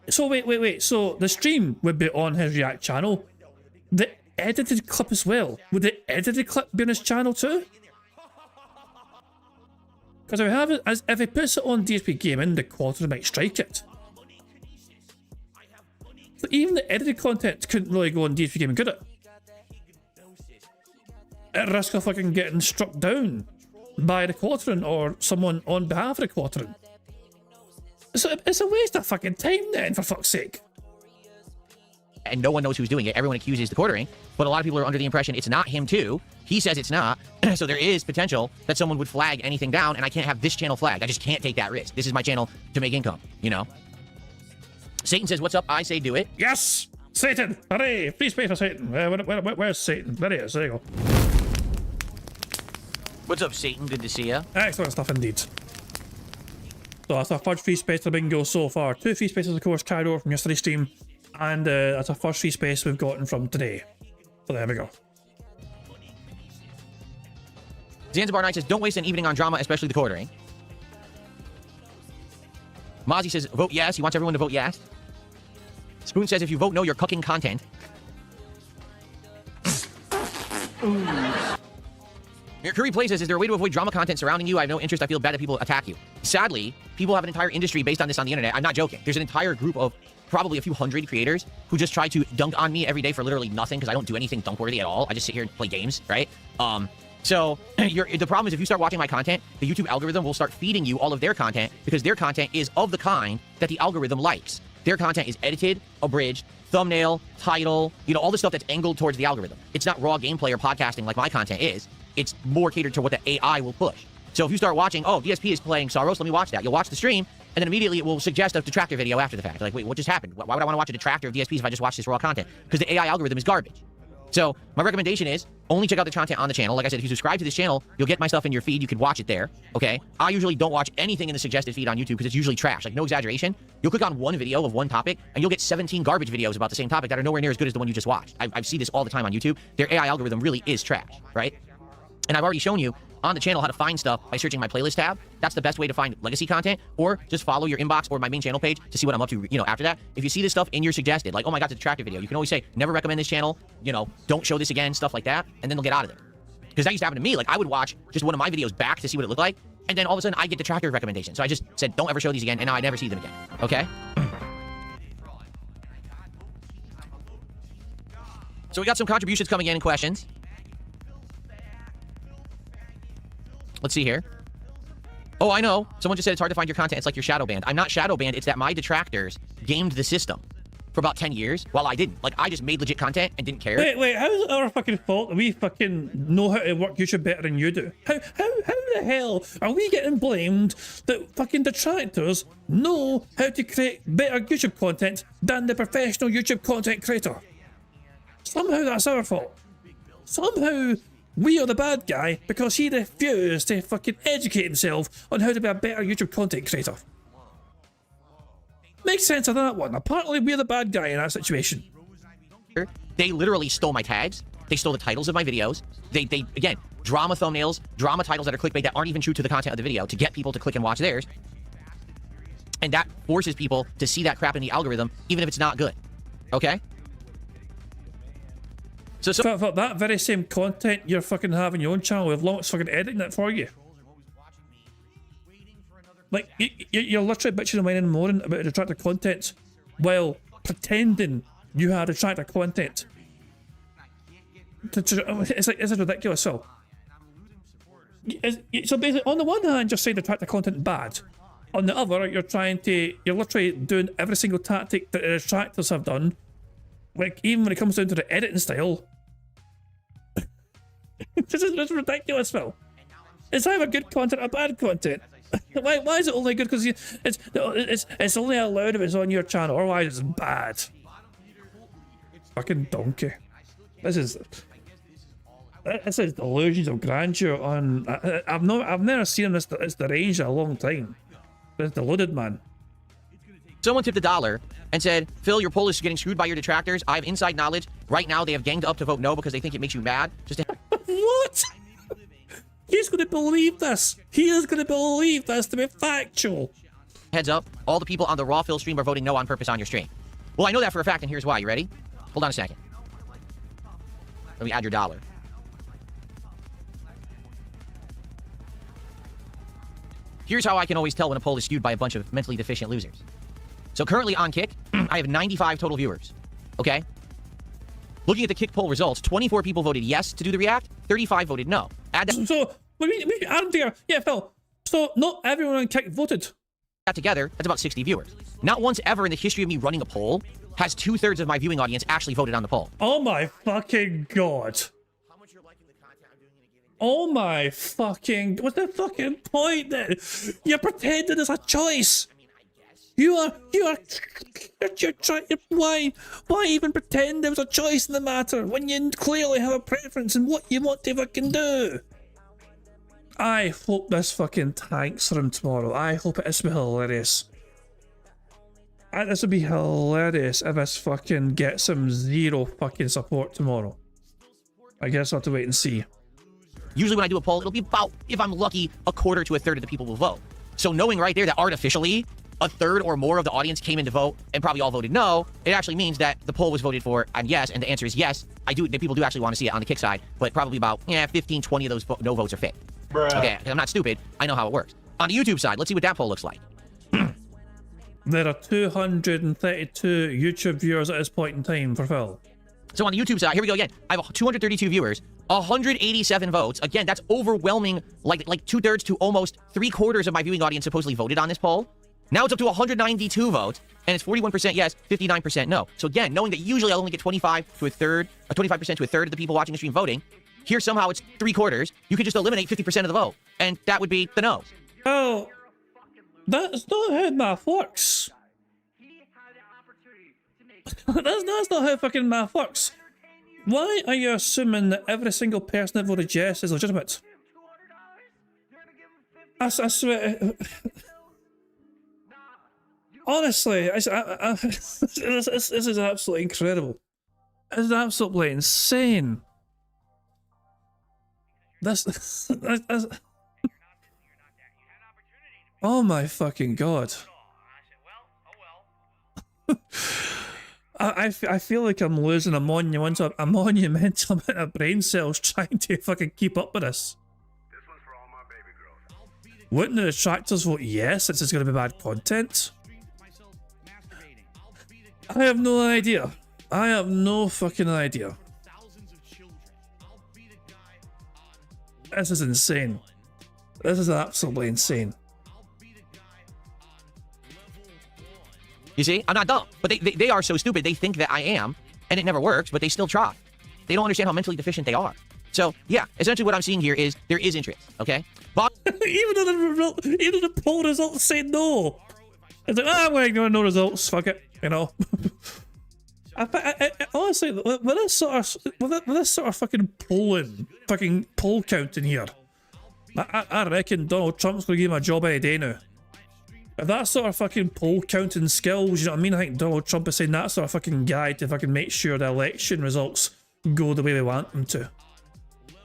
[SPEAKER 1] So wait. So the stream would be on his React channel. The edited clip as well. Would the edited clip be on his channel too? Because if we have it, if he puts it on DSP Gaming, the quality might strike it. But even the edited content couldn't really go on DSP Gaming, could it? At risk of fucking getting struck down by the Quadrant or someone on behalf of the Quadrant. It's a waste of fucking time then, for fuck's sake.
[SPEAKER 2] And no one knows who's doing it. Everyone accuses the quartering, but a lot of people are under the impression it's not him too. He says it's not, so there is potential that someone would flag anything down, and I can't have this channel flagged. I just can't take that risk. This is my channel to make income, you know? Satan says, what's up? I say do it.
[SPEAKER 1] Yes! Satan! Hooray! Free space for Satan. Where's Satan? There he is. There you go.
[SPEAKER 2] What's up, Satan? Good to see you.
[SPEAKER 1] Excellent stuff indeed. So that's our first free space to bingo so far. 2 free spaces, of course, carried over from yesterday's stream. And that's our first free space we've gotten from today. So there we go.
[SPEAKER 2] Zanzibar Knight says, don't waste an evening on drama, especially the quartering. Mozzie says, vote yes. He wants everyone to vote yes. Spoon says, if you vote no, you're cucking content. Curry Play says, is there a way to avoid drama content surrounding you? I have no interest. I feel bad that people attack you. Sadly, people have an entire industry based on this on the internet. I'm not joking. There's an entire group of probably a few hundred creators who just try to dunk on me every day for literally nothing because I don't do anything dunk-worthy at all. I just sit here and play games, right? So the problem is if you start watching my content, the YouTube algorithm will start feeding you all of their content because their content is of the kind that the algorithm likes. Their content is edited, abridged, thumbnail, title, you know, all the stuff that's angled towards the algorithm. It's not raw gameplay or podcasting like my content is. It's more catered to what the AI will push. So if you start watching, oh, DSP is playing Saros, let me watch that. You'll watch the stream, and then immediately it will suggest a detractor video after the fact. Like, wait, what just happened? Why would I want to watch a detractor of DSPs if I just watch this raw content? Because the AI algorithm is garbage. So my recommendation is only check out the content on the channel. Like I said, if you subscribe to this channel, you'll get my stuff in your feed. You can watch it there, okay? I usually don't watch anything in the suggested feed on YouTube because it's usually trash. Like, no exaggeration. You'll click on one video of one topic, and you'll get 17 garbage videos about the same topic that are nowhere near as good as the one you just watched. I see this all the time on YouTube. Their AI algorithm really is trash, right? And I've already shown you on the channel how to find stuff by searching my playlist tab. That's the best way to find legacy content, or just follow your inbox or my main channel page to see what I'm up to, you know, after that. If you see this stuff in your suggested, like, oh my God, it's a detractor video, you can always say, never recommend this channel, you know, don't show this again, stuff like that, and then they'll get out of there. Because that used to happen to me. Like, I would watch just one of my videos back to see what it looked like, and then all of a sudden I get detractor recommendations. So I just said, don't ever show these again, and now I never see them again, okay? So we got some contributions coming in and questions. Let's see here. Oh, I know. Someone just said it's hard to find your content. It's like you're shadow banned. I'm not shadow banned. It's that my detractors gamed the system for about 10 years while I didn't. Like, I just made legit content and didn't care.
[SPEAKER 1] Wait, how is it our fucking fault that we fucking know how to work YouTube better than you do? How the hell are we getting blamed that fucking detractors know how to create better YouTube content than the professional YouTube content creator? Somehow that's our fault. Somehow we are the bad guy because he refused to fucking educate himself on how to be a better YouTube content creator. Makes sense of that one. Apparently we're the bad guy in that situation.
[SPEAKER 2] They literally stole my tags. They stole the titles of my videos. They again, drama thumbnails, drama titles that are clickbait that aren't even true to the content of the video to get people to click and watch theirs. And that forces people to see that crap in the algorithm, even if it's not good. Okay? So
[SPEAKER 1] for that very same content you're fucking having your own channel with Long's fucking editing it for you. Like, you're literally bitching and whining and moaning about detractor content while pretending you had detractor content. It's like, this is ridiculous, so. So basically, on the one hand, you're saying detractor content bad. On the other, you're literally doing every single tactic that the detractors have done. Like, even when it comes down to the editing style. This is ridiculous, Phil. It's either good content or bad content. Why is it only good? Because it's only allowed if it's on your channel, otherwise it's bad. Fucking donkey. This is delusions of grandeur on. I've never seen this range in a long time. It's deluded, man.
[SPEAKER 2] Someone tipped $1 and said, Phil, your poll is getting screwed by your detractors. I have inside knowledge. Right now, they have ganged up to vote no because they think it makes you mad.
[SPEAKER 1] What? He's going to believe this. He is going to believe this to be factual.
[SPEAKER 2] Heads up, all the people on the Raw Phil stream are voting no on purpose on your stream. Well, I know that for a fact, and here's why. You ready? Hold on a second. Let me add your $1. Here's how I can always tell when a poll is skewed by a bunch of mentally deficient losers. So currently on Kick, I have 95 total viewers. Okay? Looking at the Kick poll results, 24 people voted yes to do the react, 35 voted no. Add that
[SPEAKER 1] So, we added there. Yeah, Phil. So, not everyone on Kick voted.
[SPEAKER 2] together, that's about 60 viewers. Not once ever in the history of me running a poll has 2/3 of my viewing audience actually voted on the poll.
[SPEAKER 1] Oh my fucking god. Oh my fucking... What's the fucking point then? You're pretending it's a choice. You're trying... Why even pretend there was a choice in the matter when you clearly have a preference in what you want to fucking do? I hope this fucking tanks for him tomorrow. I hope it's hilarious. This would be hilarious if this fucking gets him 0 fucking support tomorrow. I guess I'll have to wait and see.
[SPEAKER 2] Usually when I do a poll, it'll be about, if I'm lucky, 1/4 to 1/3 of the people will vote. So knowing right there that artificially 1/3 or more of the audience came in to vote and probably all voted no, it actually means that the poll was voted for and yes, and the answer is yes. People do actually want to see it on the Kick side, but probably about 15, 20 of those no votes are fake.
[SPEAKER 4] Bruh.
[SPEAKER 2] Okay, I'm not stupid. I know how it works. On the YouTube side, let's see what that poll looks like.
[SPEAKER 1] There are 232 YouTube viewers at this point in time for Phil.
[SPEAKER 2] So on the YouTube side, here we go again. I have 232 viewers, 187 votes. Again, that's overwhelming, like 2/3 to almost 3/4 of my viewing audience supposedly voted on this poll. Now it's up to 192 votes, and it's 41% yes, 59% no. So again, knowing that usually I'll only get 25% to 1/3 of the people watching the stream voting, here somehow it's 3/4. You could just eliminate 50% of the vote, and that would be the no's.
[SPEAKER 1] Oh, that's not how math works. That's not how fucking math works. Why are you assuming that every single person that voted yes is legitimate? I swear. Honestly, this is absolutely incredible. This is absolutely insane. This oh my fucking god. I feel like I'm losing a monumental amount of brain cells trying to fucking keep up with this. Wouldn't the detractors vote yes since it's going to be bad content? I have no idea. I have no fucking idea. This is insane. This is absolutely insane.
[SPEAKER 2] You see, I'm not dumb, but they are so stupid. They think that I am, and it never works, but they still try. They don't understand how mentally deficient they are. So yeah, essentially what I'm seeing here is there is interest. Okay, but
[SPEAKER 1] even though the poll results say no, it's like I'm going to ignore no results. Fuck it, you know. I honestly, with this sort of fucking poll counting here, I reckon Donald Trump's going to give him a job any day now. If that sort of fucking poll counting skills, you know what I mean? I think Donald Trump is saying that sort of fucking guy to fucking make sure the election results go the way we want them to.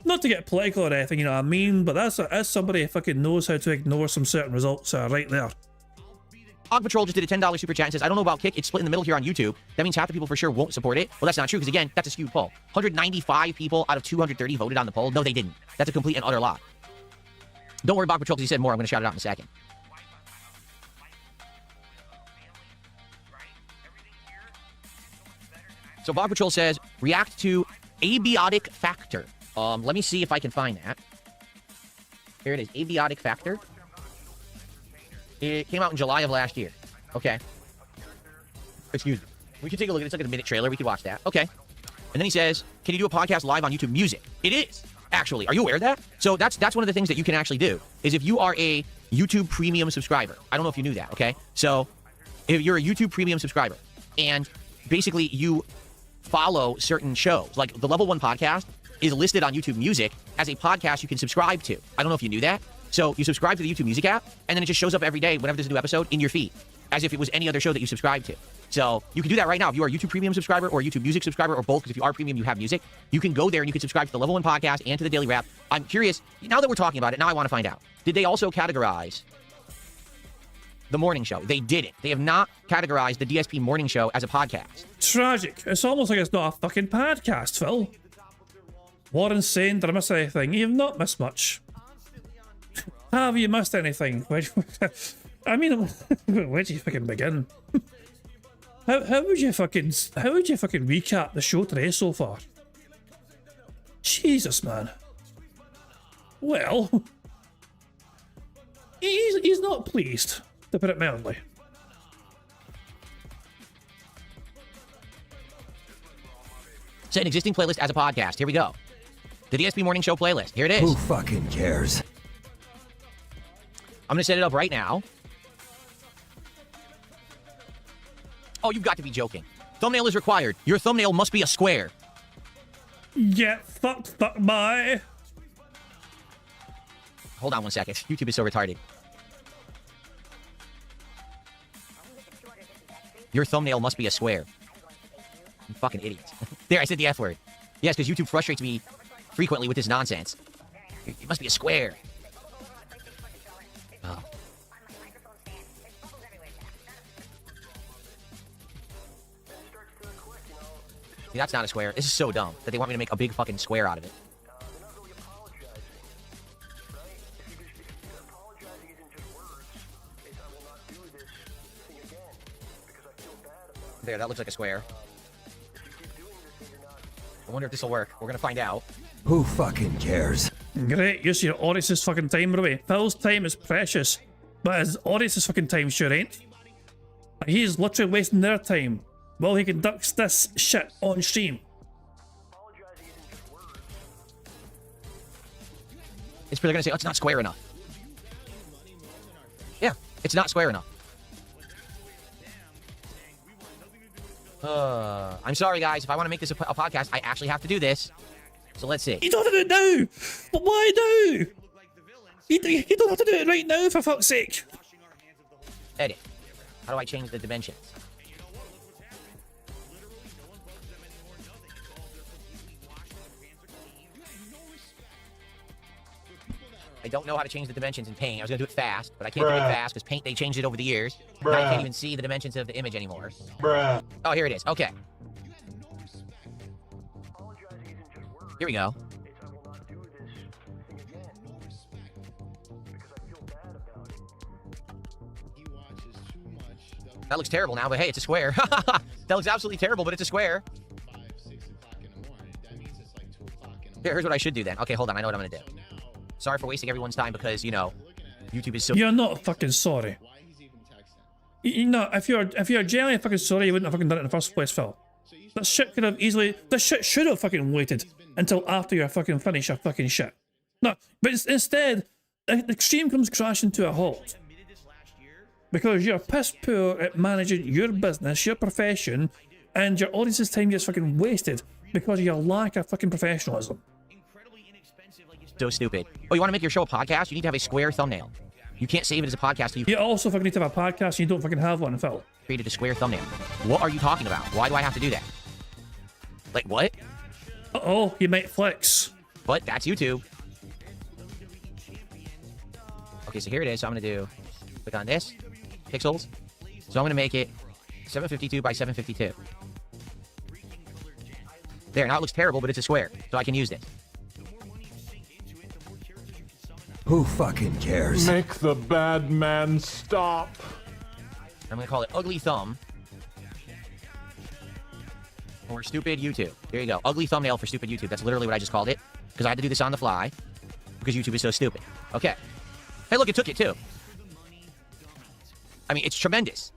[SPEAKER 1] Not to get political or anything, you know what I mean? But that's somebody who fucking knows how to ignore some certain results right there.
[SPEAKER 2] Dog Patrol just did a $10 super chat and says, I don't know about Kick, it's split in the middle here on YouTube. That means half the people for sure won't support it. Well, that's not true, because again, that's a skewed poll. 195 people out of 230 voted on the poll. No, they didn't. That's a complete and utter lie. Don't worry, Dog Patrol, because he said more. I'm going to shout it out in a second. So Bog Patrol says, react to abiotic factor. Let me see if I can find that. Here it is, abiotic factor. It came out in July of last year. Okay. Excuse me. We can take a look at it. It's like a minute trailer. We could watch that. Okay. And then he says, can you do a podcast live on YouTube Music? It is, actually. Are you aware of that? So that's one of the things that you can actually do, is if you are a YouTube Premium subscriber. I don't know if you knew that, okay? So if you're a YouTube Premium subscriber, and basically you follow certain shows, like the Level 1 podcast is listed on YouTube Music as a podcast you can subscribe to. I don't know if you knew that. So you subscribe to the YouTube Music app, and then it just shows up every day whenever there's a new episode in your feed, as if it was any other show that you subscribe to. So you can do that right now if you are a YouTube Premium subscriber or a YouTube Music subscriber, or both, because if you are Premium, you have music. You can go there and you can subscribe to the Level 1 podcast and to the Daily Wrap. I'm curious, now that we're talking about it, now I want to find out, did they also categorize the morning show? They didn't. They have not categorized the DSP morning show as a podcast.
[SPEAKER 1] Tragic. It's almost like it's not a fucking podcast, Phil. Warren saying, did I miss anything? You've not missed much. Have you missed anything? I mean, where do you fucking begin? How would you fucking recap the show today so far? Jesus, man. Well, he's not pleased, to put it mildly.
[SPEAKER 2] Set an existing playlist as a podcast. Here we go. The DSP Morning Show playlist. Here it is.
[SPEAKER 8] Who fucking cares?
[SPEAKER 2] I'm going to set it up right now. Oh, you've got to be joking. Thumbnail is required. Your thumbnail must be a square.
[SPEAKER 1] Get fucked, bye.
[SPEAKER 2] Hold on one second. YouTube is so retarded. Your thumbnail must be a square. You fucking idiots. There, I said the F word. Yes, because YouTube frustrates me frequently with this nonsense. It must be a square. Oh. See, that's not a square. This is so dumb that they want me to make a big fucking square out of it. There, that looks like a square. I wonder if this will work. We're gonna find out.
[SPEAKER 8] Who fucking cares?
[SPEAKER 1] Great use of your audience's fucking time, Ruby. Phil's time is precious, but his audience's fucking time sure ain't. He's literally wasting their time while he conducts this shit on stream.
[SPEAKER 2] It's probably gonna say, oh, it's not square enough. Yeah, it's not square enough. I'm sorry, guys. If I want to make this a podcast, I actually have to do this. So let's see.
[SPEAKER 1] You don't have to do it now! But why now? You don't have to do it right now, for fuck's sake.
[SPEAKER 2] Edit. How do I change the dimensions? I don't know how to change the dimensions in Paint. I was going to do it fast, but I can't do it fast because Paint, they changed it over the years. Now I can't even see the dimensions of the image anymore. Oh, here it is. Okay. Here we go. That looks terrible now, but hey, it's a square. That looks absolutely terrible, but it's a square. Here's what I should do then. Okay, hold on. I know what I'm going to do. Sorry for wasting everyone's time because, you know, YouTube is so...
[SPEAKER 1] You're not fucking sorry. You know, if you're genuinely fucking sorry, you wouldn't have fucking done it in the first place, Phil. That shit could have easily... This shit should have fucking waited until after you're fucking finished your fucking shit. No, but instead, the stream comes crashing to a halt. Because you're piss poor at managing your business, your profession, and your audience's time gets fucking wasted because of your lack of fucking professionalism.
[SPEAKER 2] So stupid. Oh, you want to make your show a podcast? You need to have a square thumbnail. You can't save it as a podcast.
[SPEAKER 1] You also fucking need to have a podcast and you don't fucking have one, Phil.
[SPEAKER 2] Created a square thumbnail. What are you talking about? Why do I have to do that? Like, what?
[SPEAKER 1] Uh-oh, you might flex.
[SPEAKER 2] What? That's YouTube. Okay, so here it is. So I'm going to do... Click on this. Pixels. So I'm going to make it 752 by 752. There, now it looks terrible, but it's a square. So I can use this.
[SPEAKER 8] Who fucking cares?
[SPEAKER 4] Make the bad man stop.
[SPEAKER 2] I'm going to call it Ugly Thumb. Or Stupid YouTube. There you go. Ugly Thumbnail for Stupid YouTube. That's literally what I just called it. Because I had to do this on the fly. Because YouTube is so stupid. Okay. Hey, look, it took it too. I mean, it's tremendous.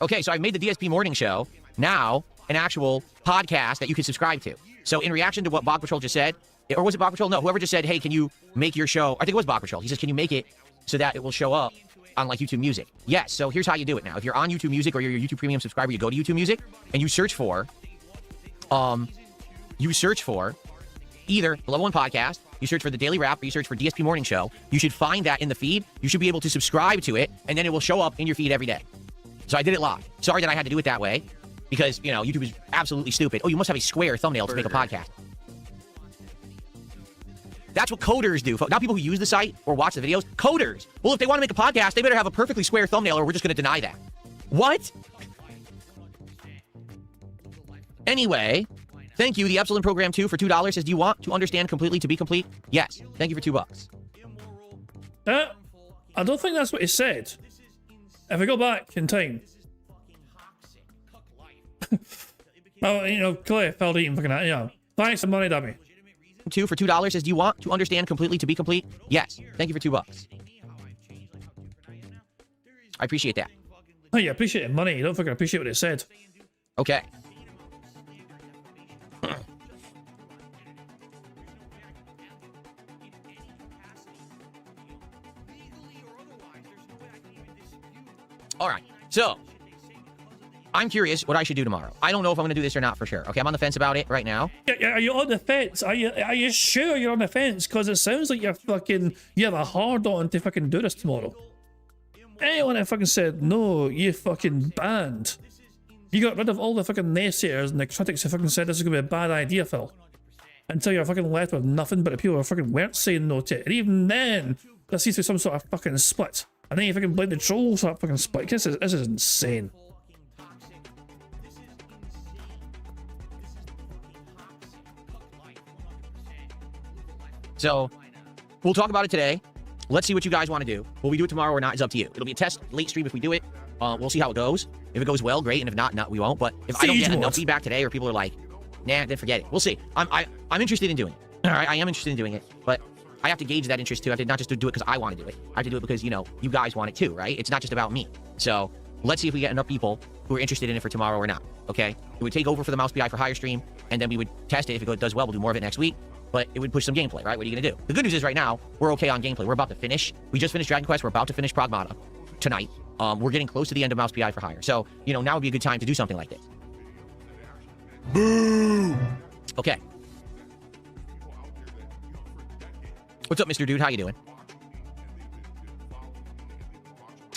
[SPEAKER 2] Okay, so I've made the DSP Morning Show now an actual podcast that you can subscribe to. So in reaction to what Bog Patrol just said, or was it Bog Patrol? No, whoever just said, hey, can you make your show? I think it was Bog Patrol. He says, can you make it so that it will show up on like YouTube Music? Yes, so here's how you do it now. If you're on YouTube Music or you're a YouTube Premium subscriber, you go to YouTube Music and you search for either the Level 1 Podcast, you search for The Daily Wrap, or you search for DSP Morning Show. You should find that in the feed. You should be able to subscribe to it, and then it will show up in your feed every day. So I did it live. Sorry that I had to do it that way, because, you know, YouTube is absolutely stupid. Oh, you must have a square thumbnail to make a podcast. That's what coders do. Not people who use the site or watch the videos. Coders. Well, if they want to make a podcast, they better have a perfectly square thumbnail or we're just going to deny that. What? Anyway, thank you. The Epsilon Program 2 for $2 says, do you want to understand completely to be complete? Yes. Thank you for $2.
[SPEAKER 1] I don't think that's what he said. If I go back in time, Oh, you know, clearly felt eating fucking, you know. Thanks for money, dummy.
[SPEAKER 2] Two for $2 says, do you want to understand completely to be complete? Yes. Thank you for $2. I appreciate that.
[SPEAKER 1] Oh, you appreciate the money. You don't fucking appreciate what it said.
[SPEAKER 2] Okay. All right. So, I'm curious what I should do tomorrow. I don't know if I'm going to do this or not for sure. Okay, I'm on the fence about it right now.
[SPEAKER 1] Are you on the fence? Are you sure you're on the fence? Because it sounds like you have a hard on to fucking do this tomorrow. Anyone that fucking said no, you fucking banned. You got rid of all the fucking naysayers and the critics who fucking said this is going to be a bad idea, Phil. Until you're fucking left with nothing but the people who fucking weren't saying no to it. And even then, there seems to be some sort of fucking split. And then you fucking blame the trolls for that fucking split. This is insane.
[SPEAKER 2] So, we'll talk about it today. Let's see what you guys want to do. Will we do it tomorrow or not? It's up to you. It'll be a test, late stream if we do it. We'll see how it goes. If it goes well, great. And if not, we won't. But if I don't get enough feedback today or people are like, nah, then forget it. We'll see. I'm interested in doing it. All right, I am interested in doing it. But I have to gauge that interest too. I have to not just do it because I want to do it. I have to do it because, you know, you guys want it too, right? It's not just about me. So, let's see if we get enough people who are interested in it for tomorrow or not. Okay? It would take over for the Mouse BI for Hire stream. And then we would test it. If it does well, we'll do more of it next week. But it would push some gameplay, right? What are you going to do? The good news is right now, we're okay on gameplay. We're about to finish. We just finished Dragon Quest. We're about to finish Pragmata tonight. We're getting close to the end of Mouse PI for Hire. So, you know, now would be a good time to do something like this. Boo! Okay. What's up, Mr. Dude? How you doing?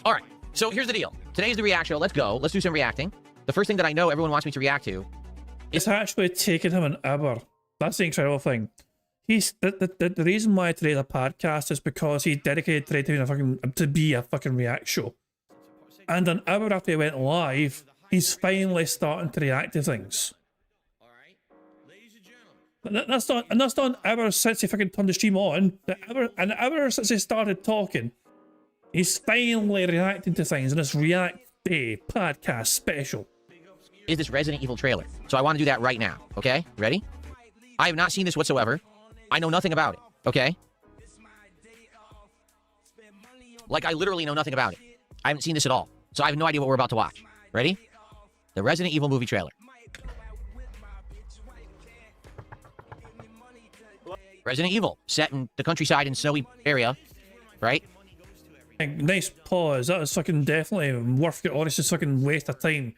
[SPEAKER 2] All right. So here's the deal. Today is the react show. Let's go. Let's do some reacting. The first thing that I know everyone wants me to react to.
[SPEAKER 1] It's actually taken him an hour. That's the incredible thing. He's the reason why today's a podcast is because he dedicated today to be a fucking react show. And an hour after he went live, he's finally starting to react to things. That's not an hour since he fucking turned the stream on. An hour since he started talking. He's finally reacting to things in this React Day podcast special.
[SPEAKER 2] Is this Resident Evil trailer? So I want to do that right now. Okay? Ready? I have not seen this whatsoever. I know nothing about it. Okay? Like, I literally know nothing about it. I haven't seen this at all. So I have no idea what we're about to watch. Ready? The Resident Evil movie trailer. Resident Evil, set in the countryside in snowy area, right?
[SPEAKER 1] Nice pause. That was fucking definitely worth it, or it's just fucking waste of time.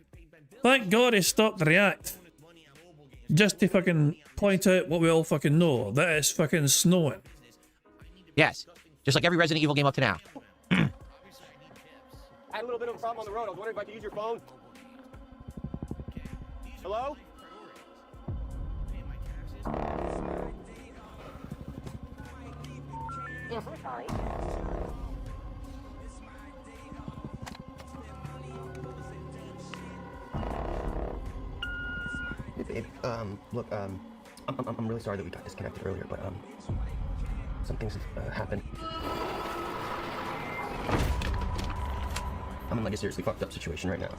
[SPEAKER 1] Thank God he stopped the react. Just to fucking point out what we all fucking know, that it's fucking snowing.
[SPEAKER 2] Yes, just like every Resident Evil game up to now.
[SPEAKER 15] I had a little bit of a problem on the road. I was wondering if I could use your phone. Hello?
[SPEAKER 9] Yes, I'm sorry.
[SPEAKER 16] Hey, babe, look, I'm really sorry that we got disconnected earlier, but, some things happened. I'm in, like, a seriously fucked up situation right now.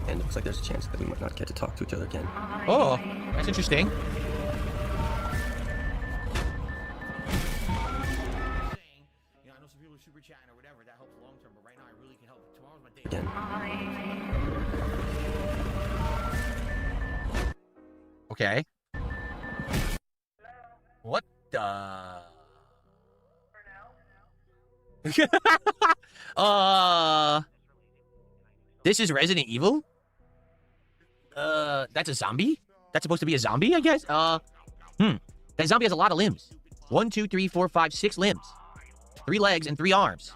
[SPEAKER 16] And it looks like there's a chance that we might not get to talk to each other again.
[SPEAKER 2] Oh, that's interesting.
[SPEAKER 16] Again.
[SPEAKER 2] Okay. What the? This is Resident Evil? That's a zombie? That's supposed to be a zombie, I guess? That zombie has a lot of limbs. 1, 2, 3, 4, 5, 6 limbs. 3 legs and 3 arms.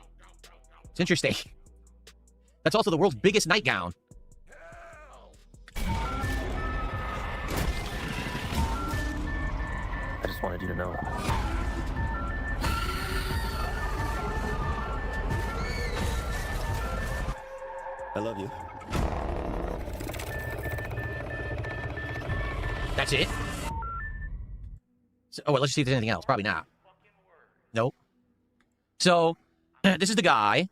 [SPEAKER 2] It's interesting. That's also the world's biggest nightgown.
[SPEAKER 16] I just wanted you to know. I love you.
[SPEAKER 2] That's it? So, oh, well, let's see if there's anything else. Probably not. Nope. So, this is the guy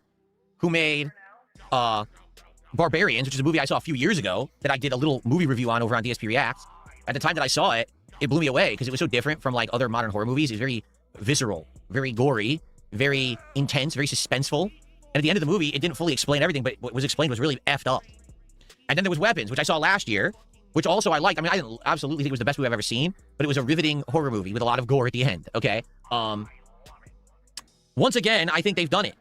[SPEAKER 2] who made Barbarians, which is a movie I saw a few years ago that I did a little movie review on over on DSP Reacts. At the time that I saw it, it blew me away because it was so different from like other modern horror movies. It was very visceral, very gory, very intense, very suspenseful. And at the end of the movie, it didn't fully explain everything, but what was explained was really effed up. And then there was Weapons, which I saw last year, which also I liked. I mean, I didn't absolutely think it was the best movie I've ever seen, but it was a riveting horror movie with a lot of gore at the end, okay? Once again, I think they've done it.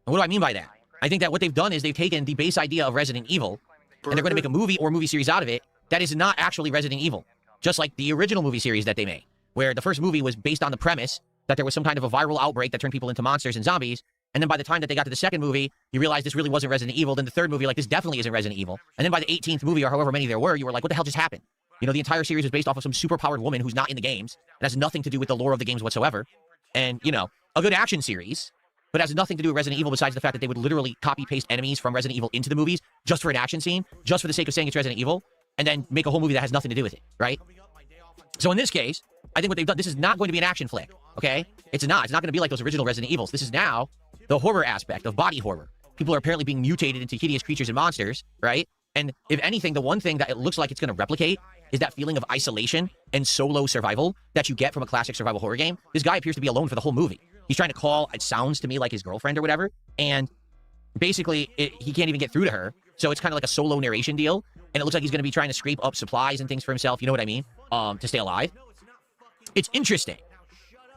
[SPEAKER 2] And what do I mean by that? I think that what they've done is they've taken the base idea of Resident Evil, and they're going to make a movie or movie series out of it that is not actually Resident Evil. Just like the original movie series that they made, where the first movie was based on the premise that there was some kind of a viral outbreak that turned people into monsters and zombies. And then by the time that they got to the second movie, you realized this really wasn't Resident Evil. Then the third movie, like, this definitely isn't Resident Evil. And then by the 18th movie, or however many there were, you were like, what the hell just happened? You know, the entire series was based off of some super-powered woman who's not in the games and has nothing to do with the lore of the games whatsoever. And, you know, a good action series, but has nothing to do with Resident Evil besides the fact that they would literally copy-paste enemies from Resident Evil into the movies just for an action scene, just for the sake of saying it's Resident Evil, and then make a whole movie that has nothing to do with it, right? So in this case, I think what they've done, this is not going to be an action flick, okay? It's not. It's not going to be like those original Resident Evils. This is now the horror aspect of body horror. People are apparently being mutated into hideous creatures and monsters, right? And if anything, the one thing that it looks like it's going to replicate is that feeling of isolation and solo survival that you get from a classic survival horror game. This guy appears to be alone for the whole movie. He's trying to call, it sounds to me like his girlfriend or whatever, and basically he can't even get through to her. So it's kind of like a solo narration deal, and it looks like he's going to be trying to scrape up supplies and things for himself, you know what I mean, to stay alive. It's interesting.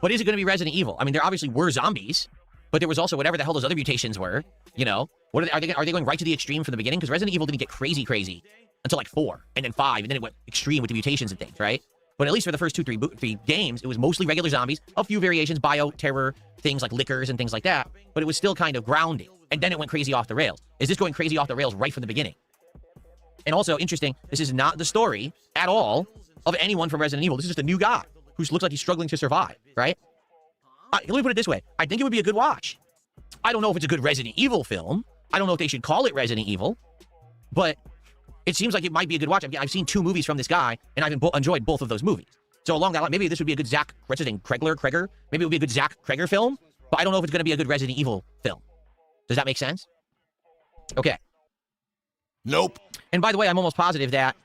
[SPEAKER 2] But is it going to be Resident Evil? I mean, there obviously were zombies, but there was also whatever the hell those other mutations were, you know? What are they going right to the extreme from the beginning? Because Resident Evil didn't get crazy until like 4, and then 5, and then it went extreme with the mutations and things, right? But at least for the first 3 games, it was mostly regular zombies, a few variations, bio-terror, things like lickers and things like that, but it was still kind of grounded. And then it went crazy off the rails. Is this going crazy off the rails right from the beginning? And also, interesting, this is not the story at all of anyone from Resident Evil. This is just a new guy who looks like he's struggling to survive, right? Let me put it this way. I think it would be a good watch. I don't know if it's a good Resident Evil film. I don't know if they should call it Resident Evil, but it seems like it might be a good watch. I've seen 2 movies from this guy, and I've enjoyed both of those movies. So along that line, maybe this would be a good Kreger? Maybe it would be a good Zach Kreger film, but I don't know if it's going to be a good Resident Evil film. Does that make sense? Okay.
[SPEAKER 5] Nope.
[SPEAKER 2] And by the way, I'm almost positive that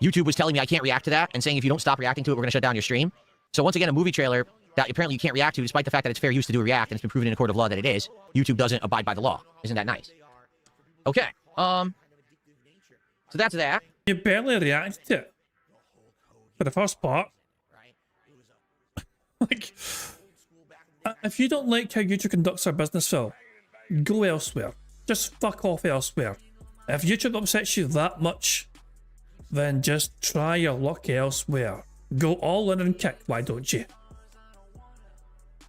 [SPEAKER 2] YouTube was telling me I can't react to that and saying if you don't stop reacting to it, we're going to shut down your stream. So once again, a movie trailer that apparently you can't react to, despite the fact that it's fair use to do a react, and it's been proven in a court of law that it is. YouTube doesn't abide by the law. Isn't that nice? Okay. So that's that.
[SPEAKER 1] You barely reacted to it. For the first part. Like, if you don't like how YouTube conducts their business, Phil, go elsewhere. Just fuck off elsewhere. If YouTube upsets you that much, then just try your luck elsewhere. Go all in and kick, why don't you?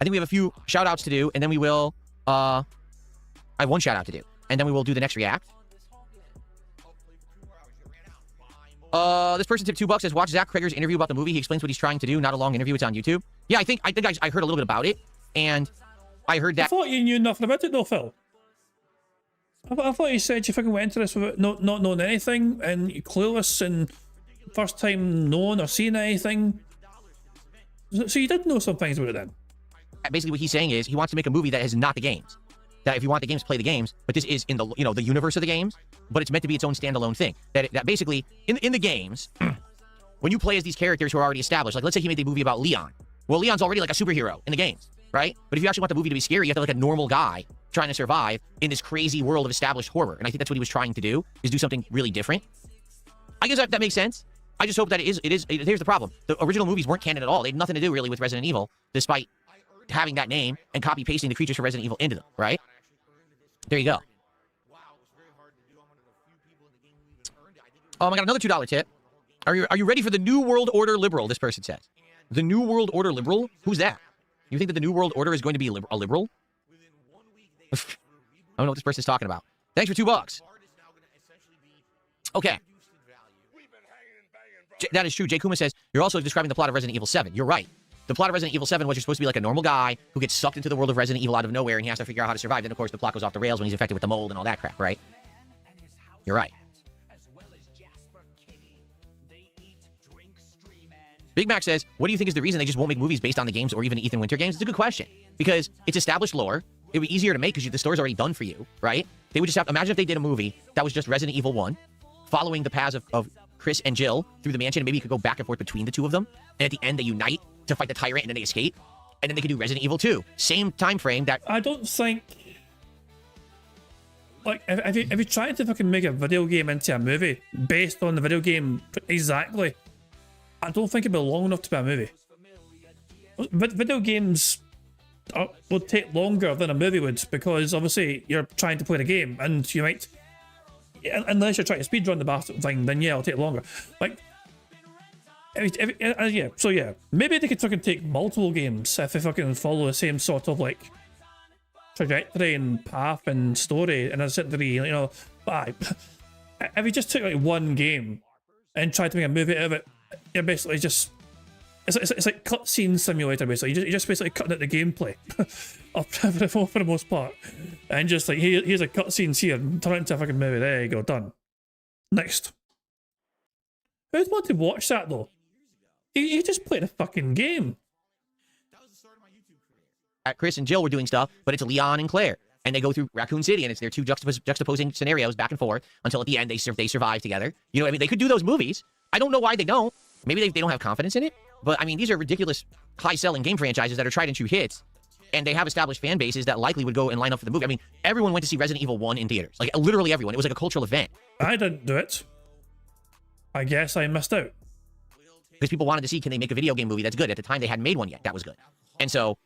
[SPEAKER 2] I think we have a few shout-outs to do, and then we will, I have one shout-out to do, and then we will do the next react. This person tipped $2, says, watch Zach Kreger's interview about the movie. He explains what he's trying to do, not a long interview, it's on YouTube. Yeah, I think I heard a little bit about it, and I heard that...
[SPEAKER 1] I thought you knew nothing about it though, Phil. I thought you said you fucking went into this without not knowing anything, and you're clueless, and first time knowing or seeing anything. So you did know some things about it then?
[SPEAKER 2] Basically what he's saying is he wants to make a movie that is not the games. That if you want the games, play the games, but this is in the, you know, the universe of the games, but it's meant to be its own standalone thing. That basically, in the games, when you play as these characters who are already established, like let's say he made a movie about Leon. Well, Leon's already like a superhero in the games, right? But if you actually want the movie to be scary, you have to like a normal guy trying to survive in this crazy world of established horror. And I think that's what he was trying to do, is do something really different. I guess that makes sense. I just hope that it is. Here's the problem. The original movies weren't canon at all. They had nothing to do really with Resident Evil, despite having that name and copy-pasting the creatures from Resident Evil into them, right? There you go. I got another $2 tip. Are you ready for the New World Order liberal, this person says. The New World Order liberal? Who's that? You think that the New World Order is going to be a liberal? I don't know what this person's talking about. Thanks for $2. Okay. That is true. Jay Kuma says, you're also describing the plot of Resident Evil 7. You're right. The plot of Resident Evil 7 was you're supposed to be like a normal guy who gets sucked into the world of Resident Evil out of nowhere and he has to figure out how to survive. Then, of course, the plot goes off the rails when he's infected with the mold and all that crap, right? You're right. Big Mac says, what do you think is the reason they just won't make movies based on the games or even Ethan Winter games? It's a good question. Because it's established lore. It would be easier to make because the story's already done for you, right? They would just have, imagine if they did a movie that was just Resident Evil 1, following the paths of Chris and Jill through the mansion, and maybe you could go back and forth between the two of them, and at the end they unite to fight the tyrant, and then they escape, and then they could do Resident Evil 2. Same time frame that...
[SPEAKER 1] I don't think... Like, if you try to fucking make a video game into a movie based on the video game exactly, I don't think it'd be long enough to be a movie. But video games would take longer than a movie would, because obviously you're trying to play the game, and you might, unless you're trying to speedrun the bastard thing, then yeah, it'll take longer. Like, yeah, so yeah, maybe they could fucking take multiple games if they fucking follow the same sort of like trajectory and path and story and a certain degree, you know. But if you just took like one game and tried to make a movie out of it, you're basically just... It's like cutscene simulator, basically. You're just basically cutting out the gameplay for the most part. And just like, here's a cutscene here, turn it into a fucking movie. There you go, done. Next. Who'd want to watch that though? You just played a fucking game.
[SPEAKER 2] Chris and Jill were doing stuff, but it's Leon and Claire. And they go through Raccoon City, and it's their two juxtaposing scenarios back and forth until at the end they survive together. You know what I mean? They could do those movies. I don't know why they don't. Maybe they don't have confidence in it. But, I mean, these are ridiculous high-selling game franchises that are tried and true hits. And they have established fan bases that likely would go and line up for the movie. I mean, everyone went to see Resident Evil 1 in theaters. Like, literally everyone. It was like a cultural event.
[SPEAKER 1] I didn't do it. I guess I missed out.
[SPEAKER 2] Because people wanted to see, can they make a video game movie that's good? At the time, they hadn't made one yet. That was good. And so,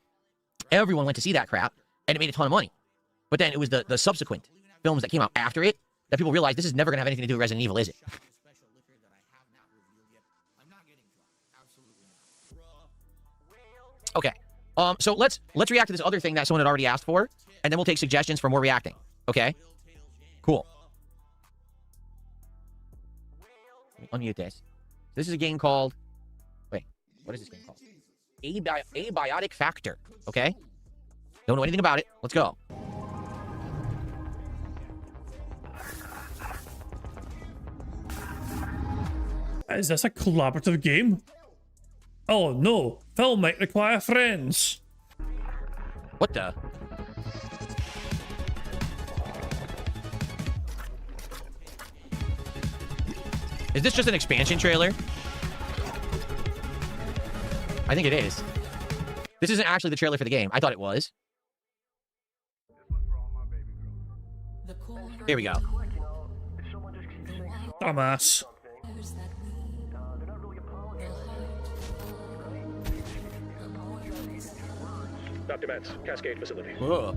[SPEAKER 2] everyone went to see that crap, and it made a ton of money. But then it was the subsequent films that came out after it that people realized this is never going to have anything to do with Resident Evil, is it? Okay, so let's react to this other thing that someone had already asked for, and then we'll take suggestions for more reacting. Okay, cool. Let me unmute this. This is a game called... Wait, what is this game called? Abiotic Factor. Okay, don't know anything about it. Let's go.
[SPEAKER 1] Is this a collaborative game? Oh no, film might require friends.
[SPEAKER 2] What the? Is this just an expansion trailer? I think it is. This isn't actually the trailer for the game. I thought it was. Here we go.
[SPEAKER 1] Dumbass.
[SPEAKER 15] Dr. Mance, Cascade facility.
[SPEAKER 2] Whoa.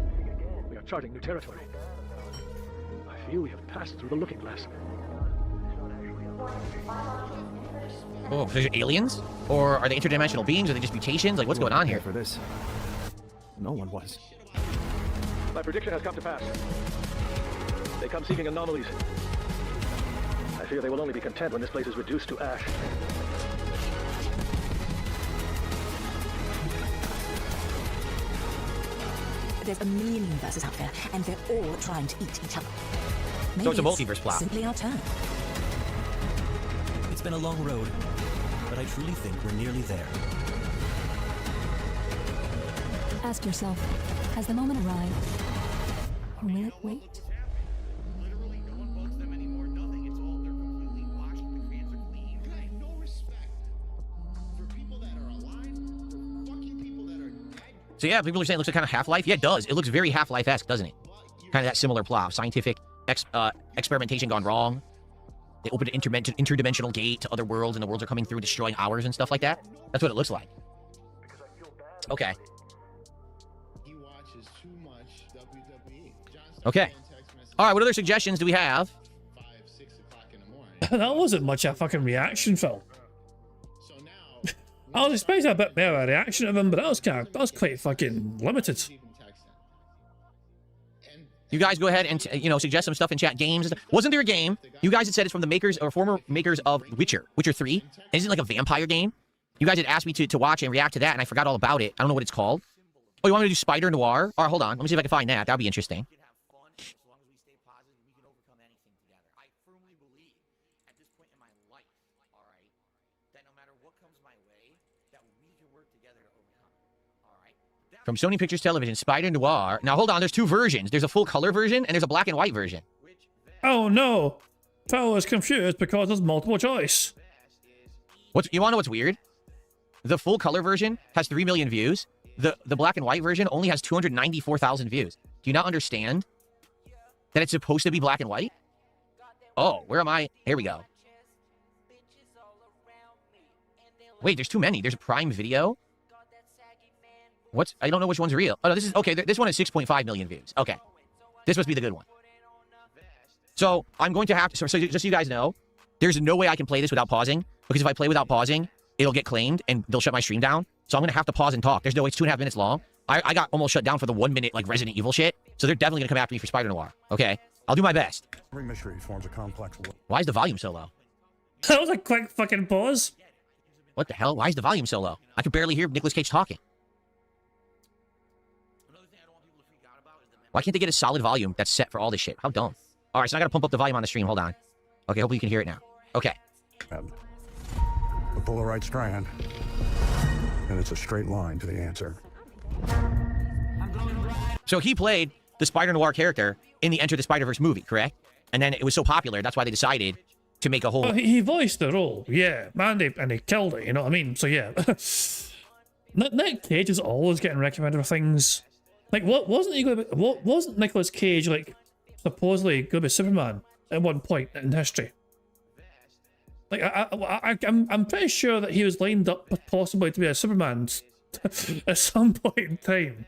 [SPEAKER 15] We are charting new territory. I feel we have passed through the looking glass.
[SPEAKER 2] Oh, they're aliens? Or are they interdimensional beings? Are they just mutations? Like, what's going on here?
[SPEAKER 16] For this, no one was.
[SPEAKER 15] My prediction has come to pass. They come seeking anomalies. I fear they will only be content when this place is reduced to ash.
[SPEAKER 17] There's a million universes out there, and they're all trying to eat each other. Maybe
[SPEAKER 2] So it's a multiverse plot.
[SPEAKER 17] Simply our turn.
[SPEAKER 7] It's been a long road, but I truly think we're nearly there.
[SPEAKER 17] Ask yourself, has the moment arrived? Or will it wait?
[SPEAKER 2] So yeah, people are saying it looks like kind of Half-Life. Yeah, it does. It looks very Half-Life-esque, doesn't it? Kind of that similar plot. Scientific experimentation gone wrong. They opened an interdimensional gate to other worlds, and the worlds are coming through, destroying ours and stuff like that. That's what it looks like. Okay. Okay. All right, what other suggestions do we have?
[SPEAKER 1] That wasn't much of a fucking reaction, Phil. I was expecting a bit more of a reaction of him, but that was quite fucking limited.
[SPEAKER 2] You guys go ahead and, suggest some stuff in chat. Games. Wasn't there a game? You guys had said it's from the makers or former makers of Witcher 3. Isn't it like a vampire game? You guys had asked me to watch and react to that, and I forgot all about it. I don't know what it's called. Oh, you want me to do Spider Noir? All right, hold on. Let me see if I can find that. That'd be interesting. From Sony Pictures Television, Spider Noir. Now, hold on. There's two versions. There's a full color version, and there's a black and white version.
[SPEAKER 1] Oh, no. Phil is confused because there's multiple choice.
[SPEAKER 2] You want to know what's weird? The full color version has 3 million views. The black and white version only has 294,000 views. Do you not understand that it's supposed to be black and white? Oh, where am I? Here we go. Wait, there's too many. There's a Prime Video. I don't know which one's real. Oh, no, this is... Okay, this one has 6.5 million views. Okay. This must be the good one. So, I'm going to have to... So just so you guys know, there's no way I can play this without pausing, because if I play without pausing, it'll get claimed, and they'll shut my stream down. So I'm going to have to pause and talk. There's no way. It's 2.5 minutes long. I got almost shut down for the 1 minute, like, Resident Evil shit. So they're definitely going to come after me for Spider Noir. Okay? I'll do my best.
[SPEAKER 18] Every mystery forms a complex...
[SPEAKER 2] Why is the volume so low?
[SPEAKER 1] That was a quick fucking pause.
[SPEAKER 2] What the hell? Why is the volume so low? I can barely hear Nicolas Cage talking. Why can't they get a solid volume that's set for all this shit? How dumb. All right, so I got to pump up the volume on the stream. Hold on. Okay, hopefully you can hear it now. Okay.
[SPEAKER 18] Pull the right strand, and it's a straight line to the answer.
[SPEAKER 2] So he played the Spider Noir character in the Enter the Spider-Verse movie, correct? And then it was so popular, that's why they decided to make a whole...
[SPEAKER 1] Oh, he voiced the role, yeah. Man, and he killed it, you know what I mean? So yeah. Nick Cage is always getting recommended for things. Like, wasn't Nicolas Cage, like, supposedly going to be Superman at one point in history? Like, I'm pretty sure that he was lined up possibly to be a Superman at some point in time.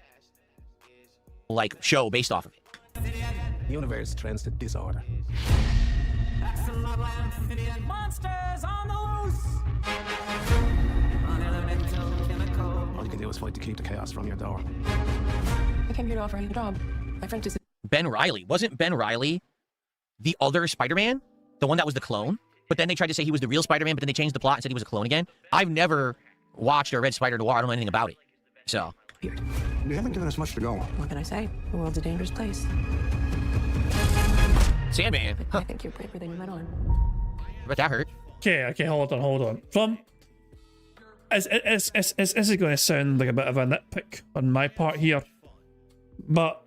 [SPEAKER 2] Like, show based off of it.
[SPEAKER 7] The universe trends to disorder.
[SPEAKER 19] Monsters on the loose!
[SPEAKER 7] All you can do is fight to keep the chaos from your door.
[SPEAKER 17] I came here to offer you a job. My friend is...
[SPEAKER 2] Ben Reilly. Wasn't Ben Reilly the other Spider-Man? The one that was the clone? But then they tried to say he was the real Spider-Man, but then they changed the plot and said he was a clone again. I've never watched or read Spider Noir. I don't know anything about it. So.
[SPEAKER 18] You haven't given us much to go on.
[SPEAKER 17] What can I say? The world's a dangerous place.
[SPEAKER 2] Sandman.
[SPEAKER 17] I think you're braver than you let on.
[SPEAKER 2] But that hurt.
[SPEAKER 1] Okay, hold on. From... This is going to sound like a bit of a nitpick on my part here, but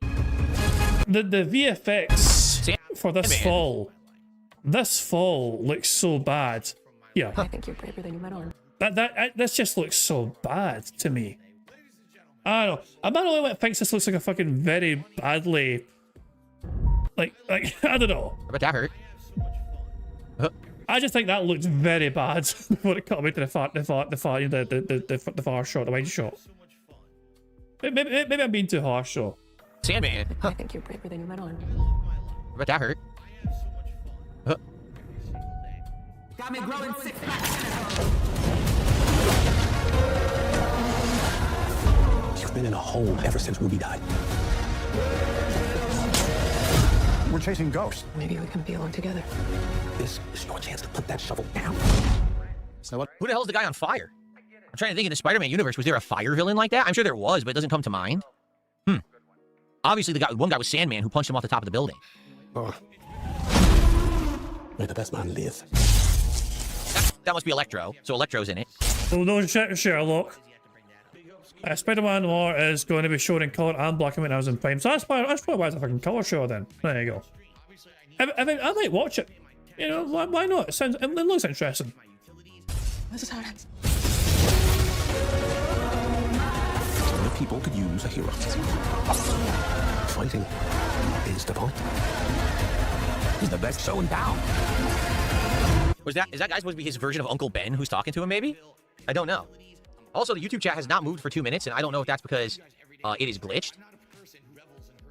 [SPEAKER 1] the VFX for this fall looks so bad. Yeah,
[SPEAKER 17] I think you're braver than you let on.
[SPEAKER 1] This just looks so bad to me. I don't know. I'm not the only one that thinks this looks like a fucking very badly, like I don't know.
[SPEAKER 2] But that hurt.
[SPEAKER 1] I just think that looked very bad when it cut away to the far shot, the wide shot. Maybe I'm being too harsh, though.
[SPEAKER 2] Sandman.
[SPEAKER 17] I think you're braver than you let on.
[SPEAKER 2] But that hurt.
[SPEAKER 19] Got me growing 6 packs.
[SPEAKER 7] You've been in a hole ever since Ruby died.
[SPEAKER 18] We're chasing ghosts.
[SPEAKER 17] Maybe we can be alone together.
[SPEAKER 7] This is your chance to put that shovel down.
[SPEAKER 2] So what? Who the hell is the guy on fire? I'm trying to think, in the Spider-Man universe, was there a fire villain like that? I'm sure there was, but it doesn't come to mind. Obviously, one guy was Sandman, who punched him off the top of the building.
[SPEAKER 7] Oh. May the best man live.
[SPEAKER 2] That must be Electro. So Electro's in it.
[SPEAKER 1] Oh no, Sherlock. Spider-Man Noir is going to be shown in colour and black and white as in Prime. So that's probably why it's a fucking colour show then. There you go. I might watch it. You know, why not? It looks interesting.
[SPEAKER 17] This is how it ends.
[SPEAKER 7] The people could use a hero. Fighting is the point. He's the best show in town.
[SPEAKER 2] Is that guy supposed to be his version of Uncle Ben who's talking to him, maybe? I don't know. Also, the YouTube chat has not moved for 2 minutes, and I don't know if that's because it is glitched.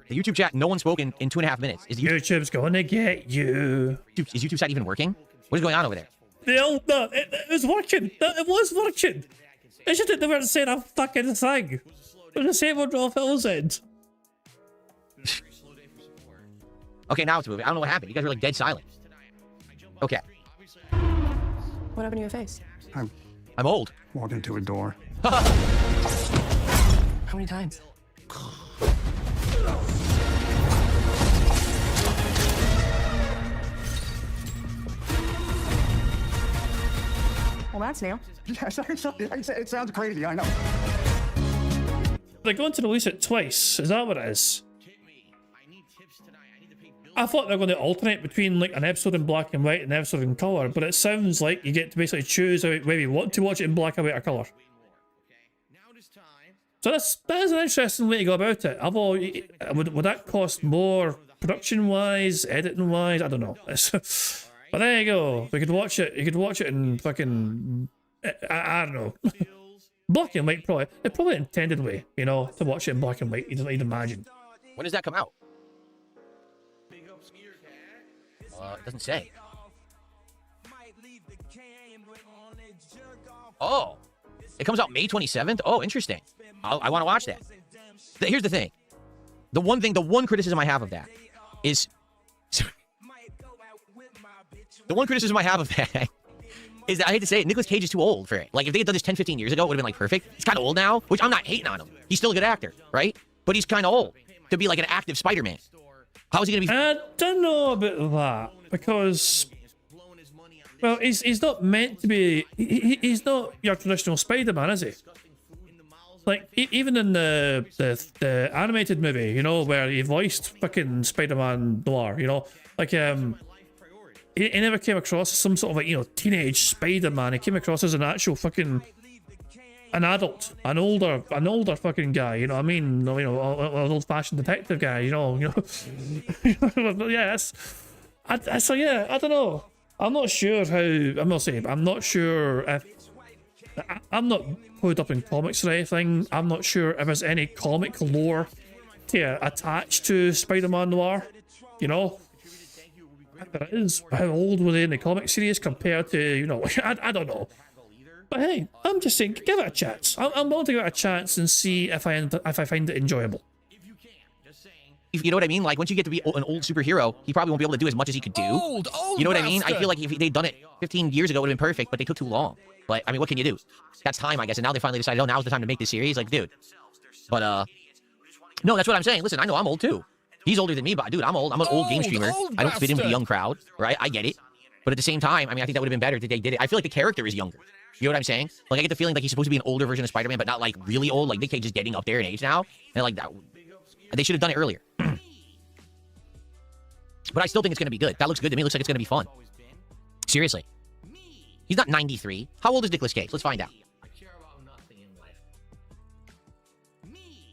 [SPEAKER 2] The YouTube chat, no one spoke in 2.5 minutes.
[SPEAKER 1] YouTube's gonna get you.
[SPEAKER 2] Is YouTube chat even working? What is going on over there?
[SPEAKER 1] No, it was working. It was working. It's just that they weren't saying a fucking thing. It was the same on Raw Phil's end.
[SPEAKER 2] Okay, now it's moving. I don't know what happened. You guys were like dead silent. Okay.
[SPEAKER 17] What happened to your face?
[SPEAKER 2] I'm old.
[SPEAKER 18] Walked into a door.
[SPEAKER 17] How many times?
[SPEAKER 14] Well, that's new.
[SPEAKER 18] Yes, it sounds crazy, I know.
[SPEAKER 1] they're going to release it twice. Is that what it is? I thought they're going to alternate between like an episode in black and white and an episode in colour, but it sounds like you get to basically choose whether you want to watch it in black and white or colour. So that is an interesting way to go about it. Although, would that cost more production-wise, editing-wise? I don't know. But there you go. We could watch it. You could watch it in fucking... I don't know. Black and white, probably. It's probably an intended way, you know, to watch it in black and white. You'd imagine.
[SPEAKER 2] When does that come out? It doesn't say. Oh. It comes out May 27th? Oh, interesting. I want to watch that. Here's the thing. The one criticism I have of that is... The one criticism I have of that is that I hate to say it, Nicolas Cage is too old for it. Like, if they had done this 10, 15 years ago, it would have been, like, perfect. He's kind of old now, which I'm not hating on him. He's still a good actor, right? But he's kind of old to be, like, an active Spider-Man. How is he going to be...
[SPEAKER 1] I don't know about that, because... Well, he's not meant to be... He's not your traditional Spider-Man, is he? Like, even in the animated movie, you know, where he voiced fucking Spider-Man Noir, you know? Like, he never came across as some sort of, like, you know, teenage Spider-Man. He came across as an actual fucking... An adult. An older fucking guy, you know what I mean? You know, an old-fashioned detective guy, you know? Yes. So, yeah, I don't know. I'm not sure how... I'm not sure if... I'm not put up in comics or anything. I'm not sure if there's any comic lore to attach to Spider-Man Noir, you know? If there is, how old were they in the comic series compared to, you know, I don't know. But hey, I'm just saying, give it a chance. I'm willing to give it a chance and see if I find it enjoyable.
[SPEAKER 2] You know what I mean? Like, once you get to be an old superhero, he probably won't be able to do as much as he could do. You know what I mean? I feel like if they'd done it 15 years ago, it would have been perfect, but they took too long. But, I mean, what can you do? That's time, I guess. And now they finally decided, oh, now's the time to make this series. Like, dude. But, no, that's what I'm saying. Listen, I know I'm old, too. He's older than me, but, dude, I'm old. I'm an old game streamer. I don't fit in with the young crowd, right? I get it. But at the same time, I mean, I think that would have been better if they did it. I feel like the character is younger. You know what I'm saying? Like, I get the feeling like he's supposed to be an older version of Spider-Man, but not, like, really old. Like, Nick Cage is getting up there in age now. And, like, that, they should have done it earlier. But I still think it's going to be good. That looks good to me. It looks like it's going to be fun. Seriously. He's not 93. How old is Nicolas Cage? Let's find out.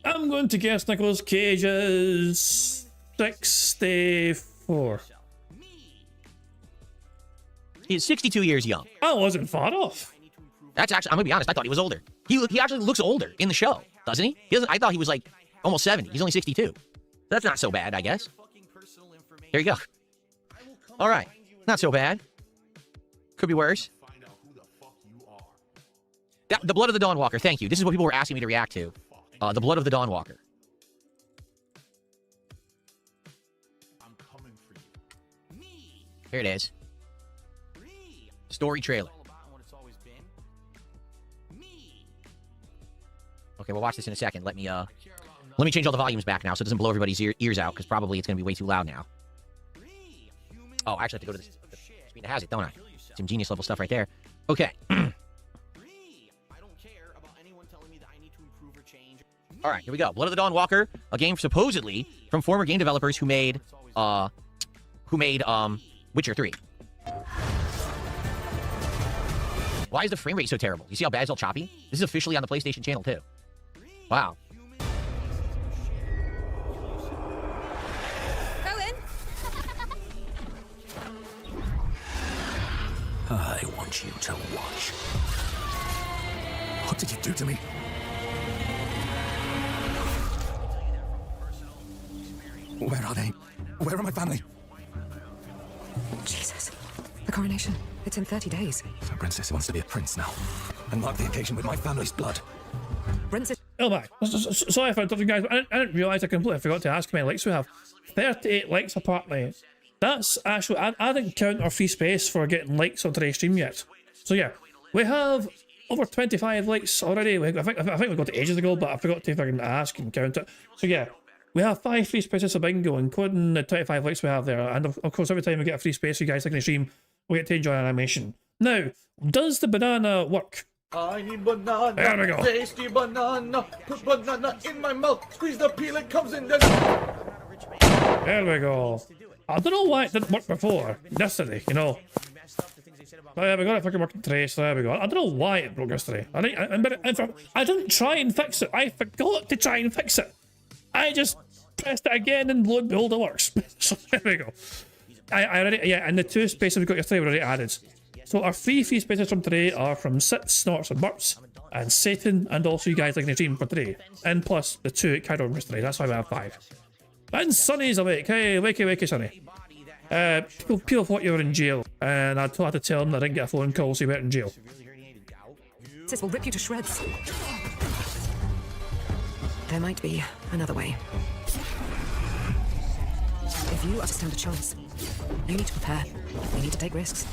[SPEAKER 1] I'm going to guess Nicolas Cage is 64.
[SPEAKER 2] He's 62 years young.
[SPEAKER 1] I wasn't far off.
[SPEAKER 2] That's actually, I'm going to be honest, I thought he was older. He actually looks older in the show, doesn't he? I thought he was like almost 70. He's only 62. That's not so bad, I guess. There you go. All right. Not so bad. Could be worse. The Blood of the Dawnwalker. Thank you. This is what people were asking me to react to. The Blood of the Dawnwalker. Here it is. Story trailer. Okay, we'll watch this in a second. Let me change all the volumes back now so it doesn't blow everybody's ears out, because probably it's going to be way too loud now. Oh, I actually have to go to the screen that has it, don't I? Some genius level stuff right there. Okay. All right, here we go. Blood of the Dawnwalker, a game supposedly from former game developers who made Witcher 3. Why is the frame rate so terrible? You see how bad it's all choppy? This is officially on the PlayStation channel too. Wow.
[SPEAKER 7] I want you to watch. What did you do to me? Where are they? Where are my family?
[SPEAKER 20] Jesus. The coronation. It's in 30 days.
[SPEAKER 7] The princess wants to be a prince now. And mark the occasion with my family's blood.
[SPEAKER 20] Princess...
[SPEAKER 1] Oh my. Sorry if I interrupted you guys, but I didn't realise I completely forgot to ask how many likes we have. 38 likes apparently. That's actually... I didn't count our free space for getting likes on today's stream yet. So yeah, we have over 25 likes already. I think we got it ages ago, but I forgot to fucking ask and count it. So yeah, we have 5 free spaces of bingo, including the 25 likes we have there. And of course, every time we get a free space, you guys like the stream, we get to enjoy an animation. Now, does the banana work?
[SPEAKER 10] I need banana.
[SPEAKER 1] There we go.
[SPEAKER 10] Tasty banana. Put banana in my mouth. Squeeze the peel, it comes in. There
[SPEAKER 1] we go. I don't know why it didn't work before. Yesterday, you know. Oh, yeah, we got it fucking working today, so there we go. I don't know why it broke yesterday. I didn't try and fix it. I forgot to try and fix it. I just pressed it again and lo and behold it works. So there we go. I already, yeah, and the 2 spaces we got yesterday were already added. So our 3 free spaces from today are from Sits, Snorts and Burps, and Satan, and also you guys like the dream for today. And plus the 2 at Kaido yesterday, that's why we have 5. And Sonny's awake. Hey, wakey, Sonny. People thought you were in jail, and I had to tell them that I didn't get a phone call, so you went in jail.
[SPEAKER 20] This will rip you to shreds. There might be another way. If you are to stand a chance, you need to prepare. You need to take risks.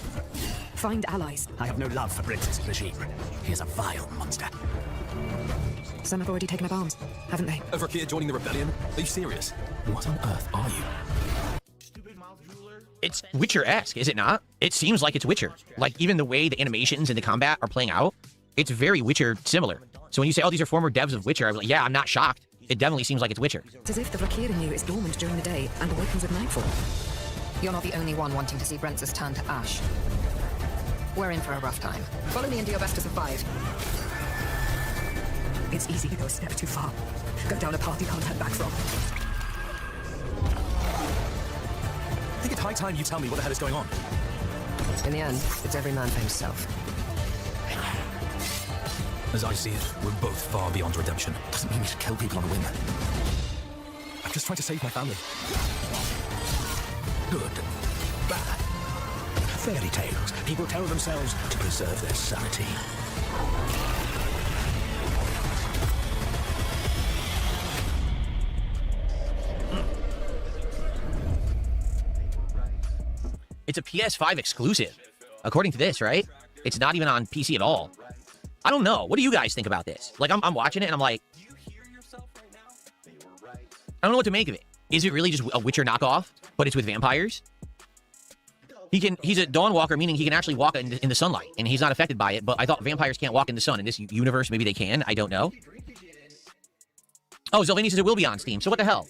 [SPEAKER 20] Find allies.
[SPEAKER 7] I have no love for Brince's regime. He is a vile monster.
[SPEAKER 20] Some have already taken up arms, haven't they?
[SPEAKER 7] Over here joining the rebellion? Are you serious? What on earth are you?
[SPEAKER 2] It's Witcher-esque, is it not? It seems like it's Witcher. Like, even the way the animations and the combat are playing out, it's very Witcher similar. So when you say, oh, these are former devs of Witcher, I was like, yeah, I'm not shocked. It definitely seems like it's Witcher.
[SPEAKER 20] It's as if the Rakir in you is dormant during the day and awakens at nightfall.
[SPEAKER 21] You're not the only one wanting to see Brentz's turn to ash. We're in for a rough time. Follow me and do your best to survive.
[SPEAKER 20] It's easy to go a step too far. Go down a path you can't turn back from.
[SPEAKER 7] I think it's high time you tell me what the hell is going on.
[SPEAKER 21] In the end, it's every man for himself.
[SPEAKER 7] As I see it, we're both far beyond redemption. Doesn't mean we should kill people on a whim. I'm just trying to save my family. Good. Bad. Fairy tales. People tell themselves to preserve their sanity.
[SPEAKER 2] It's a PS5 exclusive, according to this, right? It's not even on PC at all. I don't know. What do you guys think about this? Like, I'm watching it and I'm like, I don't know what to make of it. Is it really just a Witcher knockoff, but it's with vampires? He's a Dawnwalker, meaning he can actually walk in the sunlight, and he's not affected by it, but I thought vampires can't walk in the sun. In this universe, maybe they can. I don't know. Oh, Zelvini says it will be on Steam, so what the hell?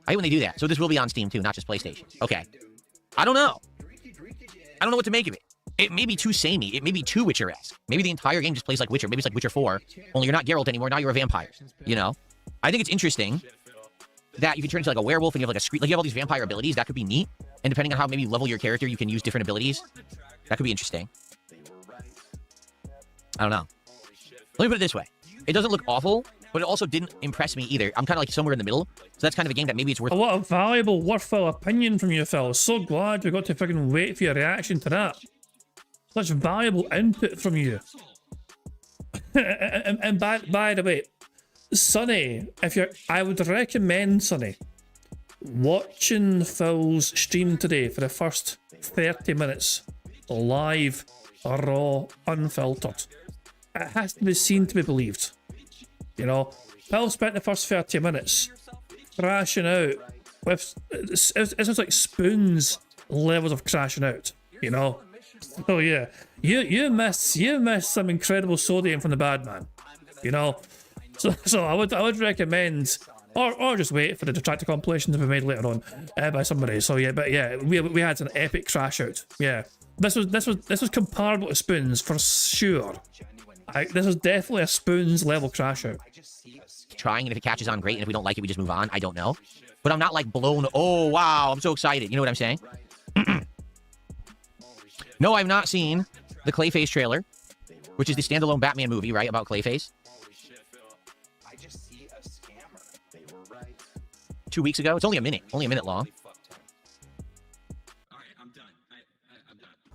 [SPEAKER 2] I hate when they do that. So this will be on Steam, too, not just PlayStation. Okay. I don't know. I don't know what to make of it. It may be too samey. It may be too Witcher-esque. Maybe the entire game just plays like Witcher. Maybe it's like Witcher 4, only you're not Geralt anymore, now you're a vampire. You know? I think it's interesting that you can turn into like a werewolf and you have like a scream, like you have all these vampire abilities. That could be neat. And depending on how maybe you level your character, you can use different abilities. That could be interesting. I don't know. Let me put it this way. It doesn't look awful, but it also didn't impress me either. I'm kind of like somewhere in the middle. So that's kind of a game that maybe it's worth...
[SPEAKER 1] What a valuable, worthwhile opinion from you, Phil. So glad we got to fucking wait for your reaction to that. Such valuable input from you. and by the way, Sonny, I would recommend, Sonny, watching Phil's stream today for the first 30 minutes, live, raw, unfiltered. It has to be seen to be believed. You know, Phil spent the first 30 minutes crashing out with, it was like Spoon's levels of crashing out, you know? Oh yeah, you missed some incredible sodium from the bad man, you know? So I would recommend, or just wait for the detractor compilation to be made later on by somebody. So yeah, but yeah, we had an epic crash out. Yeah, this was comparable to Spoon's for sure. This was definitely a Spoon's level crash out.
[SPEAKER 2] Trying, and if it catches on, great, and if we don't like it, we just move on. I don't know, but I'm not like blown. Oh wow, I'm so excited. You know what I'm saying? No, I've not seen the Clayface trailer, which is the standalone Batman movie, right, about Clayface. 2 weeks ago. It's only a minute long.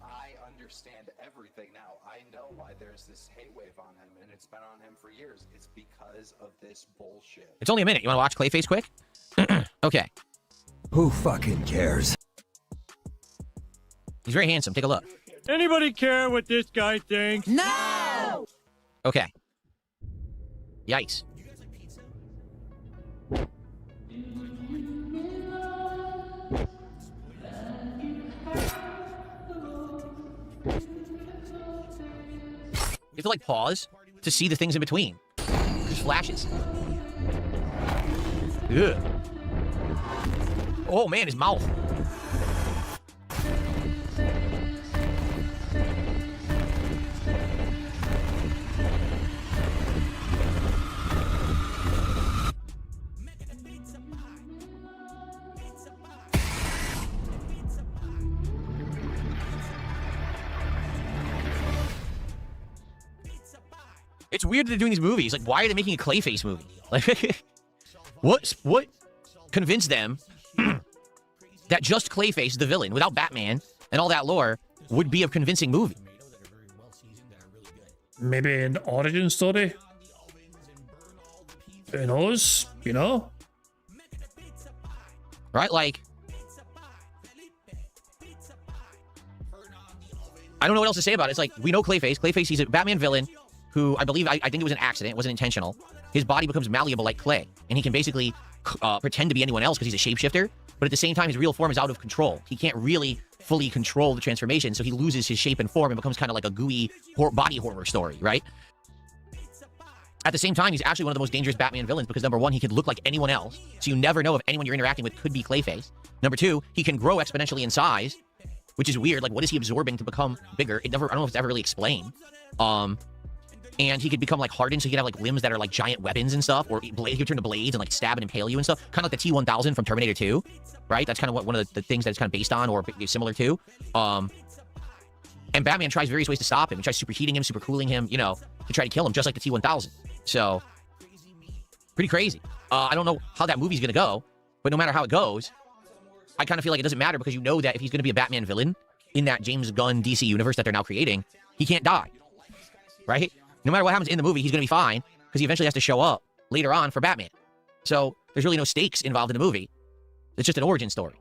[SPEAKER 22] I understand everything now. I know why there's this hate wave on him, and it's been on him for years. It's because of this bullshit.
[SPEAKER 2] It's only a minute. You want to watch Clayface quick? Okay.
[SPEAKER 8] Who fucking cares?
[SPEAKER 2] He's very handsome. Take a look.
[SPEAKER 23] Anybody care what this guy thinks?
[SPEAKER 21] No!
[SPEAKER 2] Okay. Yikes. You have to like pause to see the things in between. There's flashes. Ugh. Oh man, his mouth. It's weird that they're doing these movies. Like, why are they making a Clayface movie? Like, what convinced them that just Clayface, the villain, without Batman and all that lore, would be a convincing movie?
[SPEAKER 1] Maybe an origin story? Who knows? You know?
[SPEAKER 2] Right? Like, I don't know what else to say about it. It's like, we know Clayface. Clayface, he's a Batman villain who I believe, I think it was an accident. It wasn't intentional. His body becomes malleable like clay. And he can basically pretend to be anyone else because he's a shapeshifter. But at the same time, his real form is out of control. He can't really fully control the transformation. So he loses his shape and form and becomes kind of like a gooey body horror story, right? At the same time, he's actually one of the most dangerous Batman villains because number one, he could look like anyone else. So you never know if anyone you're interacting with could be Clayface. Number two, he can grow exponentially in size, which is weird. Like, what is he absorbing to become bigger? I don't know if it's ever really explained. And he could become like hardened, so he could have like limbs that are like giant weapons and stuff, or he could turn to blades and like stab and impale you and stuff. Kind of like the T-1000 from Terminator 2, right? That's kind of what one of the things that it's kind of based on or similar to. And Batman tries various ways to stop him. He tries superheating him, supercooling him, you know, to try to kill him, just like the T-1000. So, pretty crazy. I don't know how that movie's gonna go, but no matter how it goes, I kind of feel like it doesn't matter because you know that if he's gonna be a Batman villain in that James Gunn DC universe that they're now creating, he can't die, right? No matter what happens in the movie, he's going to be fine because he eventually has to show up later on for Batman. So there's really no stakes involved in the movie. It's just an origin story.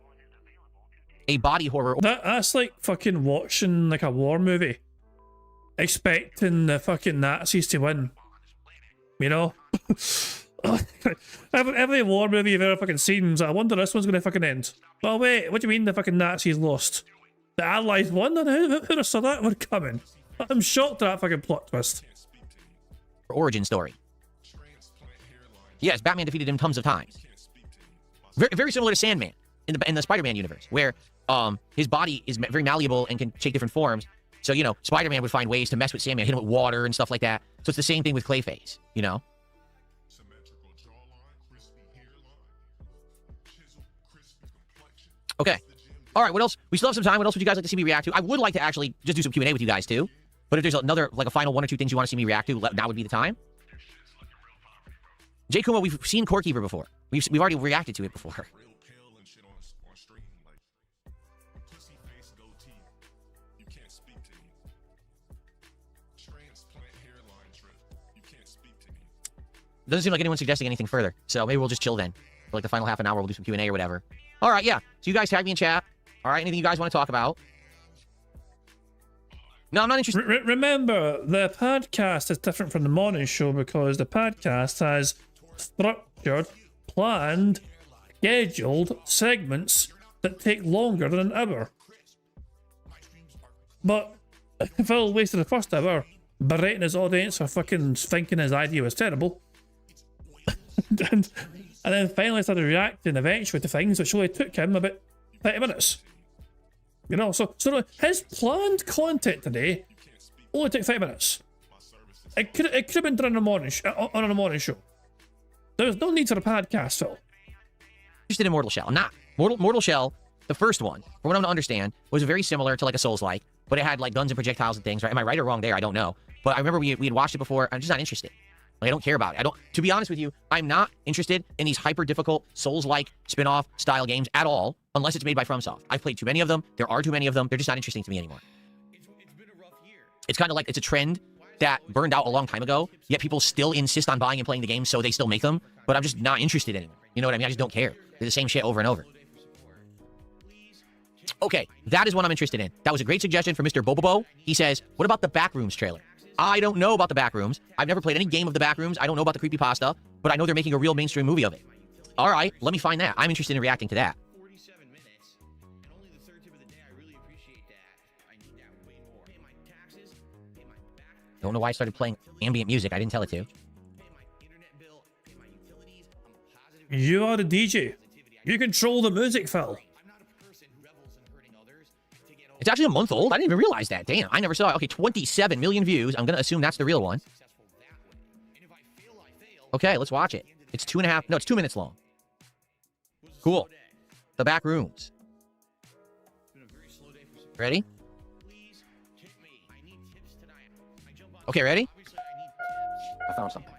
[SPEAKER 2] A body horror.
[SPEAKER 1] That's like fucking watching like a war movie, expecting the fucking Nazis to win. You know? every war movie you've ever fucking seen, so I wonder this one's going to fucking end. Well, wait, what do you mean the fucking Nazis lost? The Allies won? Who'd have saw that one coming? I'm shocked at that fucking plot twist.
[SPEAKER 2] Origin story. Yes, Batman defeated him tons of times. Very, very similar to Sandman in the Spider-Man universe, where his body is very malleable and can take different forms. So, you know, Spider-Man would find ways to mess with Sandman, hit him with water and stuff like that. So it's the same thing with Clayface, you know? Okay. All right, what else? We still have some time. What else would you guys like to see me react to? I would like to actually just do some Q&A with you guys, too. But if there's another, like a final one or two things you want to see me react to, now would be the time. J. Kuma, we've seen Core Keeper before. We've already reacted to it before. Doesn't seem like anyone's suggesting anything further. So maybe we'll just chill then. For like the final half an hour, we'll do some Q&A or whatever. All right, yeah. So you guys tag me in chat. All right, anything you guys want to talk about? No, I'm not interested.
[SPEAKER 1] Remember, the podcast is different from the morning show because the podcast has structured, planned, scheduled segments that take longer than an hour. But Phil wasted the first hour berating his audience for fucking thinking his idea was terrible. and then finally started reacting eventually to things which only took him about 30 minutes. You know, so his planned content today only took 30 minutes. It could have been done on a morning show. There was no need for a podcast, Phil.
[SPEAKER 2] Interested in Mortal Shell. I'm not. Mortal Shell, the first one, from what I'm to understand, was very similar to like a Souls-like, but it had like guns and projectiles and things, right? Am I right or wrong there? I don't know. But I remember we had watched it before. I'm just not interested. Like, I don't care about it. To be honest with you, I'm not interested in these hyper difficult Souls-like spin-off style games at all, unless it's made by FromSoft. I've played too many of them. There are too many of them. They're just not interesting to me anymore. It's kind of like it's a trend that burned out a long time ago, yet people still insist on buying and playing the game, so they still make them, but I'm just not interested anymore. You know what I mean? I just don't care. They're the same shit over and over. Okay, that is what I'm interested in. That was a great suggestion for Mr. Bobobo. He says, what about the Backrooms trailer? I don't know about the Backrooms. I've never played any game of the Backrooms. I don't know about the creepypasta, but I know they're making a real mainstream movie of it. All right, let me find that. I'm interested in reacting to that. Don't know why I started playing ambient music. I didn't tell it to.
[SPEAKER 1] You are the DJ. You control the music, Phil.
[SPEAKER 2] It's actually a month old. I didn't even realize that. Damn, I never saw it. Okay, 27 million views. I'm going to assume that's the real one. Okay, let's watch it. It's 2.5. No, it's 2 minutes long. Cool. The back rooms. Ready? Okay, ready?
[SPEAKER 7] I found something.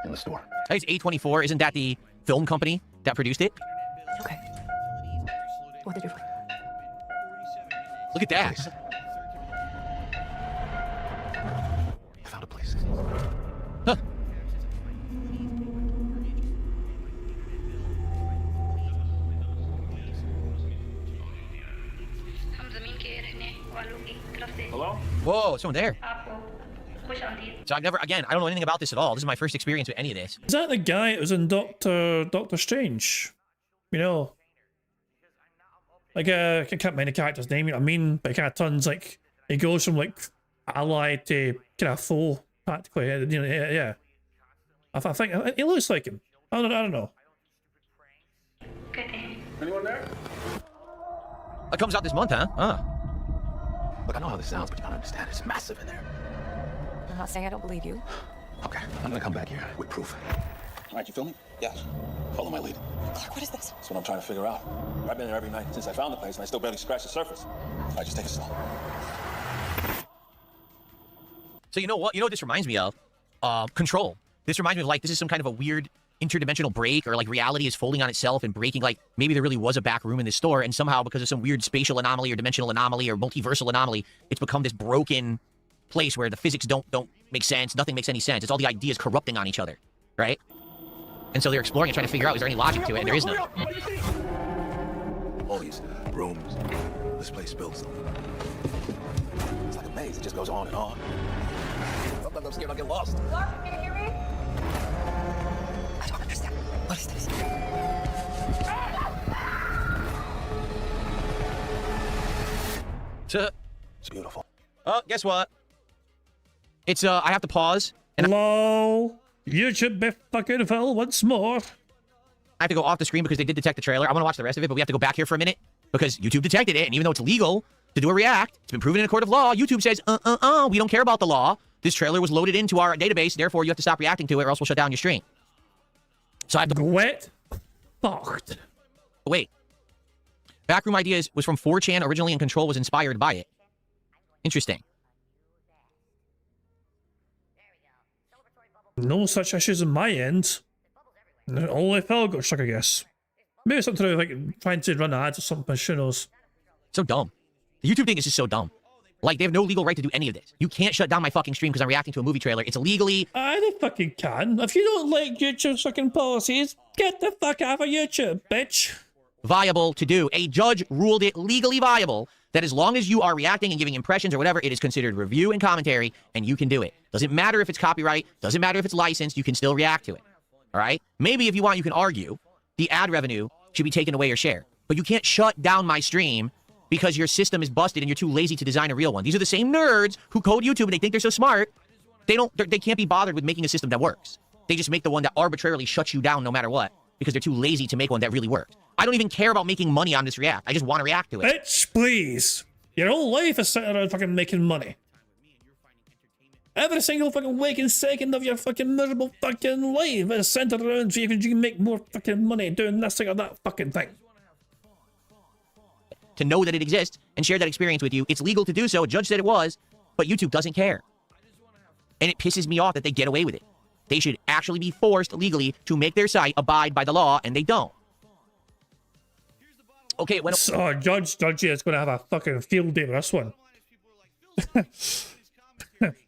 [SPEAKER 7] In the store.
[SPEAKER 2] Hey, it's A24. Isn't that the film company that produced it?
[SPEAKER 20] Okay. What did you find?
[SPEAKER 2] Look at that.
[SPEAKER 7] I found a place.
[SPEAKER 2] Huh.
[SPEAKER 10] Hello?
[SPEAKER 2] Whoa, someone there. So I've never, again, I don't know anything about this at all. This is my first experience with any of this.
[SPEAKER 1] Is that the guy that was in Doctor Strange? You know? Like, I can't remember the character's name, you know what I mean? But it kind of turns, like, it goes from, like, ally to kind of foe, practically. You know, yeah. I think, it looks like him. I don't know.
[SPEAKER 10] Anyone there?
[SPEAKER 2] It comes out this month, huh? Huh.
[SPEAKER 7] Look, I know how this sounds, but you gotta understand, it's massive in there.
[SPEAKER 20] I'm not saying I don't believe you.
[SPEAKER 7] Okay, I'm gonna come back here with proof.
[SPEAKER 22] All right, you feel me? Yes. Follow my lead.
[SPEAKER 20] Clark, what is this?
[SPEAKER 22] That's what I'm trying to figure out. I've been there every night since I found the place, and I still barely scratched the surface. All right, just take it slow.
[SPEAKER 2] So you know what? You know what this reminds me of? Control. This reminds me of, like, this is some kind of a weird interdimensional break, or like reality is folding on itself and breaking. Like maybe there really was a back room in this store, and somehow because of some weird spatial anomaly or dimensional anomaly or multiversal anomaly, it's become this broken place where the physics don't make sense. Nothing makes any sense. It's all the ideas corrupting on each other, right? And so they're exploring and trying to figure out, is there any logic to it? And there is none.
[SPEAKER 7] All these rooms, this place builds them. It's like a maze. It just goes on and on. Sometimes I'm scared I'll get lost.
[SPEAKER 9] Clark, can you hear me?
[SPEAKER 20] I don't understand. What is this?
[SPEAKER 7] It's beautiful.
[SPEAKER 2] Oh, guess what? It's, I have to pause. And
[SPEAKER 1] Hello? YouTube be fucking Phil once more.
[SPEAKER 2] I have to go off the screen because they did detect the trailer. I want to watch the rest of it, but we have to go back here for a minute because YouTube detected it, and even though it's illegal to do a react, it's been proven in a court of law. YouTube says, we don't care about the law. This trailer was loaded into our database, therefore you have to stop reacting to it or else we'll shut down your stream. So I have to...
[SPEAKER 1] Wet. Fucked.
[SPEAKER 2] Wait. Backroom Ideas was from 4chan originally, and Control was inspired by it. Interesting.
[SPEAKER 1] No such issues on my end. Only Phil got stuck, I guess. Maybe something to do with, like, trying to run ads or something, who knows.
[SPEAKER 2] So dumb. The YouTube thing is just so dumb. Like, they have no legal right to do any of this. You can't shut down my fucking stream because I'm reacting to a movie trailer. It's illegally...
[SPEAKER 1] They fucking can. If you don't like YouTube's fucking policies, get the fuck out of YouTube, bitch.
[SPEAKER 2] Viable to do. A judge ruled it legally viable that as long as you are reacting and giving impressions or whatever, it is considered review and commentary, and you can do it. Doesn't matter if it's copyright, doesn't matter if it's licensed, you can still react to it. All right? Maybe if you want, you can argue the ad revenue should be taken away or shared. But you can't shut down my stream because your system is busted and you're too lazy to design a real one. These are the same nerds who code YouTube and they think they're so smart. They can't be bothered with making a system that works. They just make the one that arbitrarily shuts you down no matter what because they're too lazy to make one that really works. I don't even care about making money on this react. I just want to react to it.
[SPEAKER 1] Bitch, please. Your whole life is sitting around fucking making money. Every single fucking waking second of your fucking miserable fucking life is centered around so you can make more fucking money doing this thing or that fucking thing.
[SPEAKER 2] To know that it exists and share that experience with you. It's legal to do so. A judge said it was, but YouTube doesn't care. And it pisses me off that they get away with it. They should actually be forced legally to make their site abide by the law, and they don't. Okay, when...
[SPEAKER 1] So, Judge is going to have a fucking field day with this one.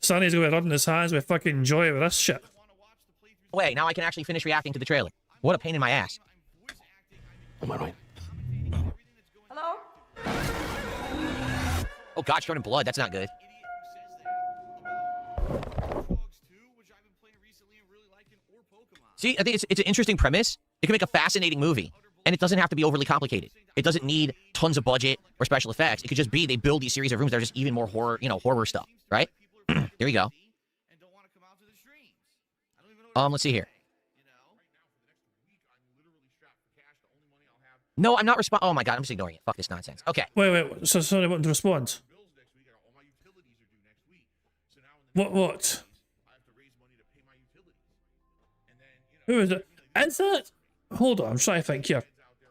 [SPEAKER 1] Sonny's going to be rubbing his hands with fucking joy with this shit.
[SPEAKER 2] Wait, now I can actually finish reacting to the trailer. What a pain in my ass.
[SPEAKER 7] Am I right?
[SPEAKER 20] Hello?
[SPEAKER 2] Oh god, turning blood. That's not good. See, I think it's an interesting premise. It can make a fascinating movie. And it doesn't have to be overly complicated. It doesn't need tons of budget or special effects. It could just be they build these series of rooms that are just even more horror, horror stuff, right? Here we go. Let's see here. No, I'm not responding. Oh my god, I'm just ignoring it. Fuck this nonsense. Okay.
[SPEAKER 1] Wait. So they want to respond. What? Who is it? Is that? Hold on, I'm trying to think here.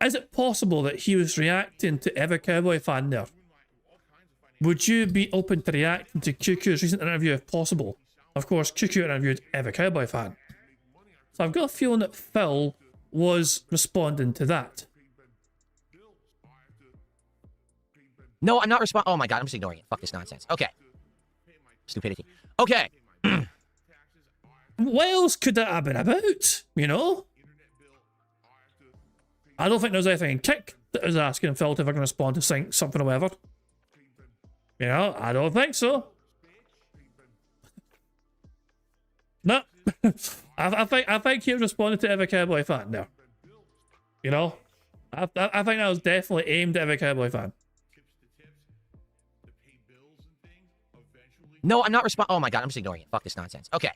[SPEAKER 1] Is it possible that he was reacting to Ever Cowboy Fan there? Would you be open to reacting to QQ's recent interview if possible? Of course, QQ interviewed Ever Cowboy Fan. So I've got a feeling that Phil was responding to that.
[SPEAKER 2] No, I'm not responding. Oh my god, I'm just ignoring it. Fuck this nonsense. Okay. Stupidity. Okay.
[SPEAKER 1] What else could that have been about? You know? I don't think there's anything in Kick that is asking Phil if I can respond to something or whatever. You know, I don't think so. No. I think he responded to Ever Cowboy Fan there. You know? I think that was definitely aimed at Ever Cowboy Fan.
[SPEAKER 2] No, I'm not responding. Oh my god, I'm just ignoring it. Fuck this nonsense. Okay.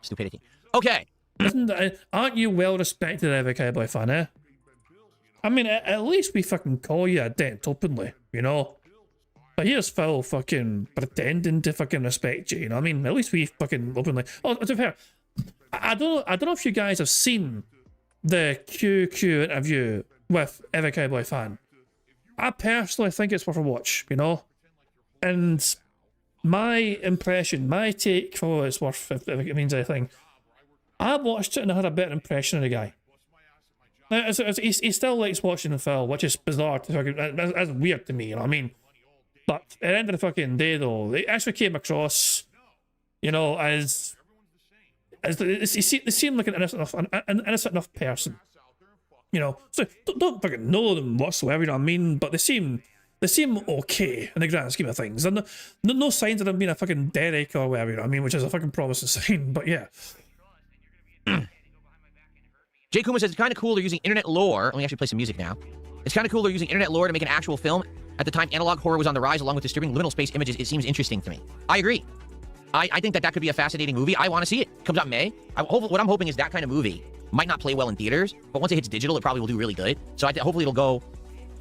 [SPEAKER 2] Stupidity. Okay.
[SPEAKER 1] Aren't you well respected, Ever Cowboy Fan, eh? I mean, at least we fucking call you a dent openly, you know? But here's Phil fucking pretending to fucking respect you, you know what I mean? At least we fucking openly... Oh, to be fair, I don't know if you guys have seen the QQ interview with Ever Cowboy Fan. I personally think it's worth a watch, you know? And my impression, my take for what it's worth, if it means anything, I watched it and I had a better impression of the guy. Now, he still likes watching Phil, which is bizarre. That's weird to me, you know what I mean? But at the end of the fucking day, though, they actually came across, you know, as they seem like an innocent enough person, you know. So don't fucking know them whatsoever, you know what I mean? But they seem okay in the grand scheme of things. And no signs of them being a fucking Derek or whatever, you know what I mean? Which is a fucking promising sign. But yeah.
[SPEAKER 2] Jay Kuma says it's kind of cool they're using internet lore. Let me actually play some music now. It's kind of cool they're using internet lore to make an actual film. At the time, analog horror was on the rise along with disturbing liminal space images. It seems interesting to me. I agree. I think that could be a fascinating movie. I want to see it. Comes out in May. What I'm hoping is that kind of movie might not play well in theaters, but once it hits digital, it probably will do really good. So hopefully it'll go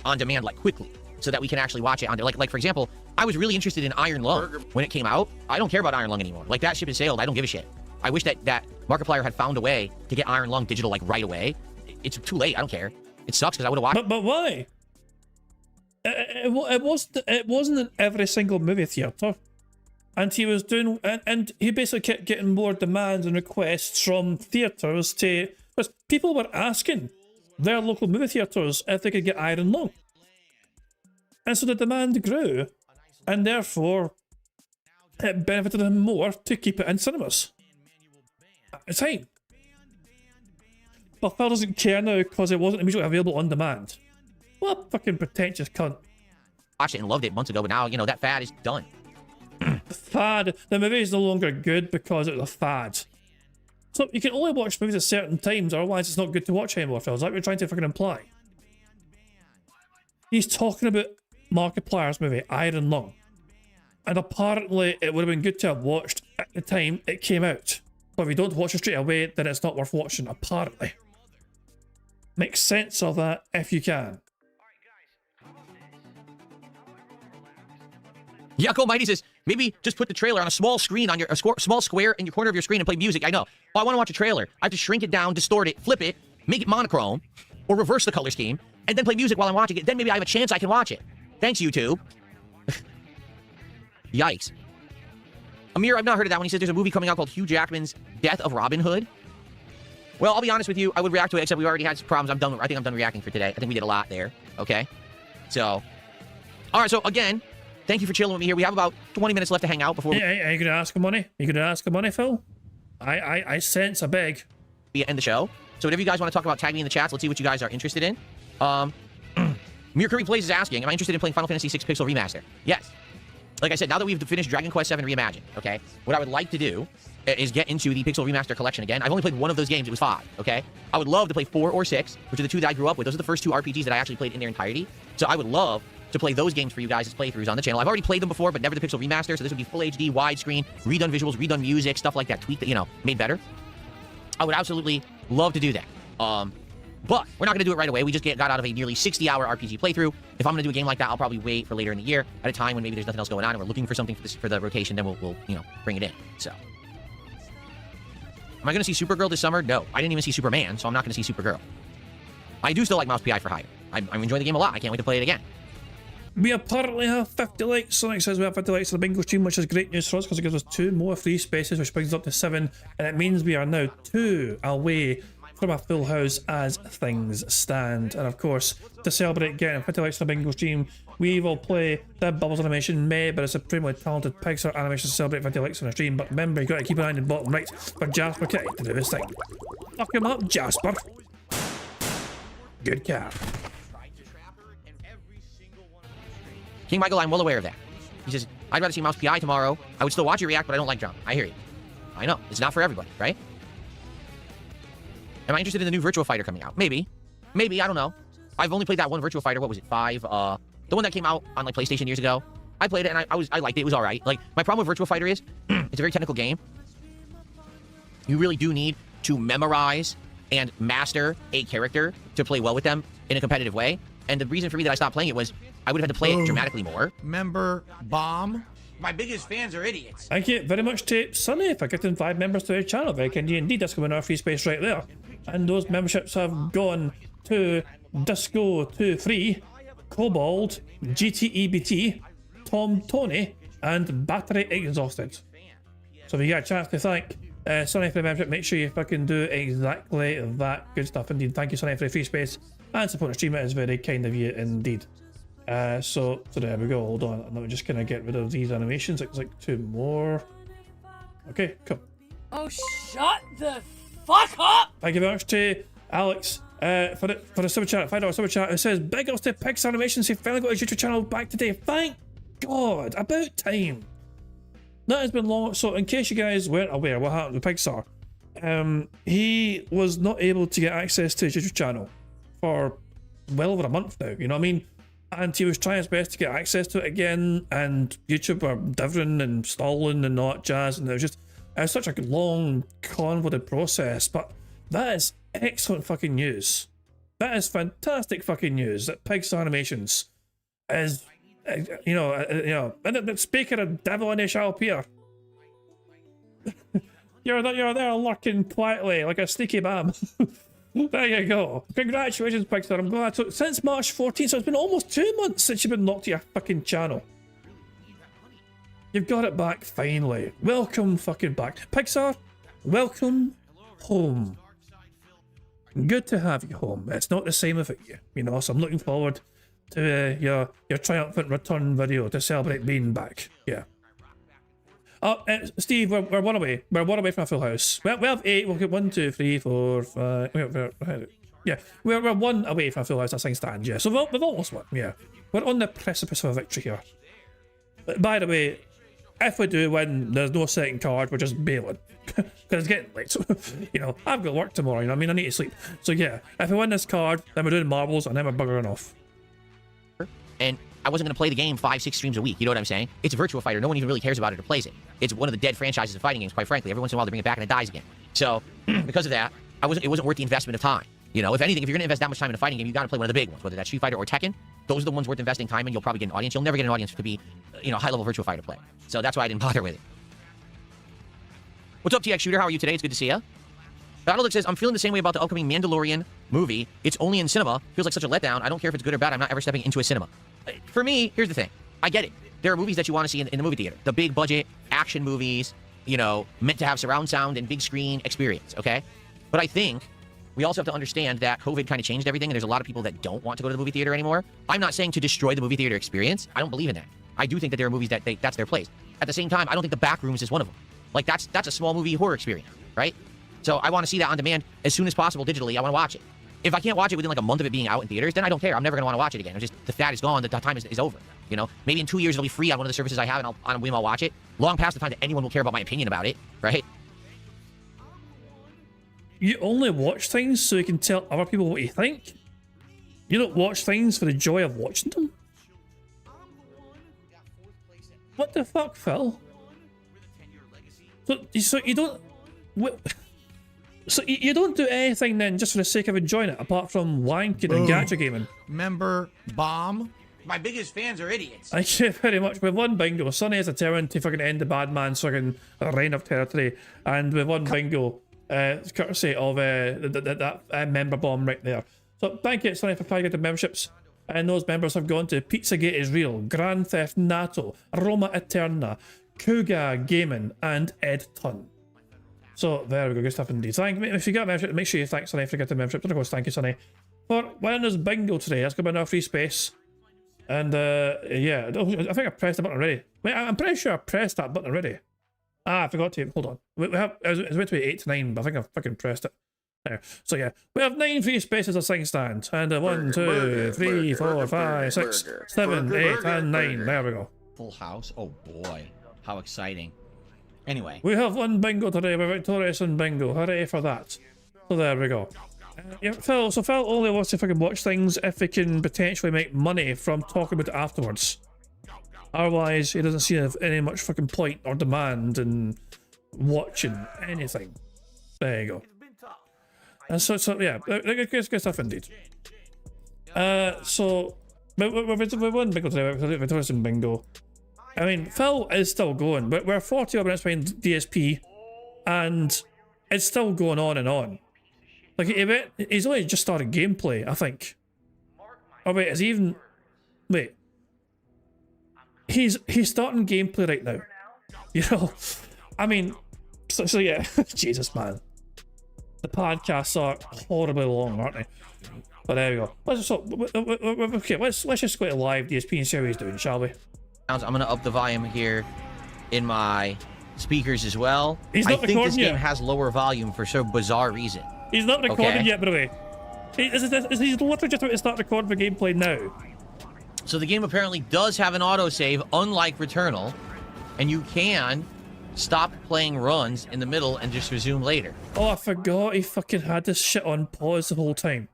[SPEAKER 2] on demand like quickly so that we can actually watch it on there. Like for example, I was really interested in Iron Lung when it came out. I don't care about Iron Lung anymore. Like that ship has sailed. I don't give a shit. I wish that Markiplier had found a way to get Iron Lung digital like right away. It's too late. I don't care. It sucks because I would have watched.
[SPEAKER 1] But why? It wasn't in every single movie theater, and he was doing, and he basically kept getting more demands and requests from theaters to, because people were asking their local movie theaters if they could get Iron Lung, and so the demand grew, and therefore it benefited him more to keep it in cinemas. It's fine. But Phil doesn't care now because it wasn't immediately available on demand. What a fucking pretentious cunt.
[SPEAKER 2] Watched it and loved it months ago, but now, you know, that fad is done.
[SPEAKER 1] The fad. The movie is no longer good because it was a fad. So you can only watch movies at certain times, otherwise it's not good to watch anymore, Phil. Is that what you're trying to fucking imply? He's talking about Markiplier's movie, Iron Lung. And apparently it would have been good to have watched at the time it came out. But if you don't watch it straight away, then it's not worth watching, apparently. Make sense of that if you can.
[SPEAKER 2] Yucko Mighty says, maybe just put the trailer on a small screen on small square in your corner of your screen and play music. I know. Oh, I want to watch a trailer. I have to shrink it down, distort it, flip it, make it monochrome, or reverse the color scheme, and then play music while I'm watching it. Then maybe I have a chance I can watch it. Thanks, YouTube. Yikes. Amir, I've not heard of that one. He says there's a movie coming out called Hugh Jackman's Death of Robin Hood. Well, I'll be honest with you. I would react to it, except we already had some problems. I think I'm done reacting for today. I think we did a lot there. Okay? So, all right. So, again, thank you for chilling with me here. We have about 20 minutes left to hang out before
[SPEAKER 1] Are you going to ask him money? You going to ask him money, Phil? I sense a beg.
[SPEAKER 2] We end the show. So whatever you guys want to talk about, tag me in the chats. Let's see what you guys are interested in. Mercury Plays is asking, am I interested in playing Final Fantasy VI Pixel Remaster? Yes. Like I said, now that we've finished Dragon Quest VII Reimagined, okay, what I would like to do is get into the Pixel Remaster collection again. I've only played one of those games. It was 5, okay? I would love to play 4 or 6, which are the 2 that I grew up with. Those are the first 2 RPGs that I actually played in their entirety. So I would love to play those games for you guys as playthroughs on the channel. I've already played them before, but never the Pixel Remaster, so this would be full HD, widescreen, redone visuals, redone music, stuff like that, tweaked, made better. I would absolutely love to do that. But we're not going to do it right away. We just got out of a nearly 60-hour RPG playthrough. If I'm going to do a game like that, I'll probably wait for later in the year at a time when maybe there's nothing else going on and we're looking for something for the rotation, then we'll bring it in. So, am I going to see Supergirl this summer? No. I didn't even see Superman, so I'm not going to see Supergirl. I do still like Mouse PI for Hire. I'm enjoying the game a lot. I can't wait to play it again.
[SPEAKER 1] We apparently have 50 likes. Sonic says we have 50 likes on the bingo stream, which is great news for us because it gives us 2 more free spaces, which brings us up to 7, and it means we are now 2 away from a full house as things stand. And of course, to celebrate getting 50 likes on the bingo stream, we will play the Bubbles animation made by a supremely talented Pixar animation to celebrate 50 likes on the stream. But remember, you got to keep an eye on the bottom right for Jasper Kitty to do his thing. Fuck him up, Jasper. Good cat.
[SPEAKER 2] King Michael, I'm well aware of that. He says, I'd rather see Mouse PI tomorrow. I would still watch you react, but I don't like drama. I hear you. I know. It's not for everybody, right? Am I interested in the new Virtua Fighter coming out? Maybe. Maybe, I don't know. I've only played that one Virtua Fighter, what was it, 5? The one that came out on like PlayStation years ago. I played it and I liked it, it was alright. Like, my problem with Virtua Fighter is, it's a very technical game. You really do need to memorize and master a character to play well with them in a competitive way. And the reason for me that I stopped playing it was, I would have had to play it dramatically more.
[SPEAKER 3] Member bomb.
[SPEAKER 12] My biggest fans are idiots.
[SPEAKER 1] Thank you very much to Sunny for getting 5 members to the channel. Very kind indeed. That's going to our free space right there. And those memberships have gone to Disco 23, Kobold, GTEBT, Tom Tony, and Battery Exhausted. So if you get a chance to thank Sunny for the membership, make sure you fucking do exactly that. Good stuff indeed. Thank you, Sunny, for the free space and support the stream. It is very kind of you indeed. So there we go. Hold on. Let me just kind of get rid of these animations. It's like 2 more. Okay, cool.
[SPEAKER 13] Oh, shut the fuck up!
[SPEAKER 1] Thank you very much to Alex for the super chat, $5 super chat. It says, big ups to Pixar Animations. He finally got his YouTube channel back today. Thank God. About time. That has been long. So in case you guys weren't aware what happened with Pixar, he was not able to get access to his YouTube channel for well over a month now. You know what I mean? And he was trying his best to get access to it again, and YouTube were dithering and stalling and all that jazz, and it was such a long, convoluted process. But that is excellent fucking news. That is fantastic fucking news that Pixar Animations is, and speaking of devil in a shall appear, you're there lurking quietly like a sneaky bam. There you go. Congratulations, Pixar. I'm glad. So, since March 14th, so it's been almost 2 months since you've been locked to your fucking channel. You've got it back finally. Welcome fucking back. Pixar, welcome home. Good to have you home. It's not the same without you, so I'm looking forward to your triumphant return video to celebrate being back. Yeah. Steve, we're one away. We're one away from a full house. We have 8. We'll get 1, 2, 3, 4, 5. Yeah, we're 1 away from a full house. As things stand. Yeah, so we've almost won. Yeah, we're on the precipice of a victory here. By the way, if we do win, there's no second card. We're just bailing because it's getting late. So, I've got work tomorrow. I need to sleep. So yeah, if we win this card, then we're doing marbles and then we're buggering off.
[SPEAKER 2] And I wasn't going to play the game 5-6 streams a week. You know what I'm saying? It's a Virtua Fighter. No one even really cares about it or plays it. It's one of the dead franchises of fighting games, quite frankly. Every once in a while, they bring it back and it dies again. So, because of that, it wasn't worth the investment of time. If anything, if you're going to invest that much time in a fighting game, you got to play one of the big ones, whether that's Street Fighter or Tekken. Those are the ones worth investing time in. You'll probably get an audience. You'll never get an audience to be, a high-level Virtua Fighter play. So that's why I didn't bother with it. What's up, TX Shooter? How are you today? It's good to see you. Battlelook says, I'm feeling the same way about the upcoming Mandalorian movie. It's only in cinema. Feels like such a letdown. I don't care if it's good or bad. I'm not ever stepping into a cinema. For me, here's the thing. I get it. There are movies that you want to see in the movie theater. The big budget action movies, meant to have surround sound and big screen experience, okay? But I think we also have to understand that COVID kind of changed everything, and there's a lot of people that don't want to go to the movie theater anymore. I'm not saying to destroy the movie theater experience. I don't believe in that. I do think that there are movies that's their place. At the same time, I don't think The Backrooms is one of them. Like, that's a small movie horror experience, right? So I want to see that on demand as soon as possible digitally. I want to watch it. If I can't watch it within like a month of it being out in theaters, then I don't care. I'm never going to want to watch it again. It's just the fad is gone. The time is over. Maybe in 2 years it'll be free on one of the services I have, and on a whim I'll watch it. Long past the time that anyone will care about my opinion about it, right?
[SPEAKER 1] You only watch things so you can tell other people what you think. You don't watch things for the joy of watching them. What the fuck, Phil? So you don't... So you don't do anything then just for the sake of enjoying it, apart from wanking and gacha gaming?
[SPEAKER 3] Member bomb.
[SPEAKER 2] My biggest fans are idiots.
[SPEAKER 1] Thank you very much. We've won bingo. Sonny is determined to fucking end the bad man's fucking reign of territory, and we've won bingo, courtesy of that member bomb right there. So thank you, Sonny, for packing the memberships. And those members have gone to Pizzagate is Real, Grand Theft Nato, Roma Eterna, Kuga Gaming, and Ed Tun. So there we go, good stuff indeed. Thank you. If you got a membership, make sure you thank Sonny for getting the membership. And of course, thank you, Sonny, for winning us bingo today. Let's go in our free space. And yeah, I think I pressed the button already. Wait, I'm pretty sure I pressed that button already. Ah, I forgot to. Hold on. We have. It's meant to be 8 to 9, but I think I fucking pressed it. There. So yeah, we have 9 free spaces as things stand, and 1, 2, 3, 4, 5, 6, 7, 8, and 9. There we go.
[SPEAKER 2] Full house. Oh boy, how exciting! Anyway,
[SPEAKER 1] we have won bingo today. We're victorious in bingo. Hooray for that! So there we go. Yeah, Phil. So Phil only wants to fucking watch things if he can potentially make money from talking about it afterwards. Otherwise, he doesn't see any much fucking point or demand in watching anything. There you go. And so yeah, good stuff indeed. So we won bingo today. We're victorious in bingo. I mean, Phil is still going. We're 40 odd minutes behind DSP, and it's still going on and on. Like, he's only just started gameplay, I think. Oh wait, is he even... Wait. He's starting gameplay right now. You know? I mean, so yeah. Jesus, man. The podcasts are horribly long, aren't they? But there we go. Okay, let's just go to live DSP and see how he's doing, shall we?
[SPEAKER 2] I'm gonna up the volume here in my speakers as well.
[SPEAKER 1] He's not
[SPEAKER 2] I think this game
[SPEAKER 1] yet.
[SPEAKER 2] has lower volume for some bizarre reason.
[SPEAKER 1] He's not recording yet, by the way. He's literally just about to start recording for gameplay now.
[SPEAKER 2] So the game apparently does have an autosave, unlike Returnal, and you can stop playing runs in the middle and just resume later.
[SPEAKER 1] Oh, I forgot he fucking had this shit on pause the whole time.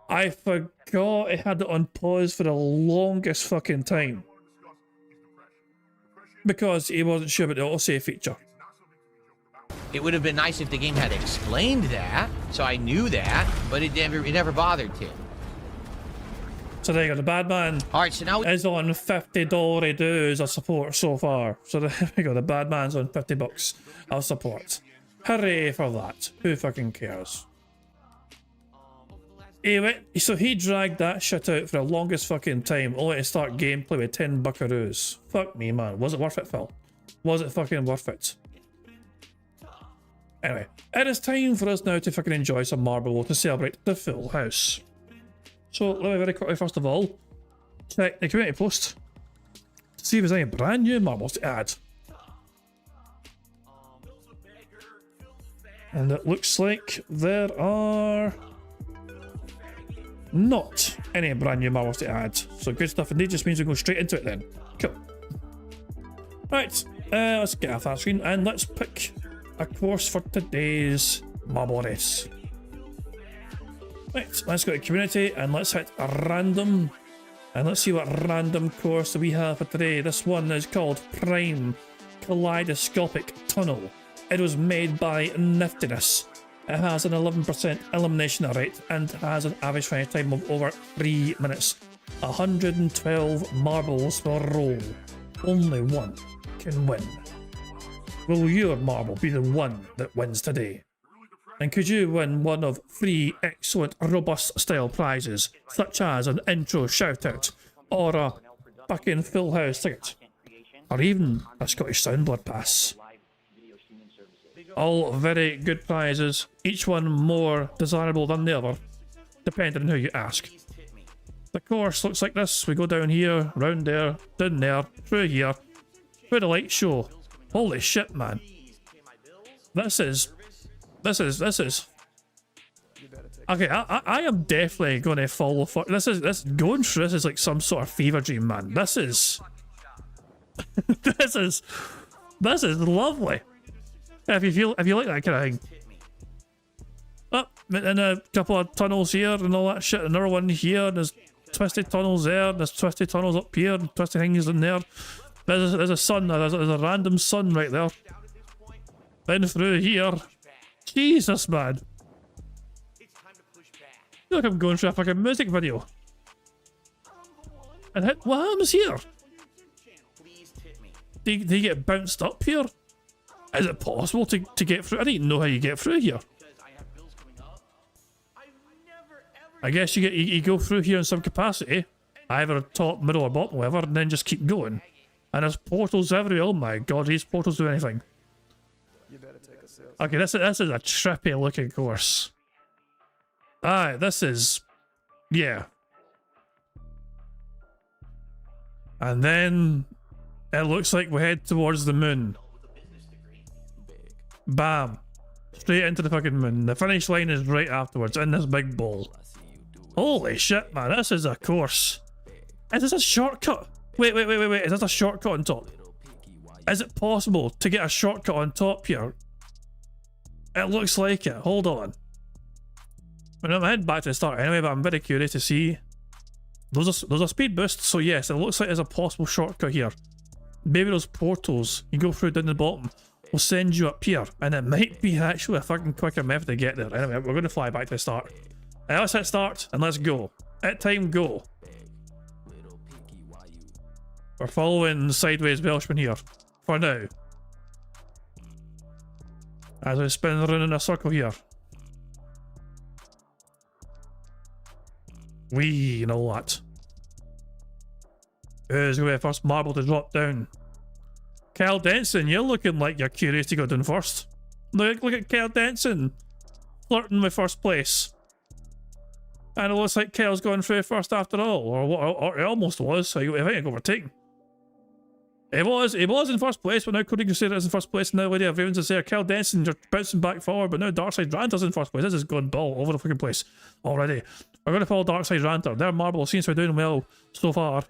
[SPEAKER 1] I forgot he had it on pause for the longest fucking time. Because he wasn't sure about the autosave feature.
[SPEAKER 2] It would have been nice if the game had explained that, so I knew that, but it never bothered to.
[SPEAKER 1] So there you go, the bad man
[SPEAKER 2] so now
[SPEAKER 1] is on $50 dues of support so far. So there we go, the bad man's on $50 of support. Hooray for that. Who fucking cares? So he dragged that shit out for the longest fucking time, only to start gameplay with 10 buckaroos. Fuck me, man. Was it worth it, Phil? Was it fucking worth it? Anyway, it is time for us now to fucking enjoy some Marble to celebrate the full house. So let me very quickly, first of all, check the community post to see if there's any brand new marbles to add. And it looks like there are not any brand new marbles to add. So good stuff indeed, just means we go straight into it then. Cool. Right, let's get off that screen and let's pick a course for today's marble race. Right, let's go to community and let's hit a random. And let's see what random course we have for today. This one is called Prime Kaleidoscopic Tunnel. It was made by Niftiness. It has an 11% elimination rate and has an average finish time of over 3 minutes. 112 marbles will roll. Only one can win. Will your marble be the one that wins today? And could you win one of 3 excellent robust style prizes, such as an intro shoutout, or a fucking full house ticket, or even a Scottish Soundboard pass? All very good prizes, each one more desirable than the other, depending on who you ask. The course looks like this. We go down here, round there, down there, through here, through the light show. Holy shit, man. This is... Okay, I am definitely going to follow for going through this is like some sort of fever dream, man. This is this is lovely. If you like that kind of thing. Up and a couple of tunnels here and all that shit. Another one here. And there's twisted tunnels there. And there's twisted tunnels up here. And twisted things in there. There's a sun, there's a random sun right there. Then through here. Jesus, man. I feel like I'm going through a fucking music video. And what happens here? Do you get bounced up here? Is it possible to get through? I didn't know how you get through here. I guess you go through here in some capacity, either top, middle, or bottom, whatever, and then just keep going. And there's portals everywhere. Oh my god, these portals do anything. Okay, this is a trippy looking course. Aye, this is... yeah. And then it looks like we head towards the moon. Bam. Straight into the fucking moon. The finish line is right afterwards in this big bowl. Holy shit, man, this is a course. Is this a shortcut? Wait, is this a shortcut on top? Is it possible to get a shortcut on top here? It looks like it. Hold on. I'm gonna head back to the start anyway, but I'm very curious to see. Those are speed boosts, so yes, it looks like there's a possible shortcut here. Maybe those portals you go through down the bottom will send you up here, and it might be actually a fucking quicker method to get there. Anyway, we're gonna fly back to the start. Let's hit start and let's go. At time, go. We're following Sideways Welshman here for now. As we spin around in a circle here. Wee, and all that. Who's going to be the first marble to drop down? Kyle Denson, you're looking like you're curious to go down first. Look at Kyle Denson. Flirting with first place. And it looks like Kyle's going through first after all. Or he almost was, so he ain't overtaken. He was in first place, but now Cody Crusader is in first place, and now Lady of Ravens is there. Kyle Denson, you're bouncing back forward, but now Darkside Ranter's in first place. This is going all over the fucking place already. We're going to follow Darkside Ranter. Their marble seems to be doing well so far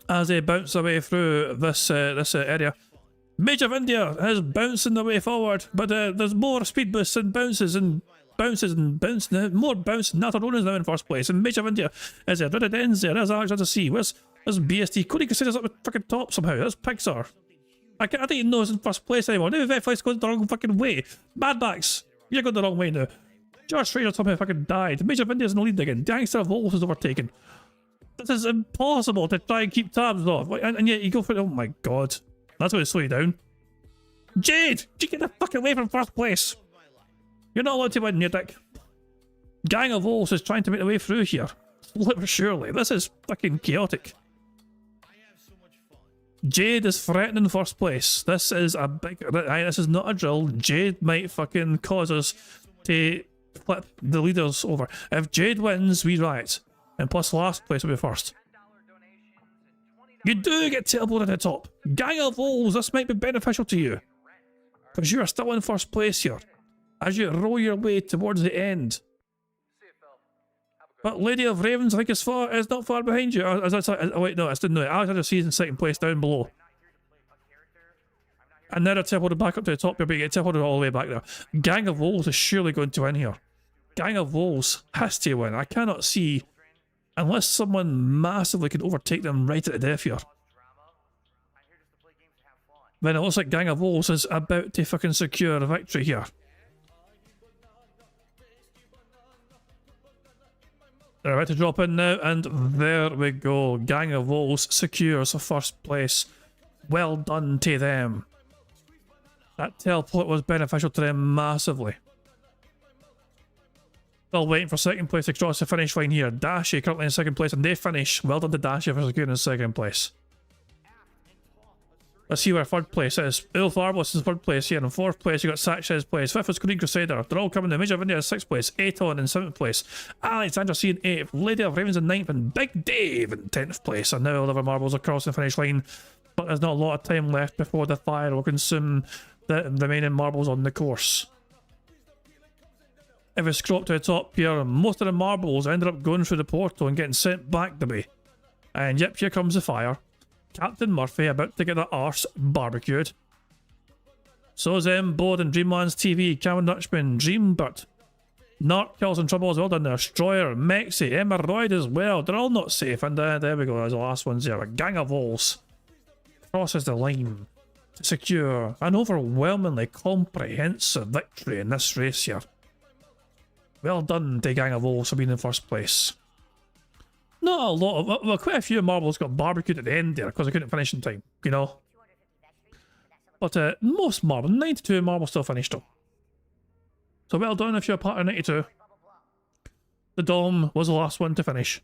[SPEAKER 1] as they bounce away through this area. Mage of India is bouncing the way forward, but there's more speed boosts and bounces and more bouncing. Natarone is now in first place, and Mage of India is there. Ends there. There's Alexander C. Where's BST? Cody Crusader's up the fucking top somehow. That's Pixar. I didn't even know it's in first place anymore. Now Vetfly's going the wrong fucking way. Badbacks, you're going the wrong way now. George Fraser somehow fucking died. Mage of India's in the lead again. Gangster of Wolves is overtaken. This is impossible to try and keep tabs off. And yet you go for it. Oh my god. That's going to slow you down. Jade! You get the fuck away from first place! You're not allowed to win, you dick. Gang of Wolves is trying to make their way through here. Surely. This is fucking chaotic. Jade is threatening first place. This is a big... This is not a drill. Jade might fucking cause us to flip the leaders over. If Jade wins, we riot. And plus last place will be first. You do get teleported at the top. Gang of Wolves, this might be beneficial to you. Because you are still in first place here. As you roll your way towards the end. But Lady of Ravens, I think it's not far behind you. Oh wait, no, I didn't know it. Alexander C is in second place down below. And now they're teleported back up to the top here, but you get teleported all the way back there. Gang of Wolves is surely going to win here. Gang of Wolves has to win. I cannot see, unless someone massively can overtake them right at the death here. Then it looks like Gang of Wolves is about to fucking secure a victory here. They're about to drop in now, and there we go. Gang of Wolves secures first place. Well done to them. That teleport was beneficial to them massively. Still waiting for second place to cross the finish line here. Dashi currently in second place, and they finish. Well done to Dashi for securing second place. Let's see where third place is. Ulf Arbos is in third place here. In fourth place, you got Satch's place. Fifth is Green Crusader. They're all coming. The Mage of India in sixth place. Aton in seventh place. Alexander C in eighth. Lady of Ravens in ninth. And Big Dave in 10th place. And now all of our marbles are crossing the finish line. But there's not a lot of time left before the fire will consume the remaining marbles on the course. If we scroll up to the top here, most of the marbles ended up going through the portal and getting sent back the way. And yep, here comes the fire. Captain Murphy about to get their arse barbecued. So's Bod and Dreamlands TV, Cameron Dutchman, Dreambird. Narc kills in trouble as well done there. Stroyer, Mexi, Emma Royd as well. They're all not safe. And there we go, there's the last ones there. A Gang of Wolves crosses the line to secure an overwhelmingly comprehensive victory in this race here. Well done to Gang of Wolves for being in first place. Not a lot of, well, quite a few marbles got barbecued at the end there because I couldn't finish in time, you know. But most marbles, 92 marbles still finished though. So well done if you're a part of 92. The Dom was the last one to finish.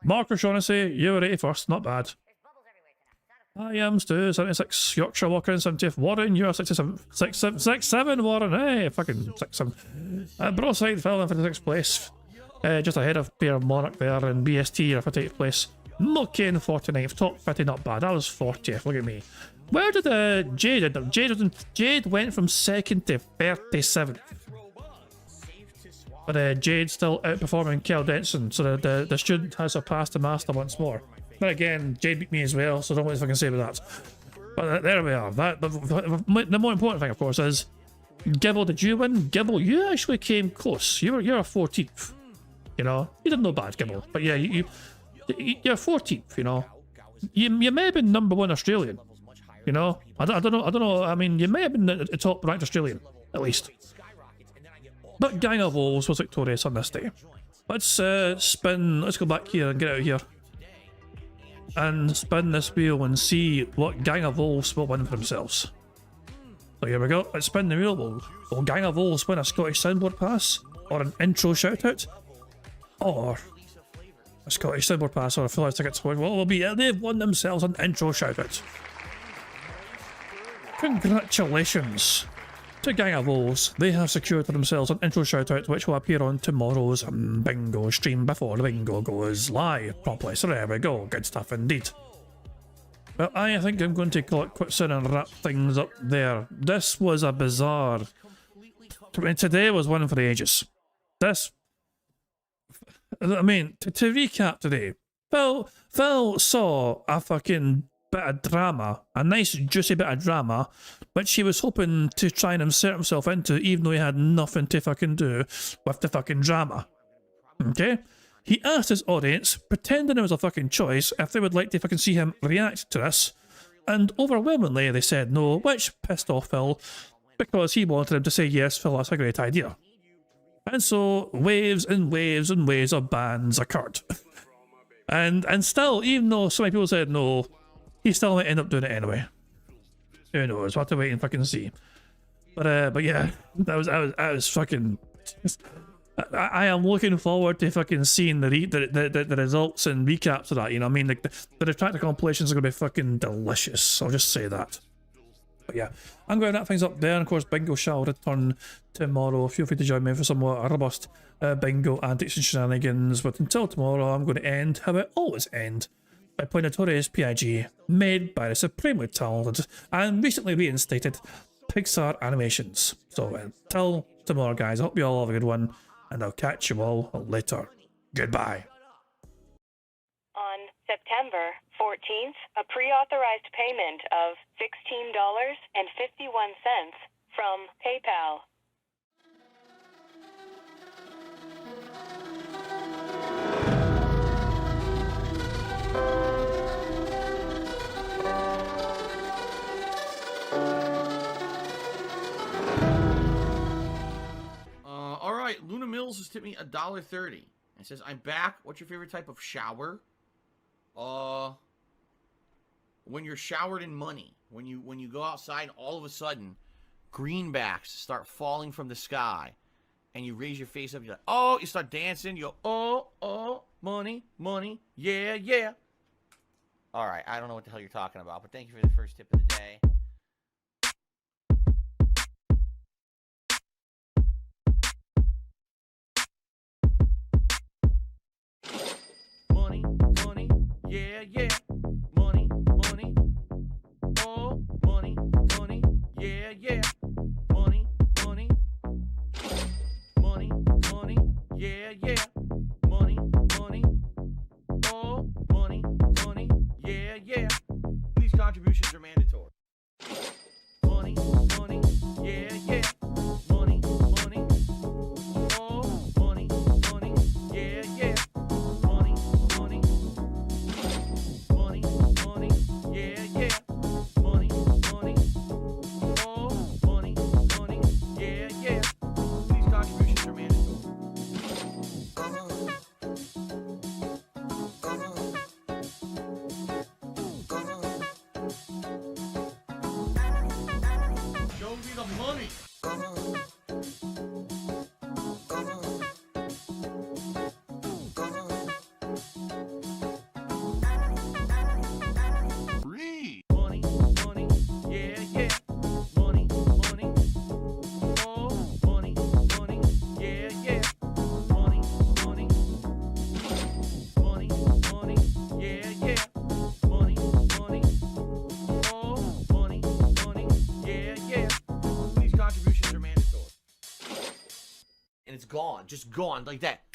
[SPEAKER 1] Mark O'Shaughnessy, you were 81st, not bad. I am Stu, 76, Yorkshire Walker in 70th, Warren, you're 67, 67 Warren, hey, fucking 67. Broadside fell in 56th place, just ahead of Pierre Monarch there, and BST in 58th place. Mucky in 49th, top 50, not bad, that was 40th, look at me. Where did Jade end up? Jade went from 2nd to 37th. But Jade's still outperforming Kel Denson, so the student has surpassed the master once more. But again, Jade beat me as well, so don't know what I can say about that. But there we are. The more important thing, of course, is Gibble, did you win? Gibble, you actually came close. You're a 14th. You know, you did no bad, Gibble. But yeah, you're 14th. You know, you may have been #1 Australian. You know, I don't know. I mean, you may have been the top ranked Australian at least. But Gang of Wolves was victorious on this day. Let's spin. Let's go back here and get out of here. And spin this wheel and see what Gang of Wolves will win for themselves. So here we go. Let's spin the wheel. Will Gang of Wolves win a Scottish soundboard pass? Or an intro shoutout? Or a Scottish soundboard pass or a full house ticket? Well, they've won themselves an intro shoutout. Congratulations to Gang of Wolves. They have secured for themselves an intro shoutout which will appear on tomorrow's bingo stream before the bingo goes live properly. So there we go, good stuff indeed. Well, I think I'm going to call it quits soon and wrap things up there. This was a bizarre... I mean, today was one for the ages. This... I mean, to recap today, Phil saw a fucking bit of drama, a nice juicy bit of drama, which he was hoping to try and insert himself into, even though he had nothing to fucking do with the fucking drama. Okay? He asked his audience, pretending it was a fucking choice, if they would like to fucking see him react to this, and overwhelmingly they said no, which pissed off Phil, because he wanted him to say yes, Phil, that's a great idea. And so waves and waves and waves of bans occurred. and still, even though so many people said no, he still might end up doing it anyway. Who knows? We'll have to wait and fucking see. But yeah, I was fucking. I am looking forward to fucking seeing the results and recaps of that. You know, what I mean, like the retractor compilations are gonna be fucking delicious. I'll just say that. But yeah, I'm going to wrap things up there. And of course, bingo shall return tomorrow. Feel free to join me for some more robust bingo antics and shenanigans. But until tomorrow, I'm going to end how I always end, by playing Notorious P.I.G. made by the supremely talented and recently reinstated Pixar Animations. So until tomorrow, guys, I hope you all have a good one, and I'll catch you all later. Goodbye.
[SPEAKER 4] On September 14th, a pre-authorized payment of $16.51 from PayPal.
[SPEAKER 2] All right, Luna Mills has tipped me $1.30. It says, "I'm back. What's your favorite type of shower?" When you're showered in money. When you go outside and all of a sudden greenbacks start falling from the sky and you raise your face up, you're like, oh, you start dancing, you go, oh, money, money, yeah, yeah. All right, I don't know what the hell you're talking about, but thank you for the first tip of the day. Money, money, yeah, yeah. Money, money, oh, money, money, yeah, yeah. Money, money, money, money, yeah, yeah. Money, money, oh, money, money, yeah, yeah. These contributions are mandatory. Money, money, yeah, yeah. Money, money, oh, money, money, yeah, yeah. Money, money, money, money, yeah, yeah. gonna be the money. Money, money, yeah, yeah. Money, money. Oh, money, money, yeah, yeah. Money, money. Money, money, yeah, yeah. Money, money. Oh, money, money, yeah, yeah. These contributions are mandatory. And it's gone, just gone like that.